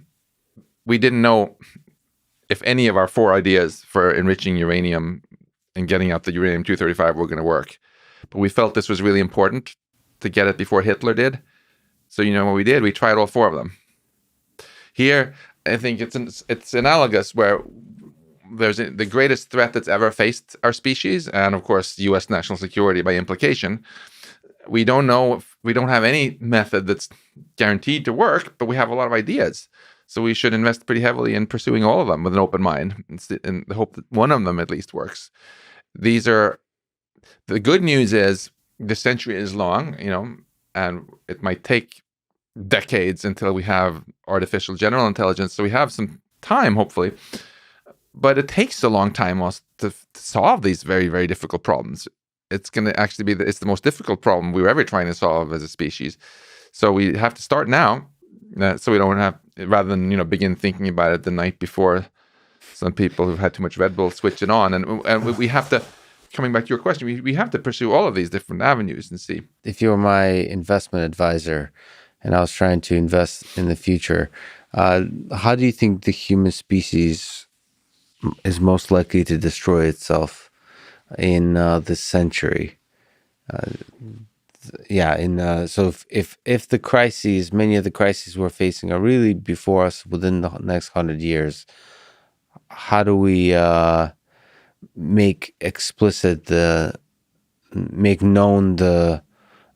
we didn't know if any of our 4 ideas for enriching uranium and getting out the uranium-235 were going to work. But we felt this was really important to get it before Hitler did. So what we did? We tried all 4 of them. Here, I think it's analogous, where there's the greatest threat that's ever faced our species, and of course, U.S. national security by implication. We don't know, we don't have any method that's guaranteed to work, but we have a lot of ideas. So we should invest pretty heavily in pursuing all of them with an open mind, in the hope that one of them at least works. The good news is the century is long, and it might take decades until we have artificial general intelligence. So we have some time, hopefully. But it takes a long time also to solve these very, very difficult problems. It's going to actually it's the most difficult problem we were ever trying to solve as a species. So we have to start now, so we don't have, rather than, begin thinking about it the night before some people who've had too much Red Bull switch it on. And we have to coming back to your question, we have to pursue all of these different avenues and see. If you were my investment advisor and I was trying to invest in the future, how do you think the human species is most likely to destroy itself in this century? So if the crises, many of the crises we're facing are really before us within the next 100 years, how do we make known the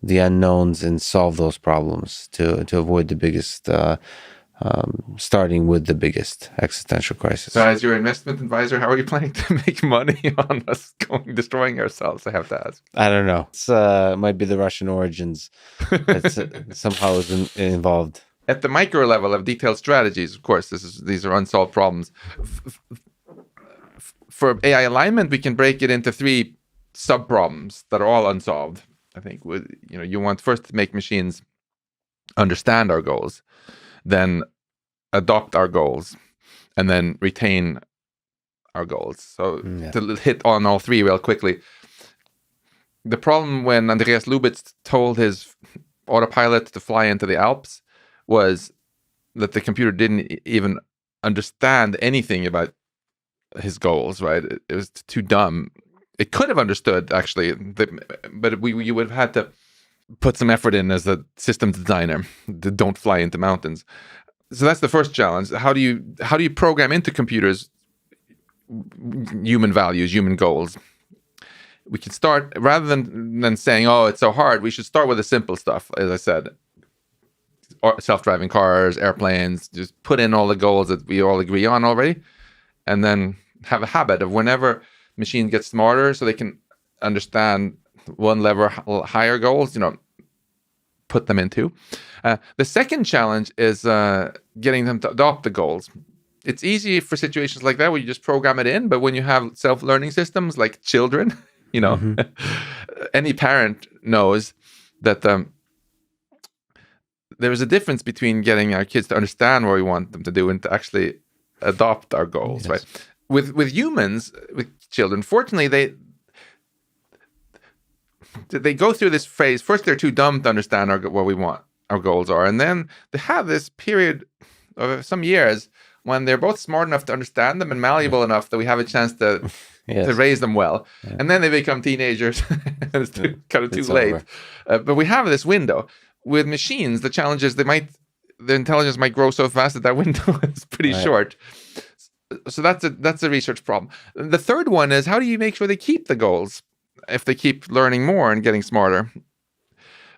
unknowns and solve those problems to avoid the biggest, starting with the biggest existential crisis? So as your investment advisor, how are you planning to make money on us destroying ourselves? I have to ask. I don't know. It might be the Russian origins that somehow is involved. At the micro level of detailed strategies, of course, these are unsolved problems. For AI alignment, we can break it into 3 sub-problems that are all unsolved. I think you want first to make machines understand our goals, then adopt our goals, and then retain our goals. So to hit on all 3 real quickly, the problem when Andreas Lubitz told his autopilot to fly into the Alps was that the computer didn't even understand anything about his goals, right? It was too dumb. It could have understood, actually, but you would have had to put some effort in as a systems designer to don't fly into mountains. So that's the first challenge. How do you program into computers human values, human goals? We can start, rather than saying, oh, it's so hard, we should start with the simple stuff, as I said. Self-driving cars, airplanes, just put in all the goals that we all agree on already, and then have a habit of whenever machines get smarter so they can understand one level higher goals, put them into. The second challenge is getting them to adopt the goals. It's easy for situations like that where you just program it in, but when you have self-learning systems like children, any parent knows that there is a difference between getting our kids to understand what we want them to do and to actually adopt our goals, right? With humans, with children, fortunately, they go through this phase. First, they're too dumb to understand what we want, our goals are. And then they have this period of some years when they're both smart enough to understand them and malleable enough that we have a chance to raise them well. Yeah. And then they become teenagers. And it's kind of too late. But we have this window. With machines, the challenge is the intelligence might grow so fast that window is pretty short. So that's a research problem. The third one is, how do you make sure they keep the goals if they keep learning more and getting smarter?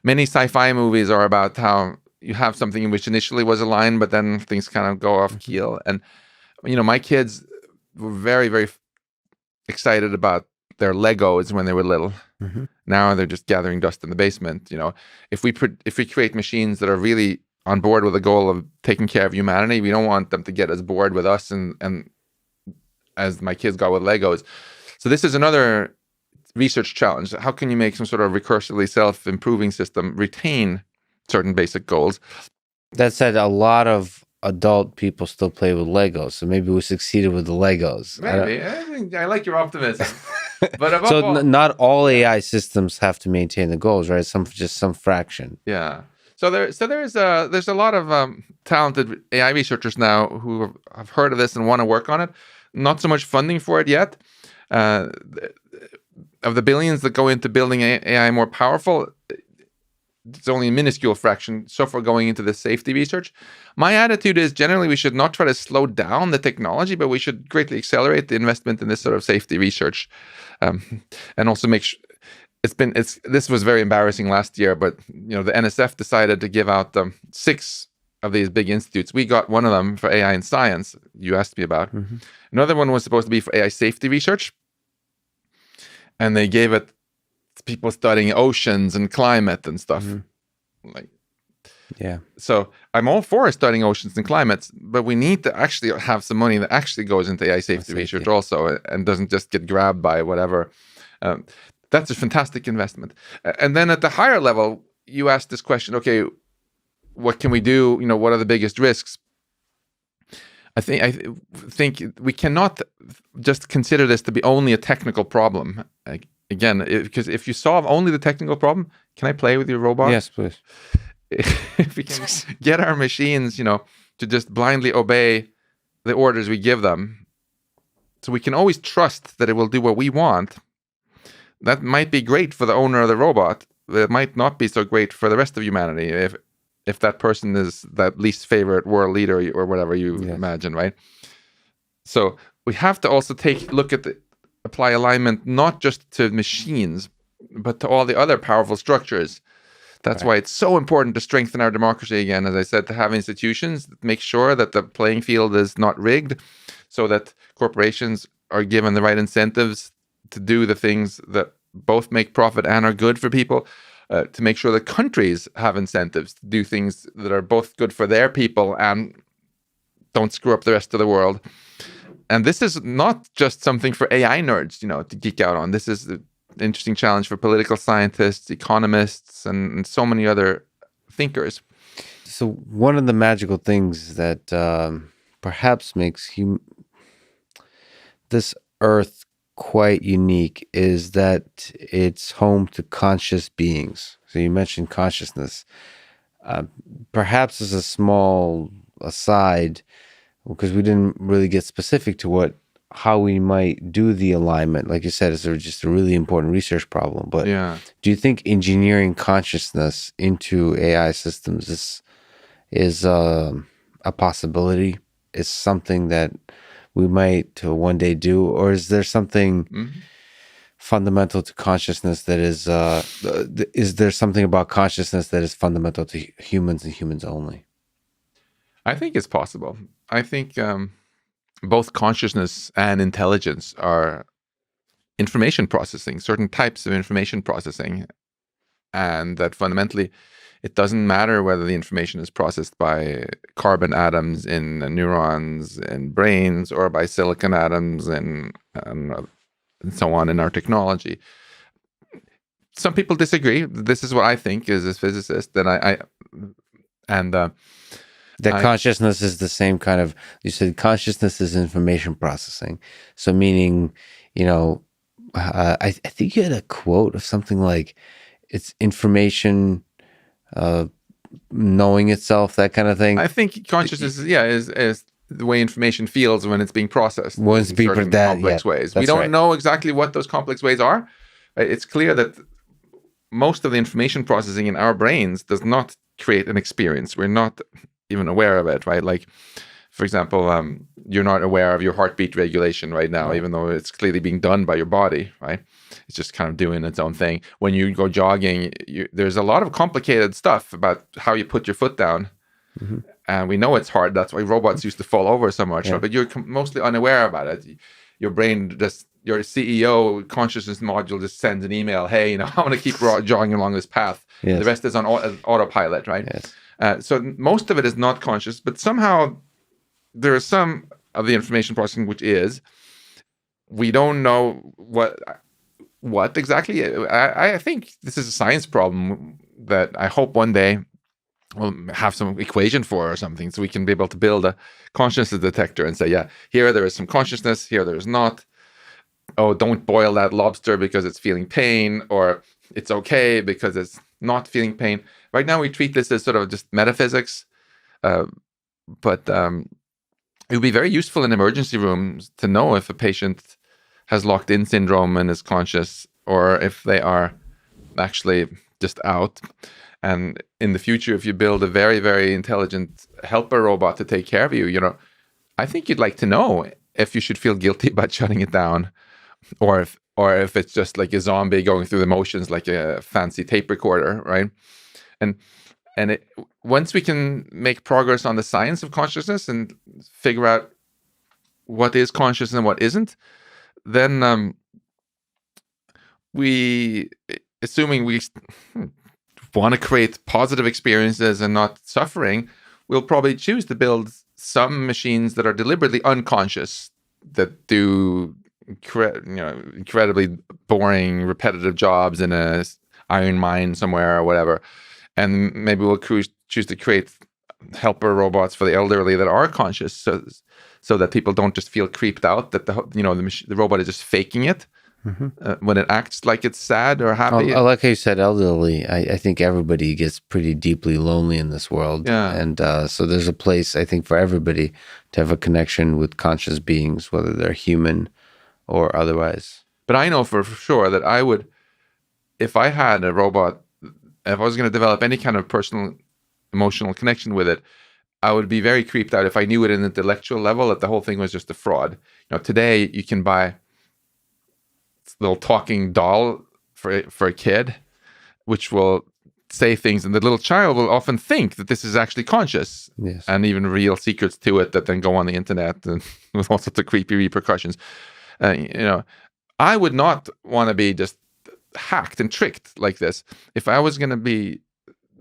Many sci-fi movies are about how you have something which initially was aligned, but then things kind of go off keel. And my kids were very, very excited about their Legos when they were little. Mm-hmm. Now they're just gathering dust in the basement. If we create machines that are really on board with the goal of taking care of humanity, we don't want them to get as bored with us and as my kids got with Legos. So this is another research challenge. How can you make some sort of recursively self-improving system retain certain basic goals? That said, a lot of adult people still play with Legos, so maybe we succeeded with the Legos. Maybe. I like your optimism. But not all AI systems have to maintain the goals, right? Just some fraction. Yeah. So there's a lot of talented AI researchers now who have heard of this and want to work on it. Not so much funding for it yet. Of the billions that go into building AI more powerful, it's only a minuscule fraction so far going into the safety research. My attitude is generally we should not try to slow down the technology, but we should greatly accelerate the investment in this sort of safety research, and also make sure. This was very embarrassing last year, but the NSF decided to give out 6 of these big institutes. We got one of them for AI and science. You asked me about. Mm-hmm. Another one was supposed to be for AI safety research, and they gave it to people studying oceans and climate and stuff. Mm-hmm. So I'm all for studying oceans and climates, but we need to actually have some money that actually goes into AI safety research also, and doesn't just get grabbed by whatever. That's a fantastic investment. And then at the higher level, you ask this question, okay, what can we do? What are the biggest risks? I think we cannot just consider this to be only a technical problem. Again, because if you solve only the technical problem, can I play with your robot? Yes, please. If we can get our machines, to just blindly obey the orders we give them, so we can always trust that it will do what we want, that might be great for the owner of the robot. It might not be so great for the rest of humanity if that person is that least favorite world leader or whatever you imagine, right? So we have to also apply alignment not just to machines, but to all the other powerful structures. That's why it's so important to strengthen our democracy again, as I said, to have institutions that make sure that the playing field is not rigged, so that corporations are given the right incentives to do the things that both make profit and are good for people, to make sure that countries have incentives to do things that are both good for their people and don't screw up the rest of the world. And this is not just something for AI nerds, to geek out on. This is an interesting challenge for political scientists, economists, and so many other thinkers. So one of the magical things that perhaps makes this Earth quite unique is that it's home to conscious beings. So you mentioned consciousness. Perhaps as a small aside, because we didn't really get specific to how we might do the alignment. Like you said, it's just a really important research problem. But do you think engineering consciousness into AI systems is a possibility? Is something that we might one day do, or is there something fundamental to consciousness that is there something about consciousness that is fundamental to humans and humans only? I think it's possible. I think both consciousness and intelligence are information processing, certain types of information processing, and that fundamentally it doesn't matter whether the information is processed by carbon atoms in neurons in brains or by silicon atoms and so on in our technology. Some people disagree. This is what I think as a physicist. Consciousness is the same kind of. You said consciousness is information processing. So meaning, I think you had a quote of something like, "It's information." Knowing itself, that kind of thing. I think consciousness is the way information feels when it's being processed in certain complex ways. We don't know exactly what those complex ways are. It's clear that most of the information processing in our brains does not create an experience. We're not even aware of it, right? Like, for example, you're not aware of your heartbeat regulation right now, even though it's clearly being done by your body, right? It's just kind of doing its own thing. When you go jogging, there's a lot of complicated stuff about how you put your foot down. Mm-hmm. And we know it's hard. That's why robots used to fall over so much. But you're mostly unaware about it. Your brain your CEO consciousness module just sends an email, hey, I want to keep jogging along this path. Yes. The rest is on autopilot, right? Yes. So most of it is not conscious, but somehow there is some of the information processing which is. We don't know what exactly. I think this is a science problem that I hope one day we'll have some equation for or something, so we can be able to build a consciousness detector and say, here there is some consciousness, here there's not. Oh, don't boil that lobster because it's feeling pain, or it's okay because it's not feeling pain. Right now we treat this as sort of just metaphysics, but it would be very useful in emergency rooms to know if a patient has locked-in syndrome and is conscious, or if they are actually just out. And in the future, if you build a very, very intelligent helper robot to take care of you, I think you'd like to know if you should feel guilty about shutting it down, or if it's just like a zombie going through the motions like a fancy tape recorder, right? And once we can make progress on the science of consciousness and figure out what is conscious and what isn't, then assuming we want to create positive experiences and not suffering, we'll probably choose to build some machines that are deliberately unconscious, that do incredibly boring, repetitive jobs in a iron mine somewhere or whatever. And maybe we'll choose to create helper robots for the elderly that are conscious, so that people don't just feel creeped out that the robot is just faking it when it acts like it's sad or happy. I like how you said elderly. I think everybody gets pretty deeply lonely in this world. Yeah. And so there's a place, I think, for everybody to have a connection with conscious beings, whether they're human or otherwise. But I know for sure that I would, if I had a robot, if I was going to develop any kind of personal emotional connection with it, I would be very creeped out if I knew at an intellectual level that the whole thing was just a fraud. Today you can buy little talking doll for a kid, which will say things, and the little child will often think that this is actually conscious, Yes. and even real secrets to it that then go on the internet and with all sorts of creepy repercussions. I would not want to be just hacked and tricked like this. If I was going to be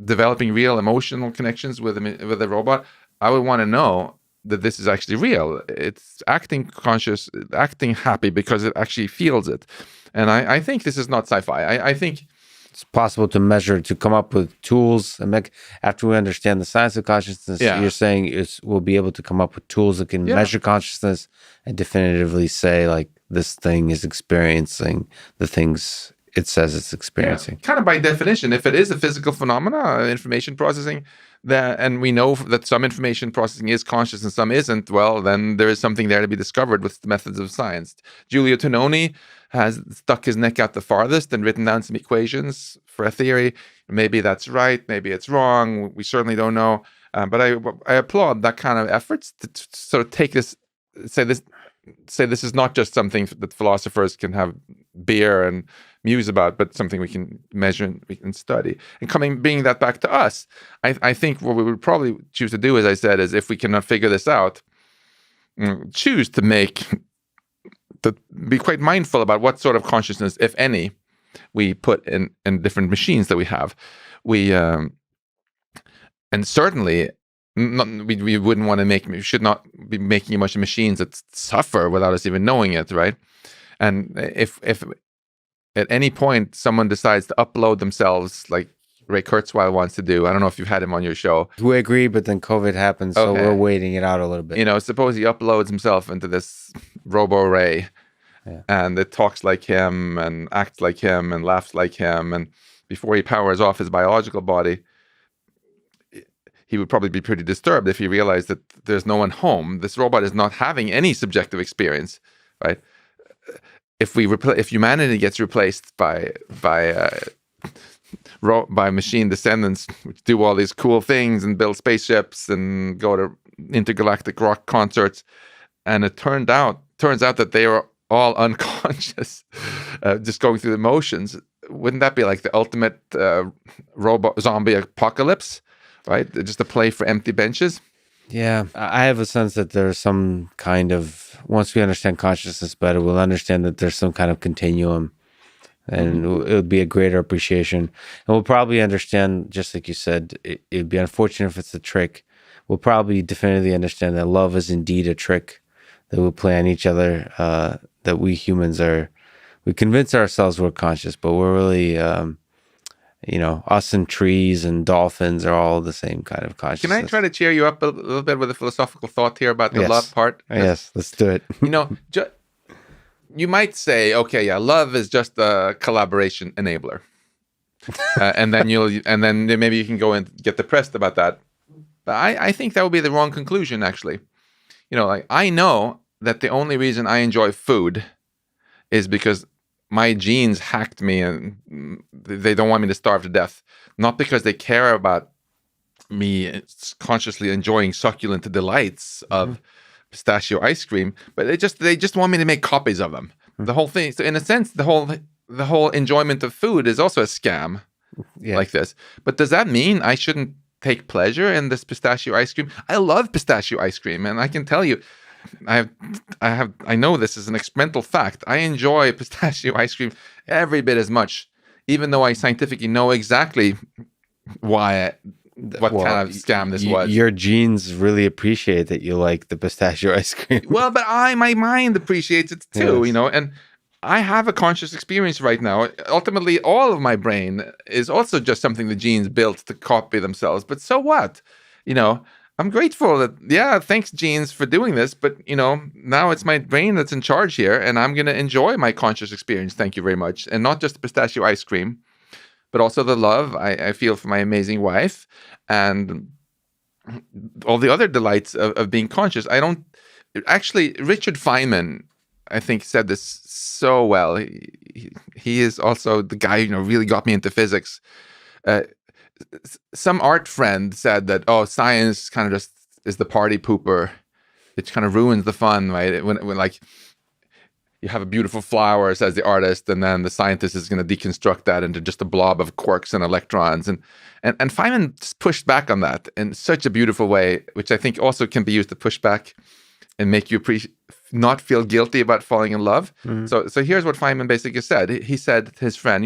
developing real emotional connections with a robot, I would want to know that this is actually real. It's acting conscious, acting happy because it actually feels it. And I think this is not sci-fi. I think it's possible to measure, to come up with tools. And after we understand the science of consciousness, you're saying we'll be able to come up with tools that can measure consciousness and definitively say, like, this thing is experiencing the things it says it's experiencing. Kind of by definition, if it is a physical phenomena, information processing, and we know that some information processing is conscious and some isn't, well, then there is something there to be discovered with the methods of science. Giulio Tononi has stuck his neck out the farthest and written down some equations for a theory. Maybe that's right, maybe it's wrong. We certainly don't know. But I applaud that kind of efforts to sort of take this, say this is not just something that philosophers can have beer and muse about, but something we can measure and we can study. And bringing that back to us, I think what we would probably choose to do, as I said, is if we cannot figure this out, choose to be quite mindful about what sort of consciousness, if any, we put in different machines that we have. And certainly we wouldn't want to we should not be making a bunch of machines that suffer without us even knowing it, right? And if at any point someone decides to upload themselves, like Ray Kurzweil wants to do, I don't know if you've had him on your show. We agree, but then COVID happened, so we're waiting it out a little bit. Suppose he uploads himself into this robo-Ray, and it talks like him and acts like him and laughs like him, and before he powers off his biological body, he would probably be pretty disturbed if he realized that there's no one home. This robot is not having any subjective experience, right? If humanity gets replaced by machine descendants, which do all these cool things and build spaceships and go to intergalactic rock concerts, and it turns out that they are all unconscious, just going through the motions, wouldn't that be like the ultimate robot zombie apocalypse? Right? Just a play for empty benches. Yeah. I have a sense that there's some kind of, once we understand consciousness better, we'll understand that there's some kind of continuum, and it would be a greater appreciation. And we'll probably understand, just like you said, it'd be unfortunate if it's a trick. We'll probably definitively understand that love is indeed a trick that we play on each other, that we humans we convince ourselves we're conscious, but we're really, us and trees and dolphins are all the same kind of consciousness. Can I try to cheer you up a little bit with a philosophical thought here about the love part? Yes, let's do it. You might say, okay, yeah, love is just a collaboration enabler, and then maybe you can go and get depressed about that. But I think that would be the wrong conclusion, actually. I know that the only reason I enjoy food is because my genes hacked me and they don't want me to starve to death. Not because they care about me consciously enjoying succulent delights of pistachio ice cream, but they just want me to make copies of them. The whole thing. So in a sense, the whole enjoyment of food is also a scam like this. But does that mean I shouldn't take pleasure in this pistachio ice cream? I love pistachio ice cream, and I can tell you, I know this is an experimental fact. I enjoy pistachio ice cream every bit as much, even though I scientifically know exactly what kind of scam this was. Your genes really appreciate that you like the pistachio ice cream. Well, but my mind appreciates it too, and I have a conscious experience right now. Ultimately, all of my brain is also just something the genes built to copy themselves. But so what? you know, I'm grateful that, yeah, thanks, genes, for doing this. But, now it's my brain that's in charge here, and I'm going to enjoy my conscious experience. Thank you very much. And not just the pistachio ice cream, but also the love I feel for my amazing wife and all the other delights of being conscious. I don't actually, Richard Feynman, I think, said this so well. He is also the guy, really got me into physics. Some art friend said that, oh, science kind of just is the party pooper. It kind of ruins the fun, right? When like you have a beautiful flower, says the artist, and then the scientist is going to deconstruct that into just a blob of quarks and electrons. And Feynman just pushed back on that in such a beautiful way, which I think also can be used to push back and make you not feel guilty about falling in love. Mm-hmm. So here's what Feynman basically said. He said to his friend,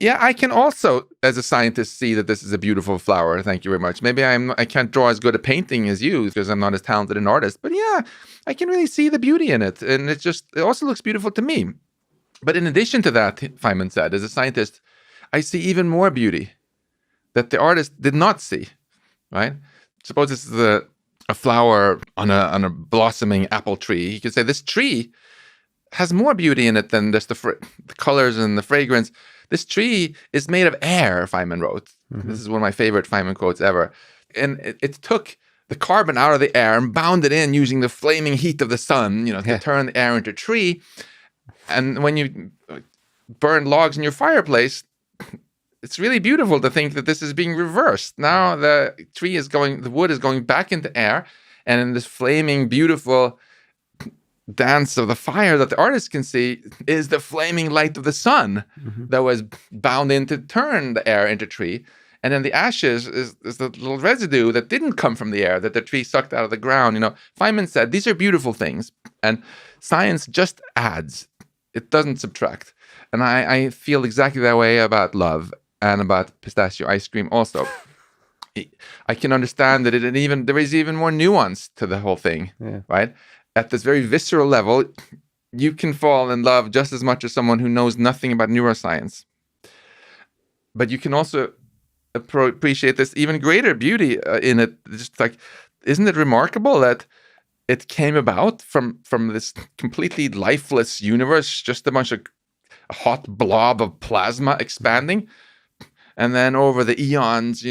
yeah, I can also, as a scientist, see that this is a beautiful flower. Thank you very much. Maybe I can't draw as good a painting as you because I'm not as talented an artist. But yeah, I can really see the beauty in it. And it also looks beautiful to me. But in addition to that, Feynman said, as a scientist, I see even more beauty that the artist did not see, right? Suppose this is a flower on a blossoming apple tree. He could say this tree has more beauty in it than just the colors and the fragrance. This tree is made of air, Feynman wrote. Mm-hmm. This is one of my favorite Feynman quotes ever. And it took the carbon out of the air and bound it in using the flaming heat of the sun, to turn the air into tree. And when you burn logs in your fireplace, it's really beautiful to think that this is being reversed. Now the wood is going back into air, and in this flaming, beautiful dance of the fire that the artist can see is the flaming light of the sun that was bound in to turn the air into tree. And then the ashes is the little residue that didn't come from the air that the tree sucked out of the ground. Feynman said, these are beautiful things, and science just adds. It doesn't subtract. And I feel exactly that way about love and about pistachio ice cream also. I can understand that there is even more nuance to the whole thing, right? At this very visceral level, you can fall in love just as much as someone who knows nothing about neuroscience. But you can also appreciate this even greater beauty in it. Just like, isn't it remarkable that it came about from this completely lifeless universe, just a bunch of hot blob of plasma expanding? And then over the eons,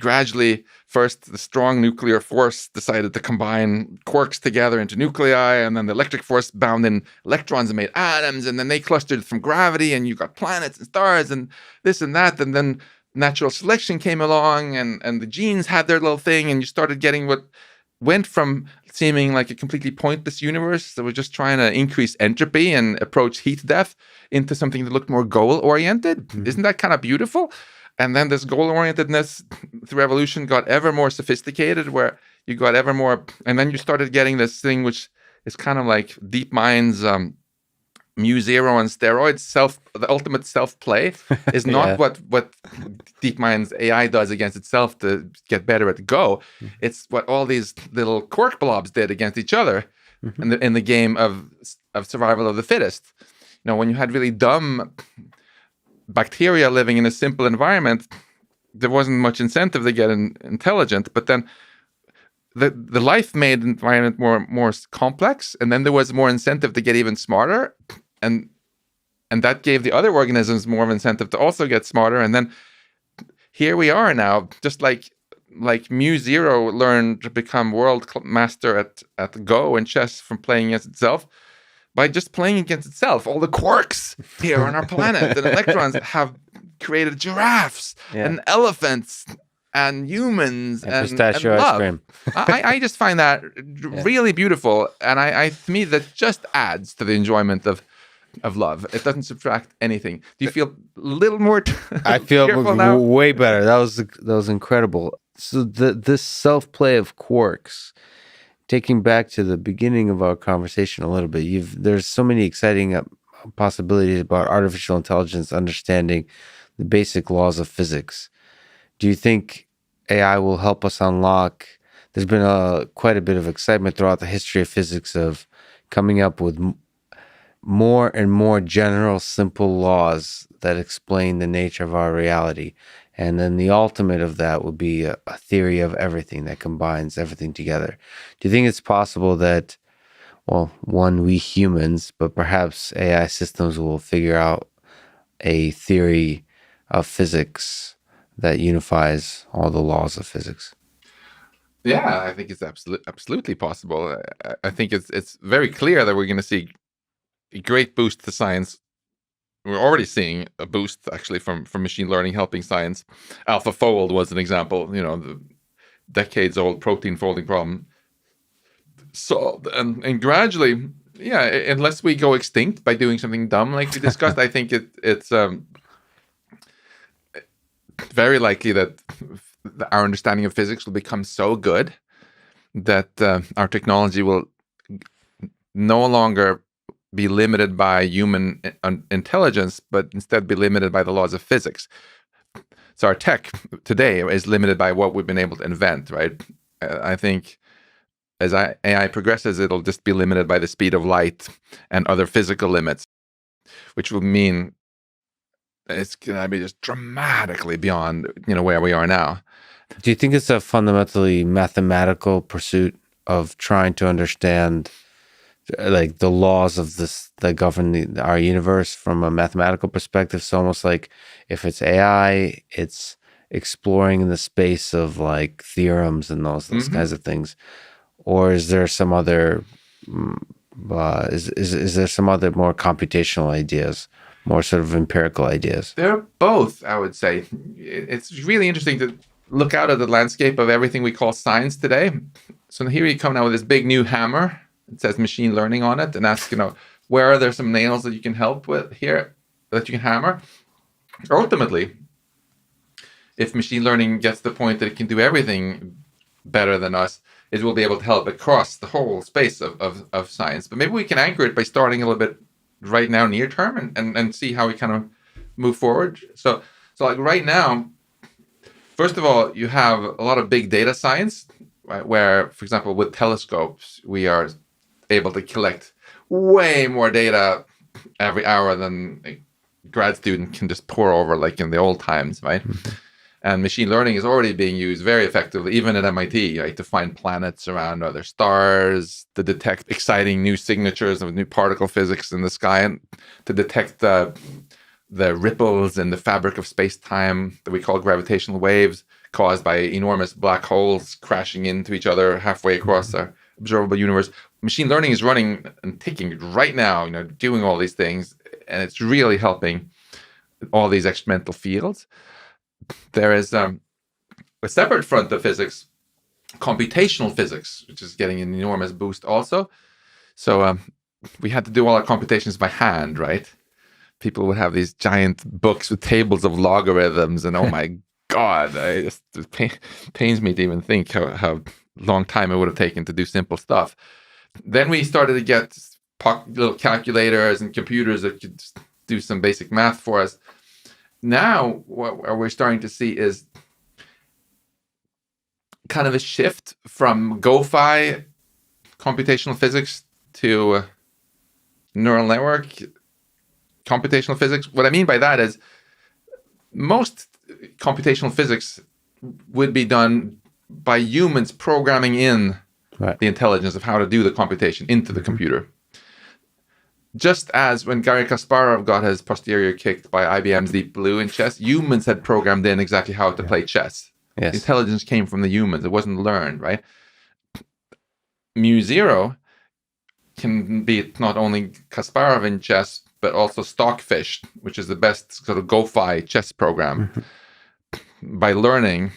gradually, first the strong nuclear force decided to combine quarks together into nuclei, and then the electric force bound in electrons and made atoms, and then they clustered from gravity, and you got planets and stars and this and that, and then natural selection came along, and the genes had their little thing, and you started getting what went from seeming like a completely pointless universe that was just trying to increase entropy and approach heat death into something that looked more goal-oriented. Mm-hmm. Isn't that kind of beautiful? And then this goal-orientedness through evolution got ever more sophisticated, where you got ever more, and then you started getting this thing which is kind of like DeepMind's mu0 on steroids. The ultimate self-play is not what DeepMind's AI does against itself to get better at Go. It's what all these little quark blobs did against each other in the game of survival of the fittest. When you had really dumb bacteria living in a simple environment, there wasn't much incentive to get intelligent. But then the life made environment more complex, and then there was more incentive to get even smarter, and that gave the other organisms more of incentive to also get smarter. And then here we are now, just like mu0 learned to become world master at Go and chess from playing against itself. By just playing against itself, all the quarks here on our planet and electrons have created giraffes and elephants and humans and pistachio and ice love. cream. I just find that really beautiful, and I to me that just adds to the enjoyment of love. It doesn't subtract anything. Do you feel a little more? I feel way better. That was incredible. So this self-play of quarks. Taking back to the beginning of our conversation a little bit, there's so many exciting possibilities about artificial intelligence understanding the basic laws of physics. Do you think AI will help us unlock? There's been quite a bit of excitement throughout the history of physics of coming up with more and more general, simple laws that explain the nature of our reality. And then the ultimate of that would be a theory of everything that combines everything together. Do you think it's possible that, well, one, we humans, but perhaps AI systems will figure out a theory of physics that unifies all the laws of physics? Yeah, I think it's absolutely possible. I think it's very clear that we're going to see a great boost to science. We're already seeing a boost actually from machine learning helping science. AlphaFold was an example, the decades-old protein folding problem solved. And gradually, yeah, unless we go extinct by doing something dumb like we discussed, I think it's very likely that our understanding of physics will become so good that our technology will no longer be limited by human intelligence, but instead be limited by the laws of physics. So our tech today is limited by what we've been able to invent, right? I think as AI progresses, it'll just be limited by the speed of light and other physical limits, which will mean it's going to be just dramatically beyond, where we are now. Do you think it's a fundamentally mathematical pursuit of trying to understand like the laws of this that govern our universe from a mathematical perspective? So almost like if it's AI, it's exploring the space of like theorems and those kinds of things, or is there some other is there some other more computational ideas, more sort of empirical ideas? They're both, I would say. It's really interesting to look out at the landscape of everything we call science today. So here you come now with this big new hammer. It says machine learning on it, and ask, where are there some nails that you can help with here that you can hammer? Ultimately, if machine learning gets to the point that it can do everything better than us, it will be able to help across the whole space of science. But maybe we can anchor it by starting a little bit right now, near term, and see how we kind of move forward. So like right now, first of all, you have a lot of big data science, right, where, for example, with telescopes, we are able to collect way more data every hour than a grad student can just pour over like in the old times, right? And machine learning is already being used very effectively, even at MIT, right, to find planets around other stars, to detect exciting new signatures of new particle physics in the sky, and to detect the ripples in the fabric of space-time that we call gravitational waves caused by enormous black holes crashing into each other halfway across our observable universe. Machine learning is running and ticking right now, doing all these things, and it's really helping all these experimental fields. There is a separate front of physics, computational physics, which is getting an enormous boost also. So we had to do all our computations by hand, right? People would have these giant books with tables of logarithms, and oh my God, it pains me to even think how long time it would have taken to do simple stuff. Then we started to get little calculators and computers that could do some basic math for us. Now, what we're starting to see is kind of a shift from GoFi computational physics to neural network computational physics. What I mean by that is most computational physics would be done by humans programming in the intelligence of how to do the computation into the computer. Just as when Garry Kasparov got his posterior kicked by IBM's Deep Blue in chess, humans had programmed in exactly how to play chess. Yes. Intelligence came from the humans. It wasn't learned, right? mu0 can beat not only Kasparov in chess, but also Stockfish, which is the best sort of GoFi chess program, by learning.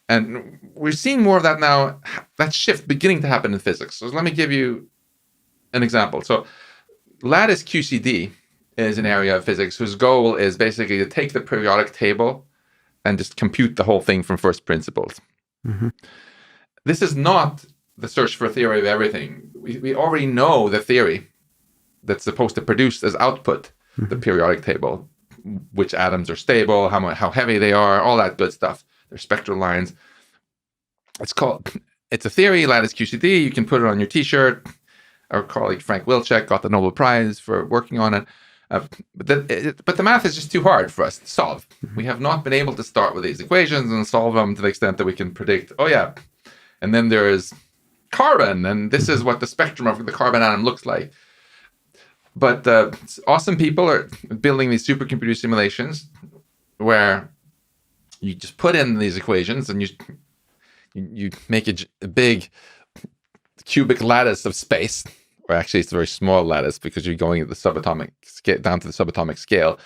And we're seeing more of that now, that shift beginning to happen in physics. So let me give you an example. So lattice QCD is an area of physics whose goal is basically to take the periodic table and just compute the whole thing from first principles. This is not the search for a theory of everything. We already know the theory that's supposed to produce as output the periodic table, which atoms are stable, how heavy they are, all that good stuff. Their spectral lines. It's a theory, lattice QCD. You can put it on your t-shirt. Our colleague Frank Wilczek got the Nobel Prize for working on it. But the math is just too hard for us to solve. We have not been able to start with these equations and solve them to the extent that we can predict, oh yeah, and then there is carbon, and this is what the spectrum of the carbon atom looks like. But awesome people are building these supercomputer simulations where you just put in these equations and you make a big cubic lattice of space, or actually it's a very small lattice because you're going at the subatomic scale, down to the subatomic scale,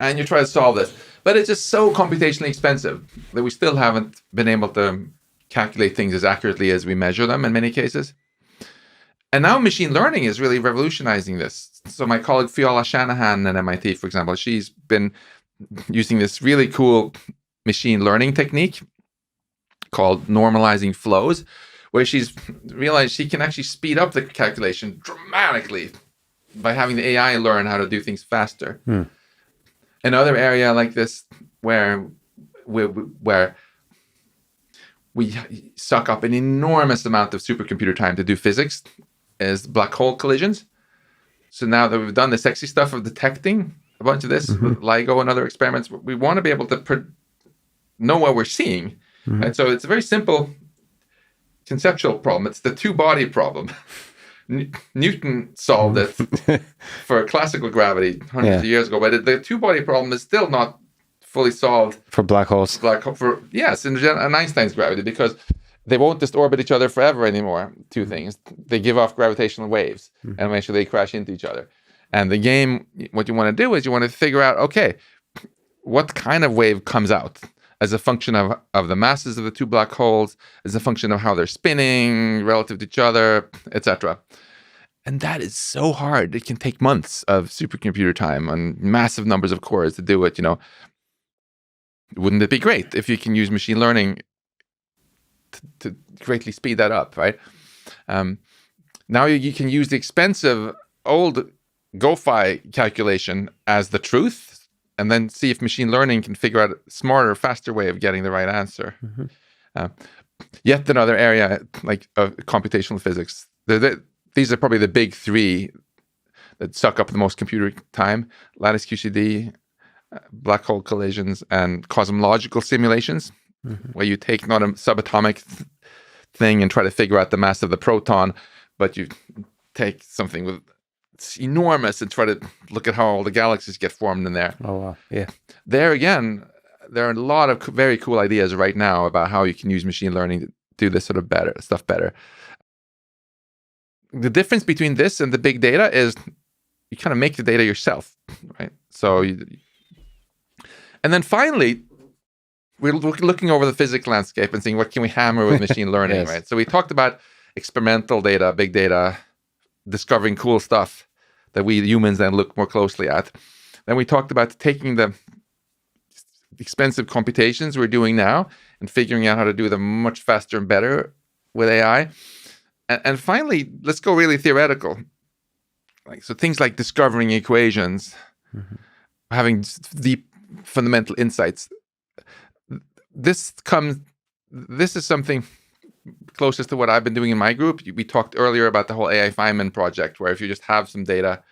and you try to solve this. But it's just so computationally expensive that we still haven't been able to calculate things as accurately as we measure them in many cases. And now machine learning is really revolutionizing this. So my colleague Fiona Shanahan at MIT, for example, she's been using this really cool machine learning technique called normalizing flows, where she's realized she can actually speed up the calculation dramatically by having the AI learn how to do things faster. Another area like this where we suck up an enormous amount of supercomputer time to do physics is black hole collisions. So now that we've done the sexy stuff of detecting a bunch of this with LIGO and other experiments, we want to be able to know what we're seeing. And so it's a very simple conceptual problem. It's the two-body problem. Newton solved it for classical gravity hundreds of years ago, but the two-body problem is still not fully solved for black holes. In Einstein's gravity, because they won't just orbit each other forever anymore. Two things: they give off gravitational waves, and eventually they crash into each other. And the game, what you want to do is you want to figure out, okay, what kind of wave comes out as a function of the masses of the two black holes, as a function of how they're spinning relative to each other, etc. And that is so hard. It can take months of supercomputer time on massive numbers of cores to do it. Wouldn't it be great if you can use machine learning to greatly speed that up, right? Now you can use the expensive old GoFi calculation as the truth, and then see if machine learning can figure out a smarter, faster way of getting the right answer. Yet another area like computational physics. These are probably the big three that suck up the most computer time: lattice QCD, black hole collisions, and cosmological simulations, where you take not a subatomic thing and try to figure out the mass of the proton, but you take something with it's enormous and try to look at how all the galaxies get formed in there. Oh, wow. Yeah. There again, there are a lot of very cool ideas right now about how you can use machine learning to do this sort of stuff better. The difference between this and the big data is you kind of make the data yourself, right? So, and then finally, we're looking over the physics landscape and seeing what can we hammer with machine learning, right? So we talked about experimental data, big data, discovering cool stuff that we humans then look more closely at. Then we talked about taking the expensive computations we're doing now and figuring out how to do them much faster and better with AI. And finally, let's go really theoretical. So things like discovering equations, having deep fundamental insights. This is something closest to what I've been doing in my group. We talked earlier about the whole AI Feynman project, where if you just have some data,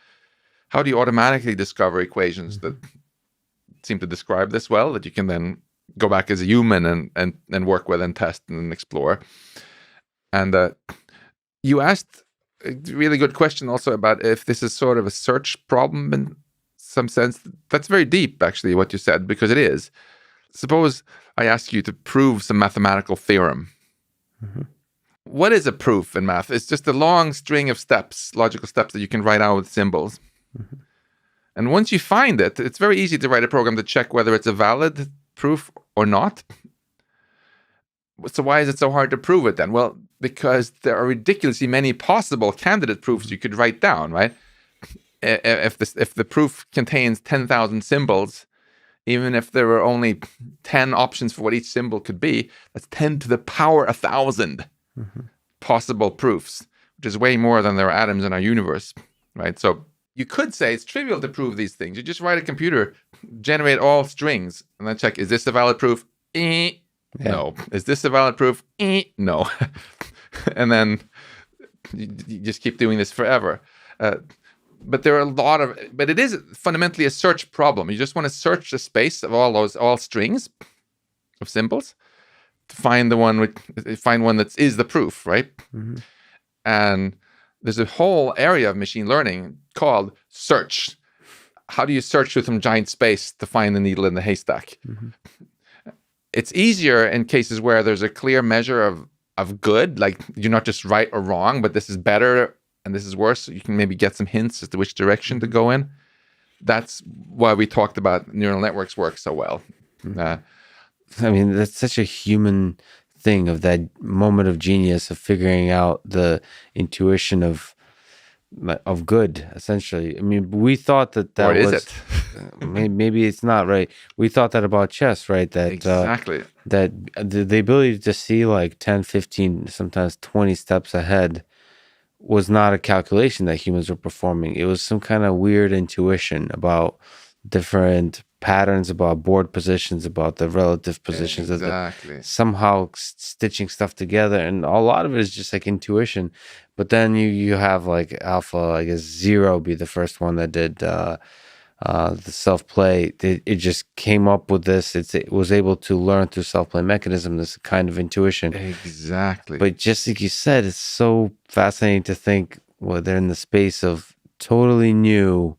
how do you automatically discover equations that seem to describe this well, that you can then go back as a human and work with and test and explore? And you asked a really good question also about if this is sort of a search problem in some sense. That's very deep, actually, what you said, because it is. Suppose I ask you to prove some mathematical theorem. What is a proof in math? It's just a long string of steps, logical steps that you can write out with symbols. And once you find it, it's very easy to write a program to check whether it's a valid proof or not. So why is it so hard to prove it then? Well, because there are ridiculously many possible candidate proofs you could write down, right? If the proof contains 10,000 symbols, even if there were only 10 options for what each symbol could be, that's 10 to the power 1,000 possible proofs, which is way more than there are atoms in our universe, right? So you could say it's trivial to prove these things. You just write a computer, generate all strings, and then check, is this a valid proof? No. Is this a valid proof? No. And then you just keep doing this forever. but there are a lot of, but it is fundamentally a search problem. You just want to search the space of all strings of symbols to find one that is the proof, right? Mm-hmm. And there's a whole area of machine learning called search. How do you search through some giant space to find the needle in the haystack? Mm-hmm. It's easier in cases where there's a clear measure of good, like you're not just right or wrong, but this is better and this is worse. So you can maybe get some hints as to which direction to go in. That's why we talked about neural networks work so well. I mean, that's such a human thing, of that moment of genius of figuring out the intuition of good, essentially. I mean, we thought that or is was it? maybe it's not, right? We thought that about chess, right? That exactly. That the ability to see like 10, 15, sometimes 20 steps ahead was not a calculation that humans were performing. It was some kind of weird intuition about different patterns, about board positions, about the relative positions, exactly. Somehow stitching stuff together, and a lot of it is just like intuition. But then you have like Alpha, I guess Zero be the first one that did the self-play. It just came up with this. It was able to learn through self-play mechanism, this kind of intuition. Exactly. But just like you said, it's so fascinating to think, well, they're in the space of totally new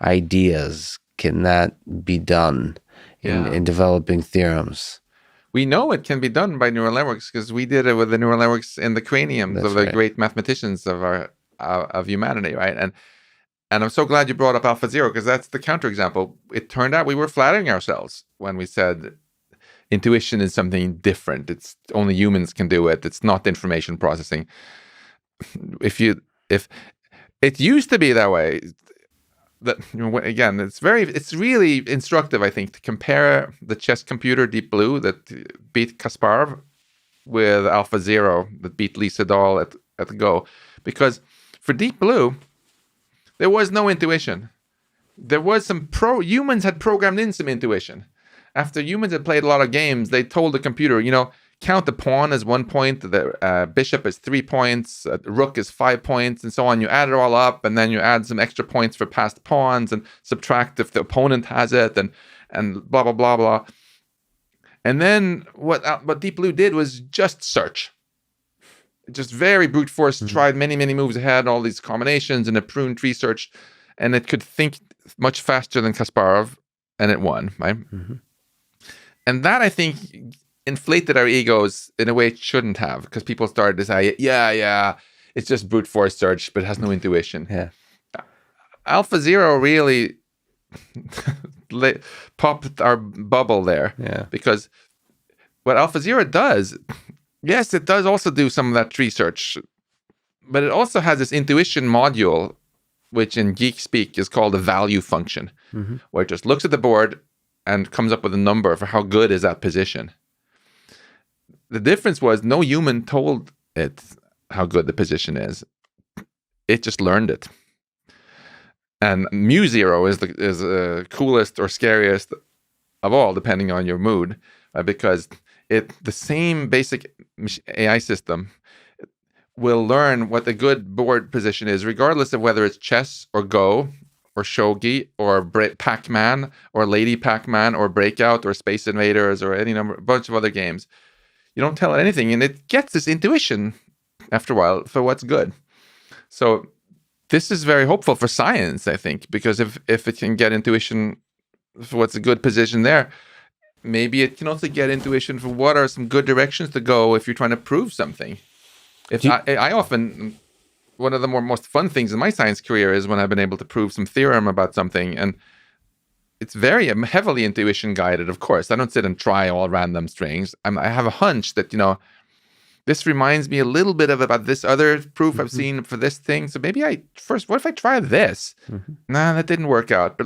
ideas. Can that be done in developing theorems? We know it can be done by neural networks because we did it with the neural networks in the craniums of the great mathematicians of humanity, right? And I'm so glad you brought up AlphaZero, because that's the counterexample. It turned out we were flattering ourselves when we said intuition is something different. It's only humans can do it. It's not information processing. If it used to be that way. That, again, it's really instructive, I think, to compare the chess computer Deep Blue that beat Kasparov with AlphaZero that beat Lee Sedol at Go, because for Deep Blue there was no intuition. There was humans had programmed in some intuition. After humans had played a lot of games, they told the computer, count the pawn as 1 point, the bishop is 3 points, rook is 5 points, and so on. You add it all up, and then you add some extra points for passed pawns, and subtract if the opponent has it, and blah blah blah blah. And then what Deep Blue did was just search, just very brute force. Tried many moves ahead, all these combinations, and a prune tree search, and it could think much faster than Kasparov, and it won, right? Mm-hmm. And that, I think, inflated our egos in a way it shouldn't have, because people started to say, yeah, it's just brute force search, but it has no intuition. Yeah. AlphaZero really popped our bubble there. Yeah. Because what AlphaZero does, yes, it does also do some of that tree search, but it also has this intuition module, which in geek speak is called a value function, where it just looks at the board and comes up with a number for how good is that position. The difference was no human told it how good the position is. It just learned it. And mu0 is the coolest or scariest of all, depending on your mood, because the same basic AI system will learn what the good board position is, regardless of whether it's chess or Go or Shogi or Pac-Man or Lady Pac-Man or Breakout or Space Invaders or a bunch of other games. You don't tell it anything, and it gets this intuition after a while for what's good. So this is very hopeful for science, I think, because if it can get intuition for what's a good position there, maybe it can also get intuition for what are some good directions to go if you're trying to prove something. I often, one of the most fun things in my science career is when I've been able to prove some theorem about something, and it's very heavily intuition guided, of course. I don't sit and try all random strings. I have a hunch that, this reminds me a little bit about this other proof I've seen for this thing. So maybe what if I try this? Nah, that didn't work out.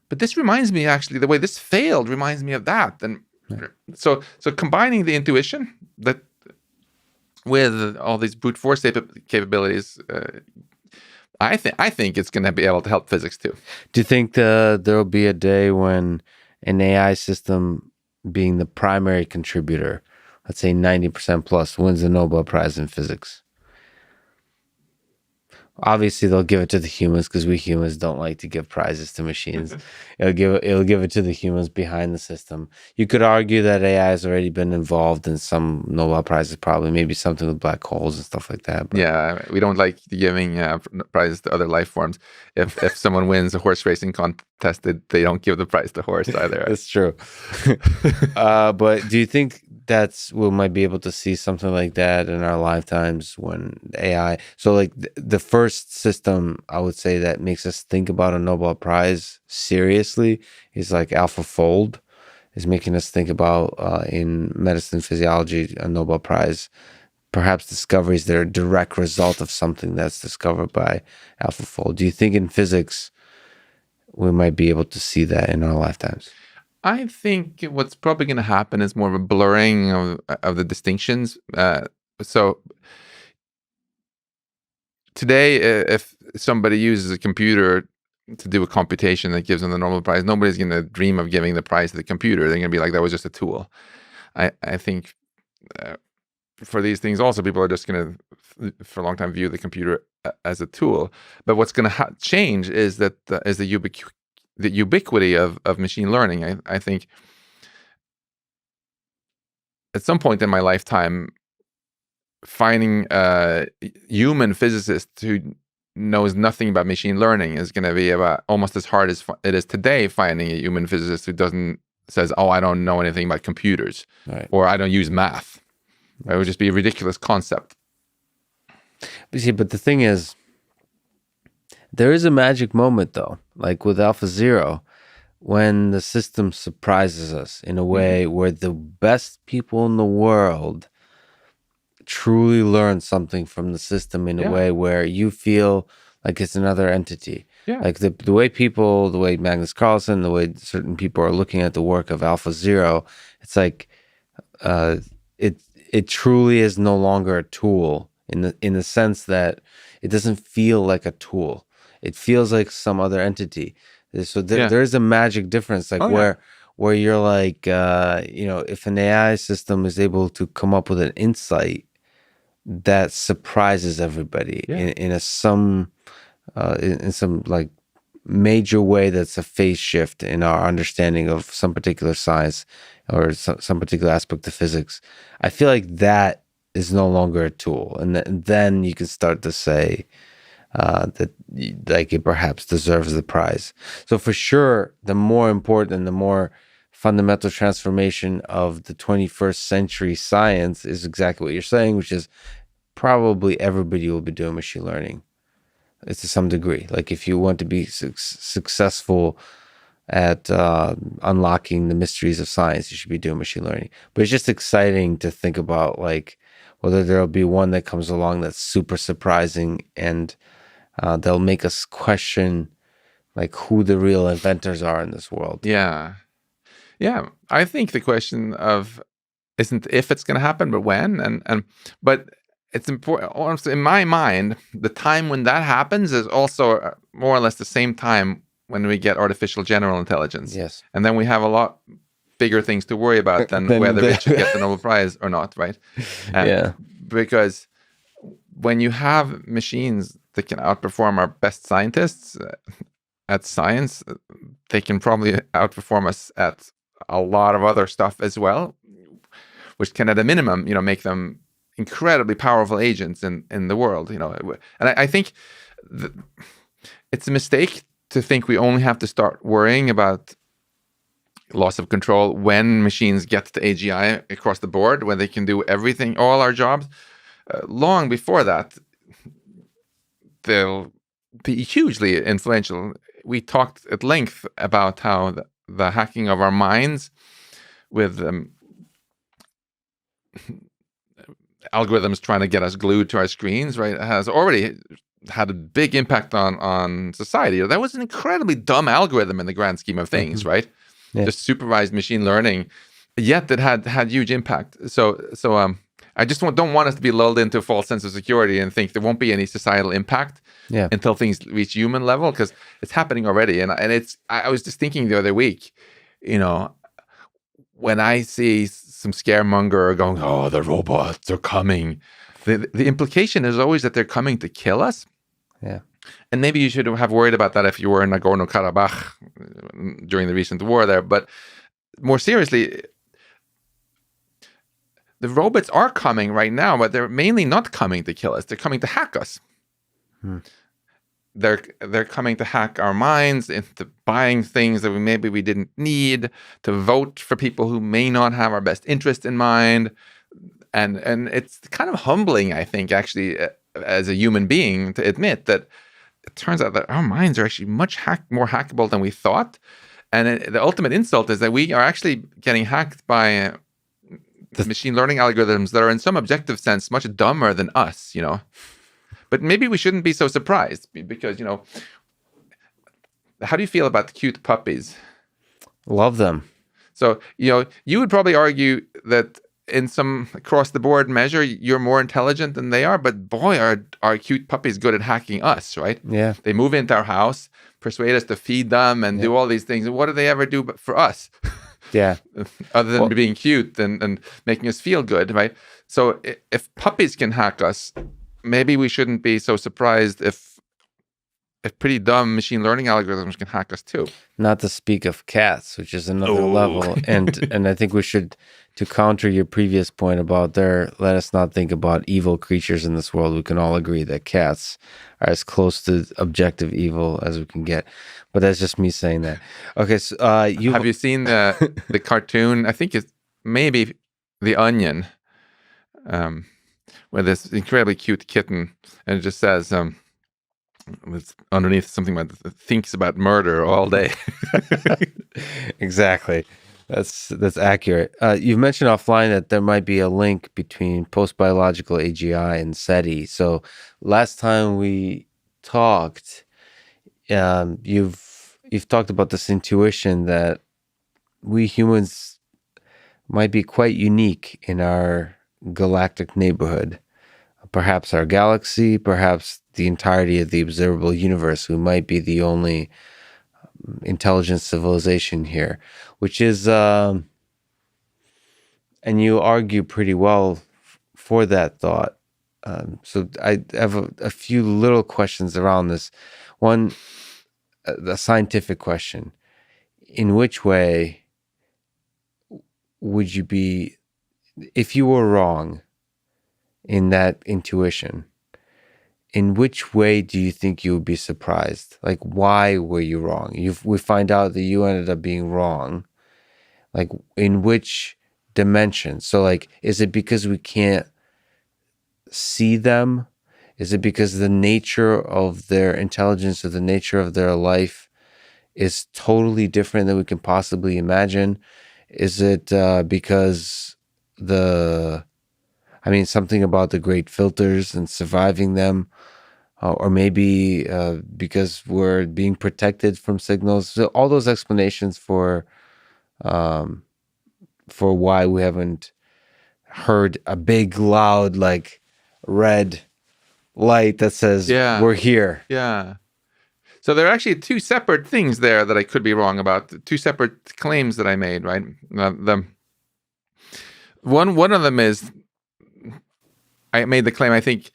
But this reminds me, actually, the way this failed reminds me of that. And so combining the intuition with all these brute force capabilities, I think it's going to be able to help physics too. Do you think there'll be a day when an AI system, being the primary contributor, let's say 90% plus, wins the Nobel Prize in physics? Obviously, they'll give it to the humans because we humans don't like to give prizes to machines. It'll give it to the humans behind the system. You could argue that AI has already been involved in some Nobel prizes, probably maybe something with black holes and stuff like that. But Yeah, we don't like giving prizes to other life forms. If someone wins a horse racing contest, they don't give the prize to horse either. that's true. But do you think we might be able to see something like that in our lifetimes when AI? So like the first system I would say that makes us think about a Nobel Prize seriously is like AlphaFold, is making us think about in medicine physiology a Nobel Prize. Perhaps discoveries that are a direct result of something that's discovered by AlphaFold. Do you think in physics we might be able to see that in our lifetimes? I think what's probably going to happen is more of a blurring of the distinctions. So today, if somebody uses a computer to do a computation that gives them the Nobel Prize, nobody's going to dream of giving the prize to the computer. They're going to be like, that was just a tool. I think for these things also, people are just going to, for a long time, view the computer as a tool. But what's going to change is that the ubiquity of machine learning. I think at some point in my lifetime, finding a human physicist who knows nothing about machine learning is going to be about almost as hard as it is today finding a human physicist who says, oh, I don't know anything about computers, right, or I don't use math. It would just be a ridiculous concept. But the thing is, there is a magic moment, though, like with AlphaZero, when the system surprises us in a way where the best people in the world truly learn something from the system in a way where you feel like it's another entity. Yeah. Like the way Magnus Carlsen, the way certain people are looking at the work of AlphaZero, it's like it truly is no longer a tool in the sense that it doesn't feel like a tool. It feels like some other entity. So there is a magic difference, like where you're like, if an AI system is able to come up with an insight that surprises everybody in some like major way, that's a phase shift in our understanding of some particular science or some particular aspect of physics, I feel like that is no longer a tool, and then you can start to say that like it perhaps deserves the prize. So for sure, the more important, the more fundamental transformation of the 21st century science is exactly what you're saying, which is probably everybody will be doing machine learning. It's to some degree. Like if you want to be successful at unlocking the mysteries of science, you should be doing machine learning. But it's just exciting to think about like whether there'll be one that comes along that's super surprising and they'll make us question like who the real inventors are in this world. Yeah. I think the question of isn't if it's going to happen, but when, but it's important. Also, in my mind, the time when that happens is also more or less the same time when we get artificial general intelligence. Yes. And then we have a lot bigger things to worry about than whether it should get the Nobel Prize or not, right? Because when you have machines that can outperform our best scientists at science, they can probably outperform us at a lot of other stuff as well, which can at a minimum, make them incredibly powerful agents in the world, And I think it's a mistake to think we only have to start worrying about loss of control when machines get to AGI across the board, when they can do everything, all our jobs. Long before that, they'll be hugely influential. We talked at length about how the hacking of our minds with algorithms trying to get us glued to our screens, right, has already had a big impact on society. That was an incredibly dumb algorithm in the grand scheme of things, right? Yeah. Just supervised machine learning, yet it had huge impact. So I just don't want us to be lulled into a false sense of security and think there won't be any societal impact until things reach human level, because it's happening already. And it's I was just thinking the other week, when I see some scaremonger going, oh, the robots are coming, the implication is always that they're coming to kill us. Yeah. And maybe you should have worried about that if you were in Nagorno-Karabakh during the recent war there. But more seriously, the robots are coming right now, but they're mainly not coming to kill us. They're coming to hack us. Hmm. They're coming to hack our minds into buying things that maybe we didn't need, to vote for people who may not have our best interest in mind. And it's kind of humbling, I think, actually, as a human being, to admit that it turns out that our minds are actually much more hackable than we thought. And the ultimate insult is that we are actually getting hacked by the machine learning algorithms that are in some objective sense much dumber than us, But maybe we shouldn't be so surprised because, how do you feel about the cute puppies? Love them. So, you would probably argue that in some across-the-board measure, you're more intelligent than they are. But boy, are cute puppies good at hacking us, right? Yeah. They move into our house, persuade us to feed them and do all these things. And what do they ever do for us? Yeah. Other than being cute and making us feel good, right? So if puppies can hack us, maybe we shouldn't be so surprised if pretty dumb machine learning algorithms can hack us too. Not to speak of cats, which is another level. And I think we should, to counter your previous point about let us not think about evil creatures in this world. We can all agree that cats are as close to objective evil as we can get. But that's just me saying that. Okay, so have you seen the cartoon? I think it's maybe The Onion, where this incredibly cute kitten, and it just says, it's underneath something about thinks about murder all day. Exactly. That's accurate. You've mentioned offline that there might be a link between post-biological AGI and SETI. So last time we talked, you've talked about this intuition that we humans might be quite unique in our galactic neighborhood. Perhaps our galaxy, perhaps the entirety of the observable universe. We might be the only intelligent civilization here, which is, and you argue pretty well for that thought. So I have a few little questions around this. One, a scientific question. In which way would you be, if you were wrong in that intuition, in which way do you think you would be surprised? Like, why were you wrong? We find out that you ended up being wrong. Like, in which dimension? So, like, is it because we can't see them? Is it because the nature of their intelligence or the nature of their life is totally different than we can possibly imagine? Is it because something about the great filters and surviving them, or maybe because we're being protected from signals. So all those explanations for why we haven't heard a big, loud, like red light that says we're here. Yeah. So there are actually two separate things there that I could be wrong about. Two separate claims that I made, right? One of them is, I made the claim, I think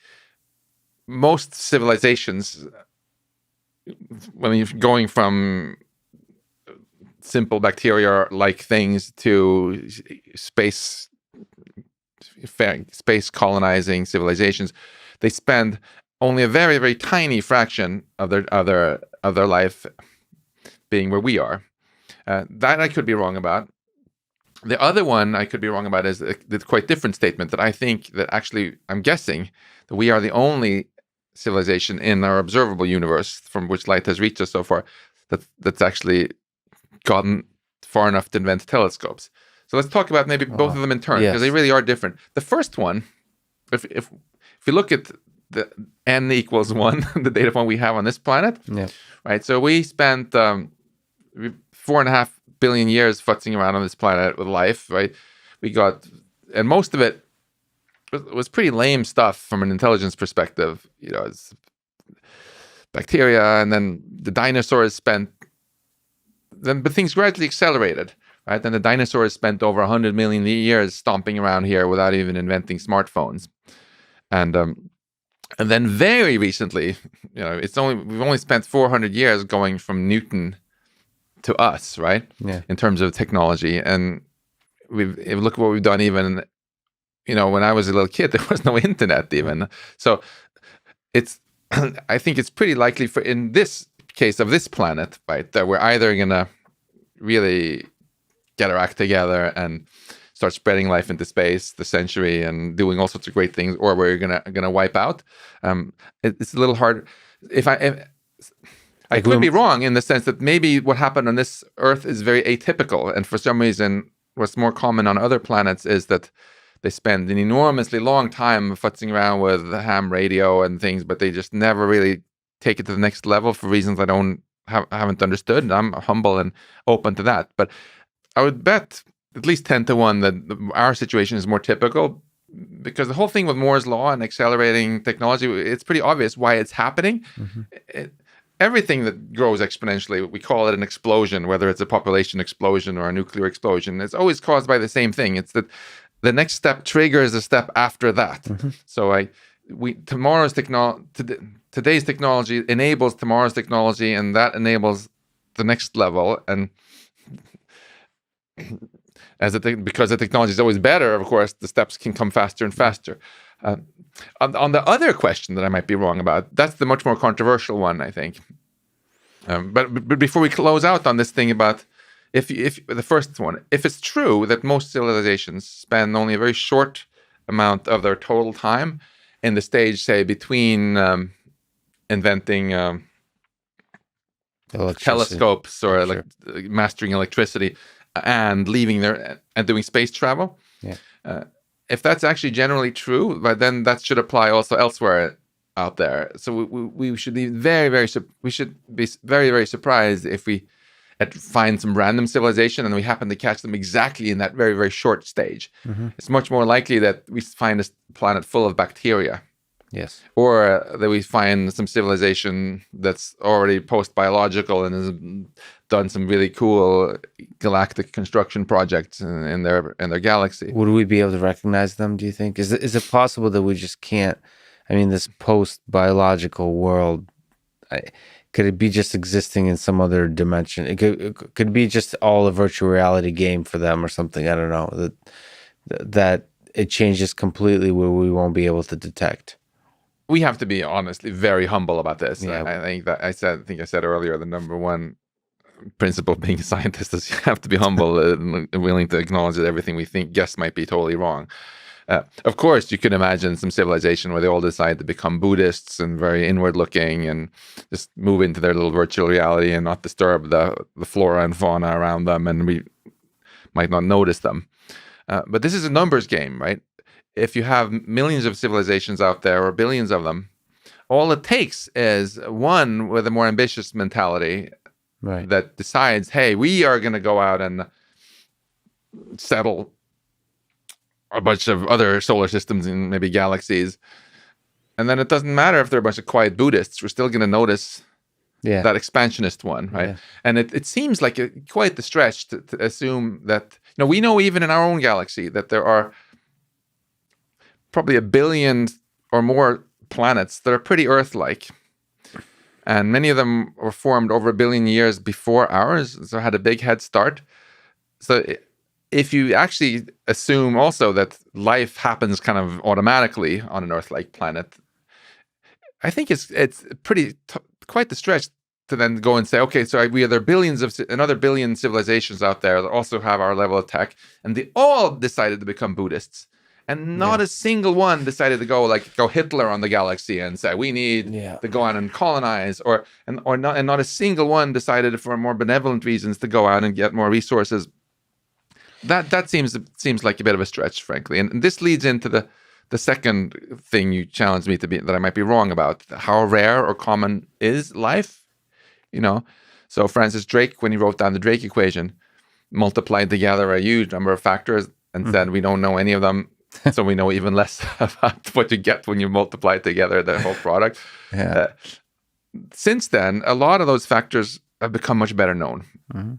most civilizations, when you're going from simple bacteria-like things to space colonizing civilizations, they spend only a very, very tiny fraction of their life being where we are. That I could be wrong about. The other one I could be wrong about is the quite different statement that I think that actually, I'm guessing that we are the only civilization in our observable universe from which light has reached us so far that's actually gotten far enough to invent telescopes. So let's talk about maybe both of them in turn, because they really are different. The first one, if you look at the n equals 1, the data point we have on this planet, right? So we spent 4.5 billion years futzing around on this planet with life, right? And most of it was pretty lame stuff from an intelligence perspective. It's bacteria, and then the dinosaurs but things gradually accelerated, right? Then the dinosaurs spent over 100 million years stomping around here without even inventing smartphones. And And then very recently, we've only spent 400 years going from Newton to us, right? Yeah. In terms of technology. And look at what we've done even, when I was a little kid, there was no internet even. So I think it's pretty likely in this case of this planet, right, that we're either going to really get our act together and start spreading life into space this century and doing all sorts of great things, or we're gonna wipe out. It's a little hard. I could be wrong in the sense that maybe what happened on this Earth is very atypical, and for some reason, what's more common on other planets is that they spend an enormously long time futzing around with ham radio and things, but they just never really take it to the next level for reasons I haven't understood. And I'm humble and open to that, but I would bet at least 10 to 1 that our situation is more typical, because the whole thing with Moore's law and accelerating technology, it's pretty obvious why it's happening. Everything that grows exponentially, we call it an explosion, whether it's a population explosion or a nuclear explosion. It's always caused by the same thing. It's that the next step triggers a step after that. So today's technology enables tomorrow's technology, and that enables the next level. And because the technology is always better, of course, the steps can come faster and faster. On the other question that I might be wrong about, that's the much more controversial one, I think. But before we close out on this thing about if the first one, if it's true that most civilizations spend only a very short amount of their total time in the stage, say, between inventing telescopes or mastering electricity, and leaving there and doing space travel. If that's actually generally true, but then that should apply also elsewhere out there. So we should be very surprised if we find some random civilization and we happen to catch them exactly in that very, very short stage. It's much more likely that we find a planet full of bacteria. Yes. Or that we find some civilization that's already post-biological and has done some really cool galactic construction projects in their galaxy. Would we be able to recognize them, do you think? Is it possible that we just can't? I mean, this post-biological world, could it be just existing in some other dimension? It could be just all a virtual reality game for them or something. I don't know. That it changes completely where we won't be able to detect. We have to be honestly very humble about this. Yeah. I think I said earlier, the number one principle of being a scientist is you have to be humble and willing to acknowledge that everything we guess might be totally wrong. Of course, you could imagine some civilization where they all decide to become Buddhists and very inward-looking and just move into their little virtual reality and not disturb the flora and fauna around them, and we might not notice them. But this is a numbers game, right? If you have millions of civilizations out there, or billions of them, all it takes is one with a more ambitious mentality, right, that decides, hey, we are going to go out and settle a bunch of other solar systems and maybe galaxies. And then it doesn't matter if they're a bunch of quiet Buddhists, we're still going to notice that expansionist one, right? Yeah. And it seems like quite the stretch to assume that, we know even in our own galaxy that there are probably 1 billion or more planets that are pretty Earth-like. And many of them were formed over 1 billion years before ours, so had a big head start. So if you actually assume also that life happens kind of automatically on an Earth-like planet, I think it's quite the stretch to then go and say, okay, so there are another billion civilizations out there that also have our level of tech, and they all decided to become Buddhists. And not a single one decided to go Hitler on the galaxy and say we need to go out and colonize, and not a single one decided for more benevolent reasons to go out and get more resources. That seems like a bit of a stretch, frankly. And this leads into the second thing you challenged me that I might be wrong about: how rare or common is life? So Francis Drake, when he wrote down the Drake equation, multiplied together a huge number of factors and said we don't know any of them. So we know even less about what you get when you multiply together the whole product. Since then, a lot of those factors have become much better known.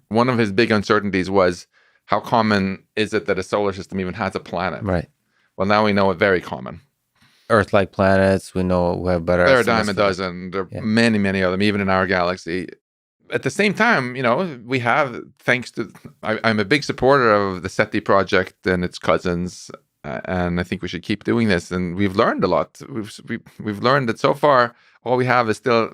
One of his big uncertainties was, how common is it that a solar system even has a planet? Right. Well, now we know it's very common. Earth-like planets. We know we have better There are a estimates dime a for that. dozen. There are Yeah. many, many of them, even in our galaxy. At the same time, we have, thanks to, I'm a big supporter of the SETI project and its cousins, and I think we should keep doing this. And we've learned a lot. We've learned that so far, all we have is still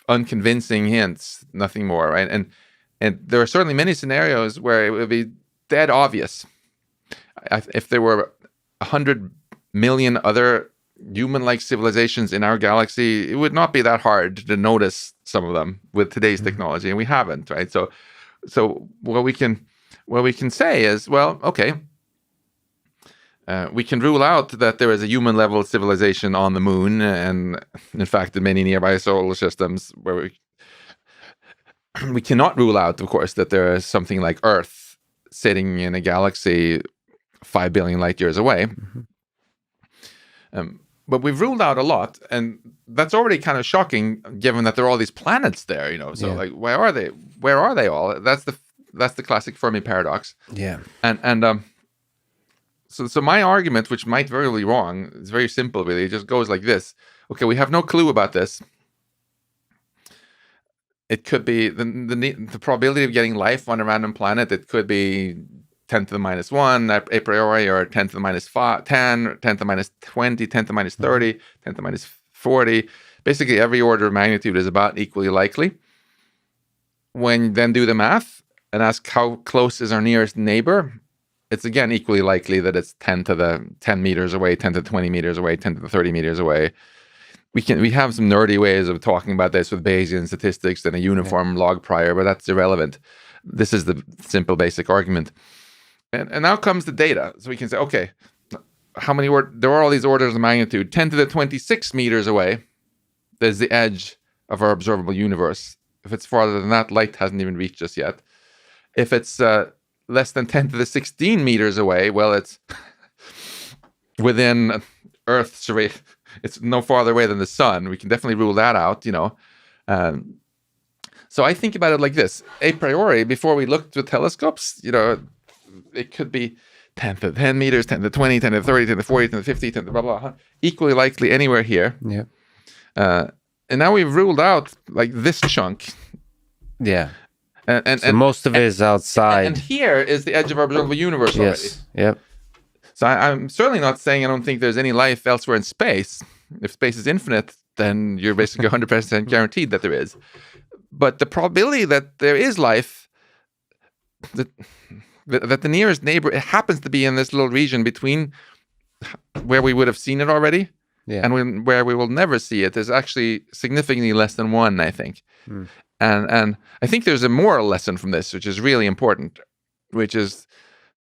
unconvincing hints, nothing more, right? And there are certainly many scenarios where it would be dead obvious. If there were 100 million other human-like civilizations in our galaxy, it would not be that hard to notice some of them with today's technology, and we haven't, right? So what we can say is, well, okay, we can rule out that there is a human-level civilization on the moon, and in fact, in many nearby solar systems, where we cannot rule out, of course, that there is something like Earth sitting in a galaxy 5 billion light years away. But we've ruled out a lot, and that's already kind of shocking, given that there are all these planets there. So like, where are they? Where are they all? That's the classic Fermi paradox. Yeah. And so my argument, which might very well be wrong, is very simple. Really, it just goes like this: okay, we have no clue about this. It could be the probability of getting life on a random planet. It could be 10 to the minus 1 a priori, or 10 to the minus 10, 10 to the minus 20, 10 to the minus 30, 10 to the minus 40. Basically, every order of magnitude is about equally likely. When you then do the math and ask how close is our nearest neighbor, it's again equally likely that it's 10 to the 10 meters away, 10 to the 20 meters away, 10 to the 30 meters away. We have some nerdy ways of talking about this with Bayesian statistics and a uniform log prior, but that's irrelevant. This is the simple basic argument. And now comes the data. So we can say, okay, how many there are all these orders of magnitude. 10 to the 26 meters away, there's the edge of our observable universe. If it's farther than that, light hasn't even reached us yet. If it's less than 10 to the 16 meters away, well, it's within Earth's rate. It's no farther away than the sun. We can definitely rule that out, So I think about it like this. A priori, before we looked with telescopes, it could be 10 to 10 meters, 10 to 20, 10 to 30, 10 to 40, 10 to 50, 10 to blah, blah, blah. Equally likely anywhere here. Yeah. And now we've ruled out like this chunk. Yeah. And most of it is outside. And here is the edge of our observable universe already. Yes. Yep. So I'm certainly not saying I don't think there's any life elsewhere in space. If space is infinite, then you're basically 100% guaranteed that there is. But the probability that there is life, that the nearest neighbor, it happens to be in this little region between where we would have seen it already and where we will never see it, is actually significantly less than 1, I think. And I think there's a moral lesson from this, which is really important, which is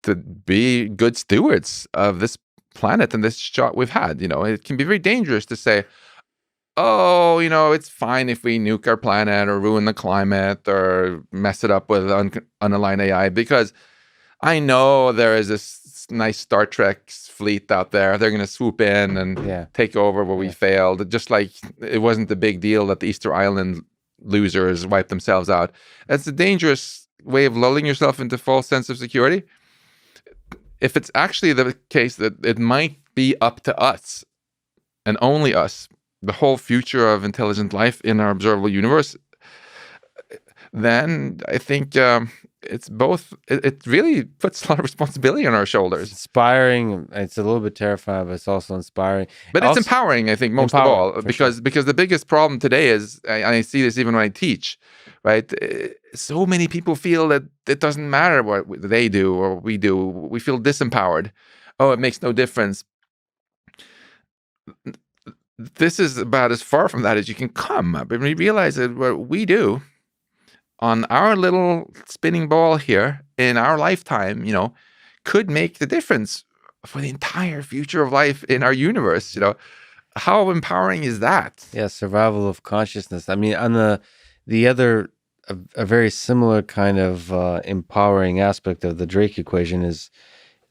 to be good stewards of this planet and this shot we've had. It can be very dangerous to say, oh, it's fine if we nuke our planet or ruin the climate or mess it up with unaligned AI, because I know there is this nice Star Trek fleet out there. They're going to swoop in and take over where we failed. Just like it wasn't a big deal that the Easter Island losers wiped themselves out. That's a dangerous way of lulling yourself into false sense of security. If it's actually the case that it might be up to us and only us, the whole future of intelligent life in our observable universe, then I think it's both. It really puts a lot of responsibility on our shoulders. It's inspiring. It's a little bit terrifying, but it's also inspiring. But it's empowering, I think, most of all, because the biggest problem today is, and I see this even when I teach, right? So many people feel that it doesn't matter what they do or we do. We feel disempowered. Oh, it makes no difference. This is about as far from that as you can come. But we realize that what we do on our little spinning ball here in our lifetime, could make the difference for the entire future of life in our universe. How empowering is that? Yeah, survival of consciousness. I mean, on the other, a very similar kind of empowering aspect of the Drake equation is,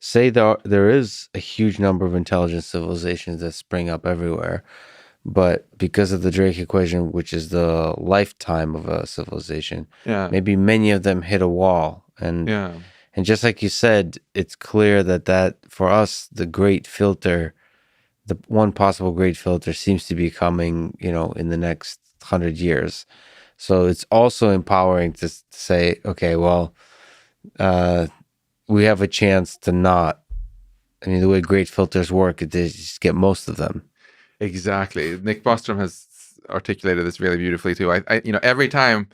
say there is a huge number of intelligent civilizations that spring up everywhere, but because of the Drake equation, which is the lifetime of a civilization, maybe many of them hit a wall. And just like you said, it's clear that for us, the great filter the one possible great filter seems to be coming, in the next 100 years. So it's also empowering to say, okay, well, we have a chance to not. I mean, the way great filters work is they just get most of them. Exactly. Nick Bostrom has articulated this really beautifully too. Every time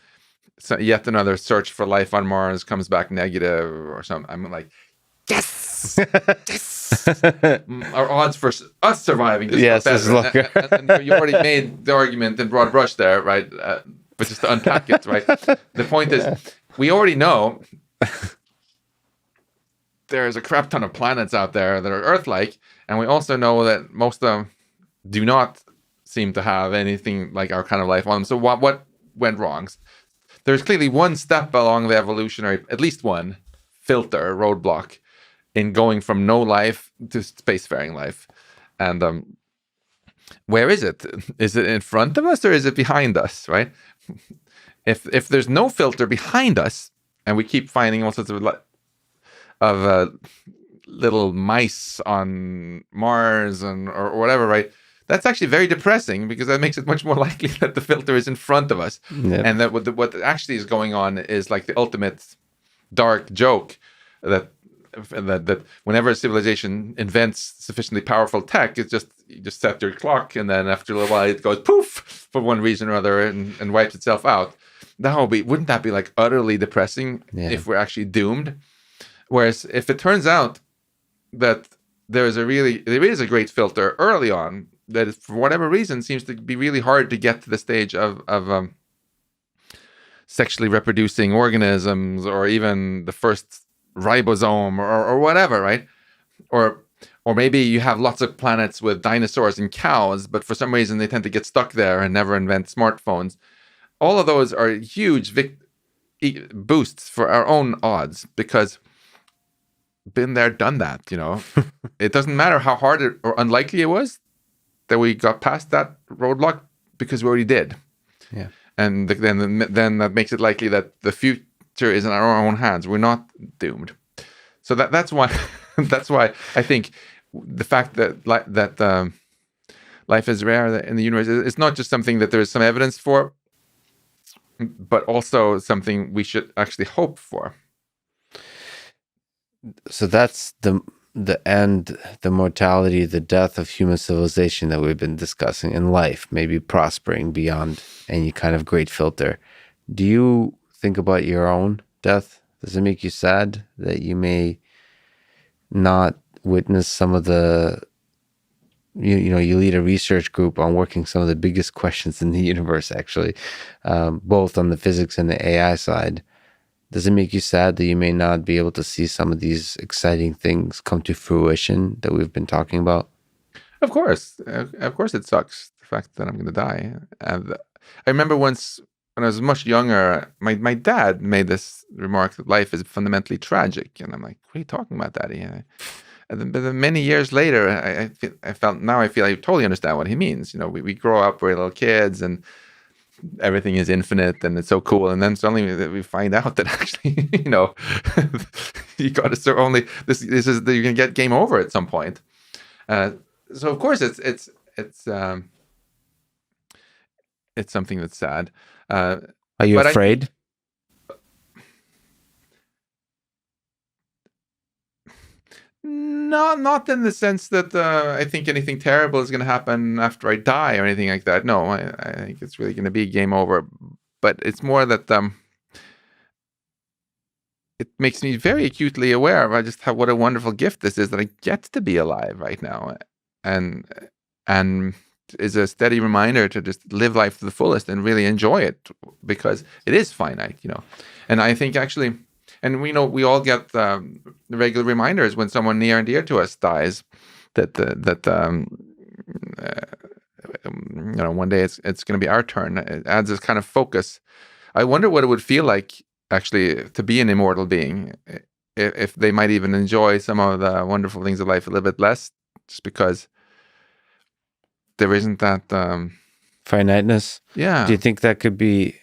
yet another search for life on Mars comes back negative or something, I'm like, yes, yes. Our odds for us surviving just got better. And you already made the argument in broad brush there, right? But just to unpack it, right? The point is, we already know there's a crap ton of planets out there that are Earth-like, and we also know that most of them do not seem to have anything like our kind of life on them. So what went wrong? There's clearly one step along the evolutionary, at least one filter, roadblock, in going from no life to spacefaring life. And where is it? Is it in front of us or is it behind us, right? If there's no filter behind us, and we keep finding all sorts of little mice on Mars or whatever, right? That's actually very depressing, because that makes it much more likely that the filter is in front of us. Yep. And that what actually is going on is like the ultimate dark joke that whenever a civilization invents sufficiently powerful tech, it's just, you just set your clock, and then after a little while it goes poof for one reason or other and wipes itself out. Wouldn't that be like utterly depressing if we're actually doomed? Whereas if it turns out that there is a great filter early on, that is, for whatever reason, seems to be really hard to get to the stage of sexually reproducing organisms, or even the first ribosome or whatever, right? Or maybe you have lots of planets with dinosaurs and cows, but for some reason they tend to get stuck there and never invent smartphones. All of those are huge boosts for our own odds, because been there, done that, It doesn't matter how hard or unlikely it was that we got past that roadblock, because we already did. Yeah. And then that makes it likely that the future is in our own hands. We're not doomed. So that's why I think the fact that life is rare in the universe, it's not just something that there is some evidence for, but also something we should actually hope for. So that's the end, the mortality, the death of human civilization that we've been discussing, in life, maybe prospering beyond any kind of great filter. Do you think about your own death? Does it make you sad that you may not witness some of the, you lead a research group on working some of the biggest questions in the universe, actually, both on the physics and the AI side. Does it make you sad that you may not be able to see some of these exciting things come to fruition that we've been talking about? Of course it sucks, the fact that I'm going to die. And I remember once, when I was much younger, my dad made this remark that life is fundamentally tragic. And I'm like, what are you talking about, Daddy? But then many years later, I feel I totally understand what he means. We grow up, we're little kids, and everything is infinite and it's so cool, and then suddenly we find out that actually you got to serve only this is you're gonna get game over at some point. So of course it's something that's sad. Are you afraid? No, not in the sense that I think anything terrible is going to happen after I die or anything like that. No, I think it's really going to be game over. But it's more that it makes me very acutely aware of just what a wonderful gift this is, that I get to be alive right now, and is a steady reminder to just live life to the fullest and really enjoy it, because it is finite, And I think actually. And we know we all get the regular reminders when someone near and dear to us dies, that one day it's going to be our turn. It adds this kind of focus. I wonder what it would feel like actually to be an immortal being, if they might even enjoy some of the wonderful things of life a little bit less, just because there isn't that finiteness. Yeah. Do you think that could be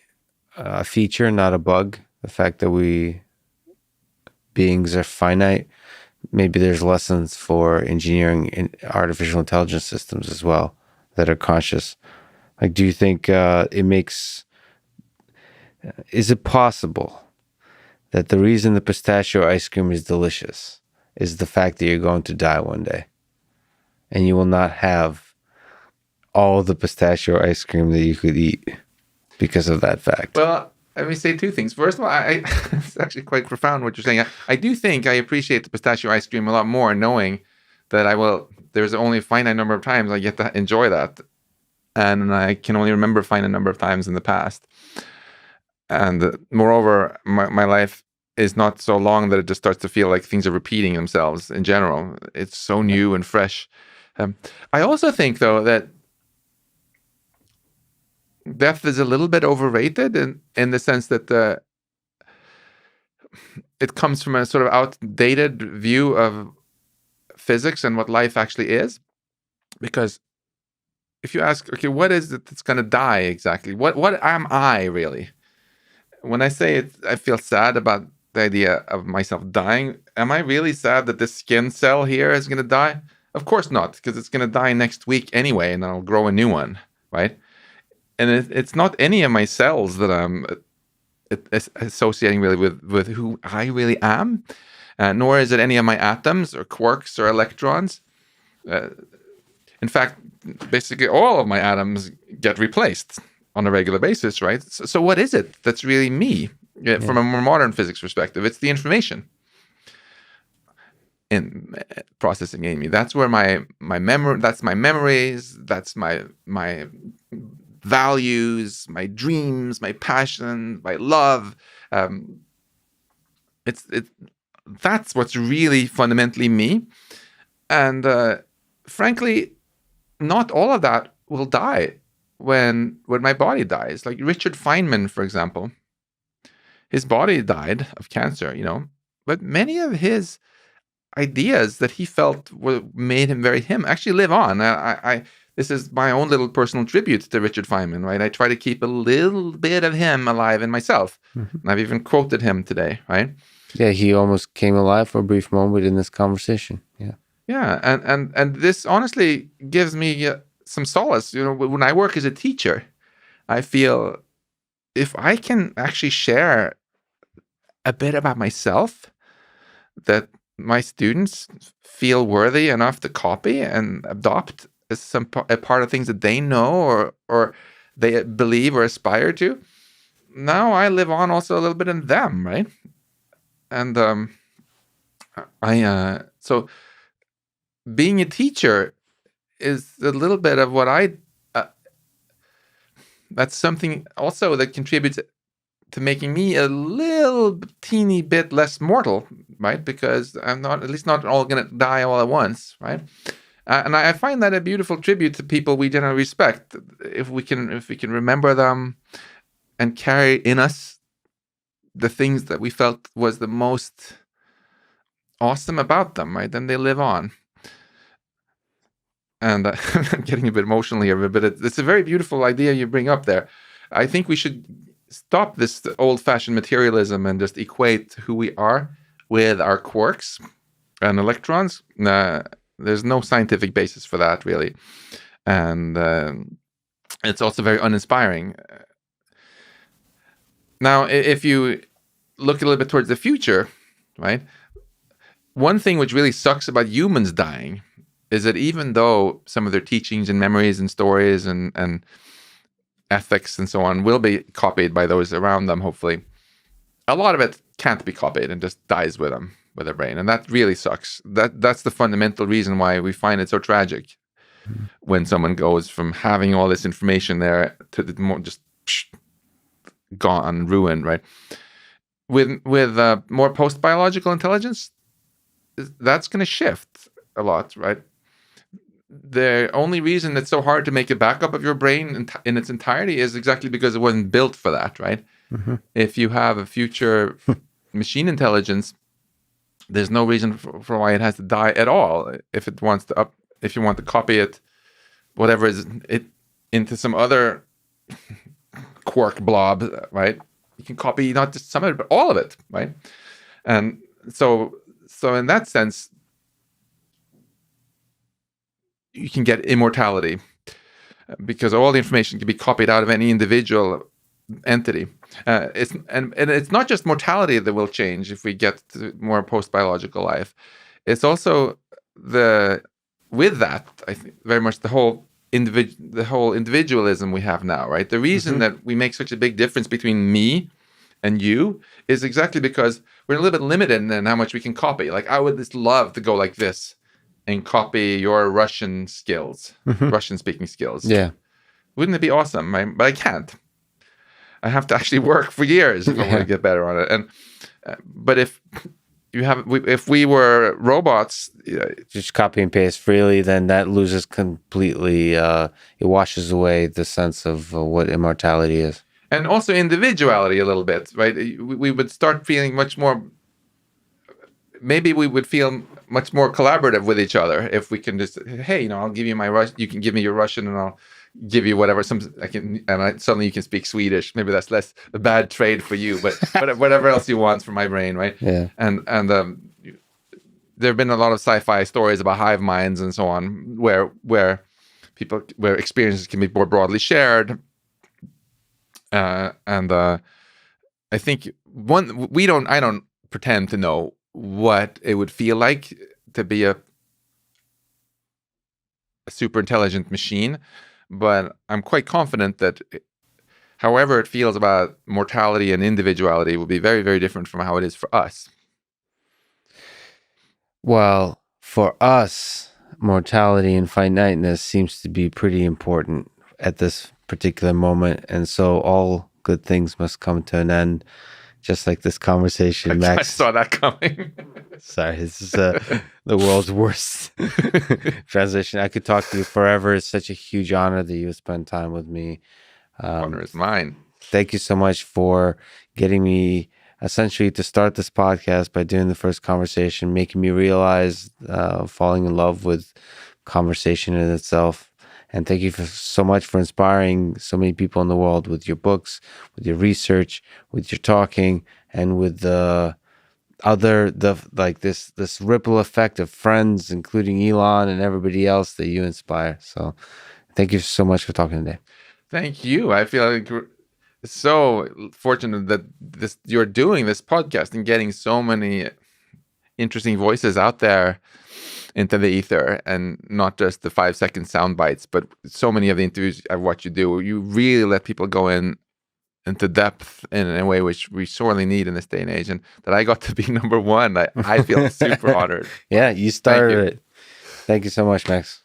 a feature, not a bug? The fact that beings are finite maybe there's lessons for engineering and artificial intelligence systems as well that are conscious. Like, do you think is it possible that the reason the pistachio ice cream is delicious is the fact that you're going to die one day and you will not have all the pistachio ice cream that you could eat because of that fact? Well, let me say two things. First of all, it's actually quite profound what you're saying. I do think I appreciate the pistachio ice cream a lot more, knowing that there's only a finite number of times I get to enjoy that. And I can only remember a finite number of times in the past. And moreover, my life is not so long that it just starts to feel like things are repeating themselves in general. It's so new and fresh. I also think, though, that death is a little bit overrated in the sense that it comes from a sort of outdated view of physics and what life actually is. Because if you ask, okay, what is it that's going to die exactly? What am I really? When I say it, I feel sad about the idea of myself dying. Am I really sad that this skin cell here is going to die? Of course not, because it's going to die next week anyway, and I'll grow a new one, right? And it's not any of my cells that I'm associating really with who I really am, nor is it any of my atoms or quarks or electrons. In fact, basically all of my atoms get replaced on a regular basis, right? So what is it that's really me? From a more modern physics perspective, it's the information in processing in me. That's where my memory, that's my memories, that's my values, my dreams, my passion, my love. That's what's really fundamentally me. And frankly, not all of that will die when my body dies. Like Richard Feynman, for example, his body died of cancer, but many of his ideas that he felt made him very him actually live on. This is my own little personal tribute to Richard Feynman, right? I try to keep a little bit of him alive in myself. Mm-hmm. And I've even quoted him today, right? Yeah, he almost came alive for a brief moment in this conversation. Yeah. Yeah, and this honestly gives me some solace. When I work as a teacher, I feel if I can actually share a bit about myself that my students feel worthy enough to copy and adopt as a part of things that they know or they believe or aspire to, now I live on also a little bit in them, right? And so being a teacher is a little bit of what that's something also that contributes to making me a little teeny bit less mortal, right? Because I'm at least not all going to die all at once, right? And I find that a beautiful tribute to people we generally respect. If we can remember them and carry in us the things that we felt was the most awesome about them, right? Then they live on. And I'm getting a bit emotional here, but it's a very beautiful idea you bring up there. I think we should stop this old-fashioned materialism and just equate who we are with our quarks and electrons. There's no scientific basis for that, really. And it's also very uninspiring. Now, if you look a little bit towards the future, right? One thing which really sucks about humans dying is that even though some of their teachings and memories and stories and ethics and so on will be copied by those around them, hopefully, a lot of it can't be copied and just dies with them, with their brain. And that really sucks. That's the fundamental reason why we find it so tragic when someone goes from having all this information there to just gone, ruined, right? With more post-biological intelligence, that's going to shift a lot, right? The only reason it's so hard to make a backup of your brain in its entirety is exactly because it wasn't built for that, right? Mm-hmm. If you have a future machine intelligence, there's no reason for why it has to die at all. If it wants to if you want to copy it, whatever is it into some other quark blob, right? You can copy not just some of it, but all of it, right? And so in that sense, you can get immortality, because all the information can be copied out of any individual entity. It's not just mortality that will change if we get to more post-biological life. It's also with that, I think very much the whole individualism we have now, right? The reason that we make such a big difference between me and you is exactly because we're a little bit limited in how much we can copy. Like, I would just love to go like this and copy your Russian skills, Russian speaking skills. Yeah. Wouldn't it be awesome? But I can't. I have to actually work for years if I want to get better on it. And but if we were robots, just copy and paste freely, then that loses completely. It washes away the sense of what immortality is, and also individuality a little bit, right? We would start feeling much more. Maybe we would feel much more collaborative with each other if we can just, hey, I'll give you my Russian, you can give me your Russian, and I'll give you whatever. Suddenly you can speak Swedish. Maybe that's less a bad trade for you, but whatever else you want from my brain, right? Yeah. And there have been a lot of sci-fi stories about hive minds and so on, where experiences can be more broadly shared. I think I don't pretend to know what it would feel like to be a super intelligent machine, but I'm quite confident that however it feels about mortality and individuality will be very, very different from how it is for us. Well, for us, mortality and finiteness seems to be pretty important at this particular moment, and so all good things must come to an end. Just like this conversation, Max. I saw that coming. Sorry, this is the world's worst transition. I could talk to you forever. It's such a huge honor that you would spend time with me. Honor is mine. Thank you so much for getting me essentially to start this podcast by doing the first conversation, making me realize falling in love with conversation in itself. And thank you so much for inspiring so many people in the world with your books, with your research, with your talking, and with this ripple effect of friends, including Elon and everybody else that you inspire. So thank you so much for talking today. Thank you. I feel like we're so fortunate that you're doing this podcast and getting so many interesting voices out there into the ether, and not just the 5-second sound bites, but so many of the interviews I've watched you do, you really let people go into depth in a way which we sorely need in this day and age. And that I got to be number one, I feel super honored. Yeah, you started it. Thank you so much, Max.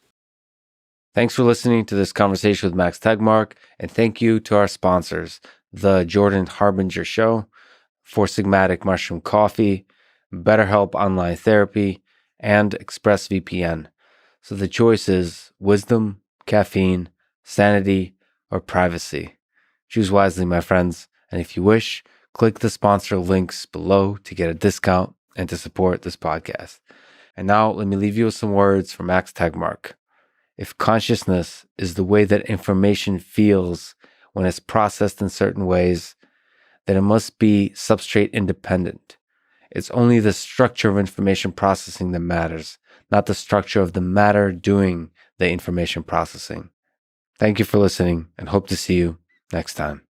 Thanks for listening to this conversation with Max Tegmark, and thank you to our sponsors, the Jordan Harbinger Show, Four Sigmatic Mushroom Coffee, BetterHelp Online Therapy, and ExpressVPN. So the choice is wisdom, caffeine, sanity, or privacy. Choose wisely, my friends. And if you wish, click the sponsor links below to get a discount and to support this podcast. And now let me leave you with some words from Max Tegmark. If consciousness is the way that information feels when it's processed in certain ways, then it must be substrate independent. It's only the structure of information processing that matters, not the structure of the matter doing the information processing. Thank you for listening, and hope to see you next time.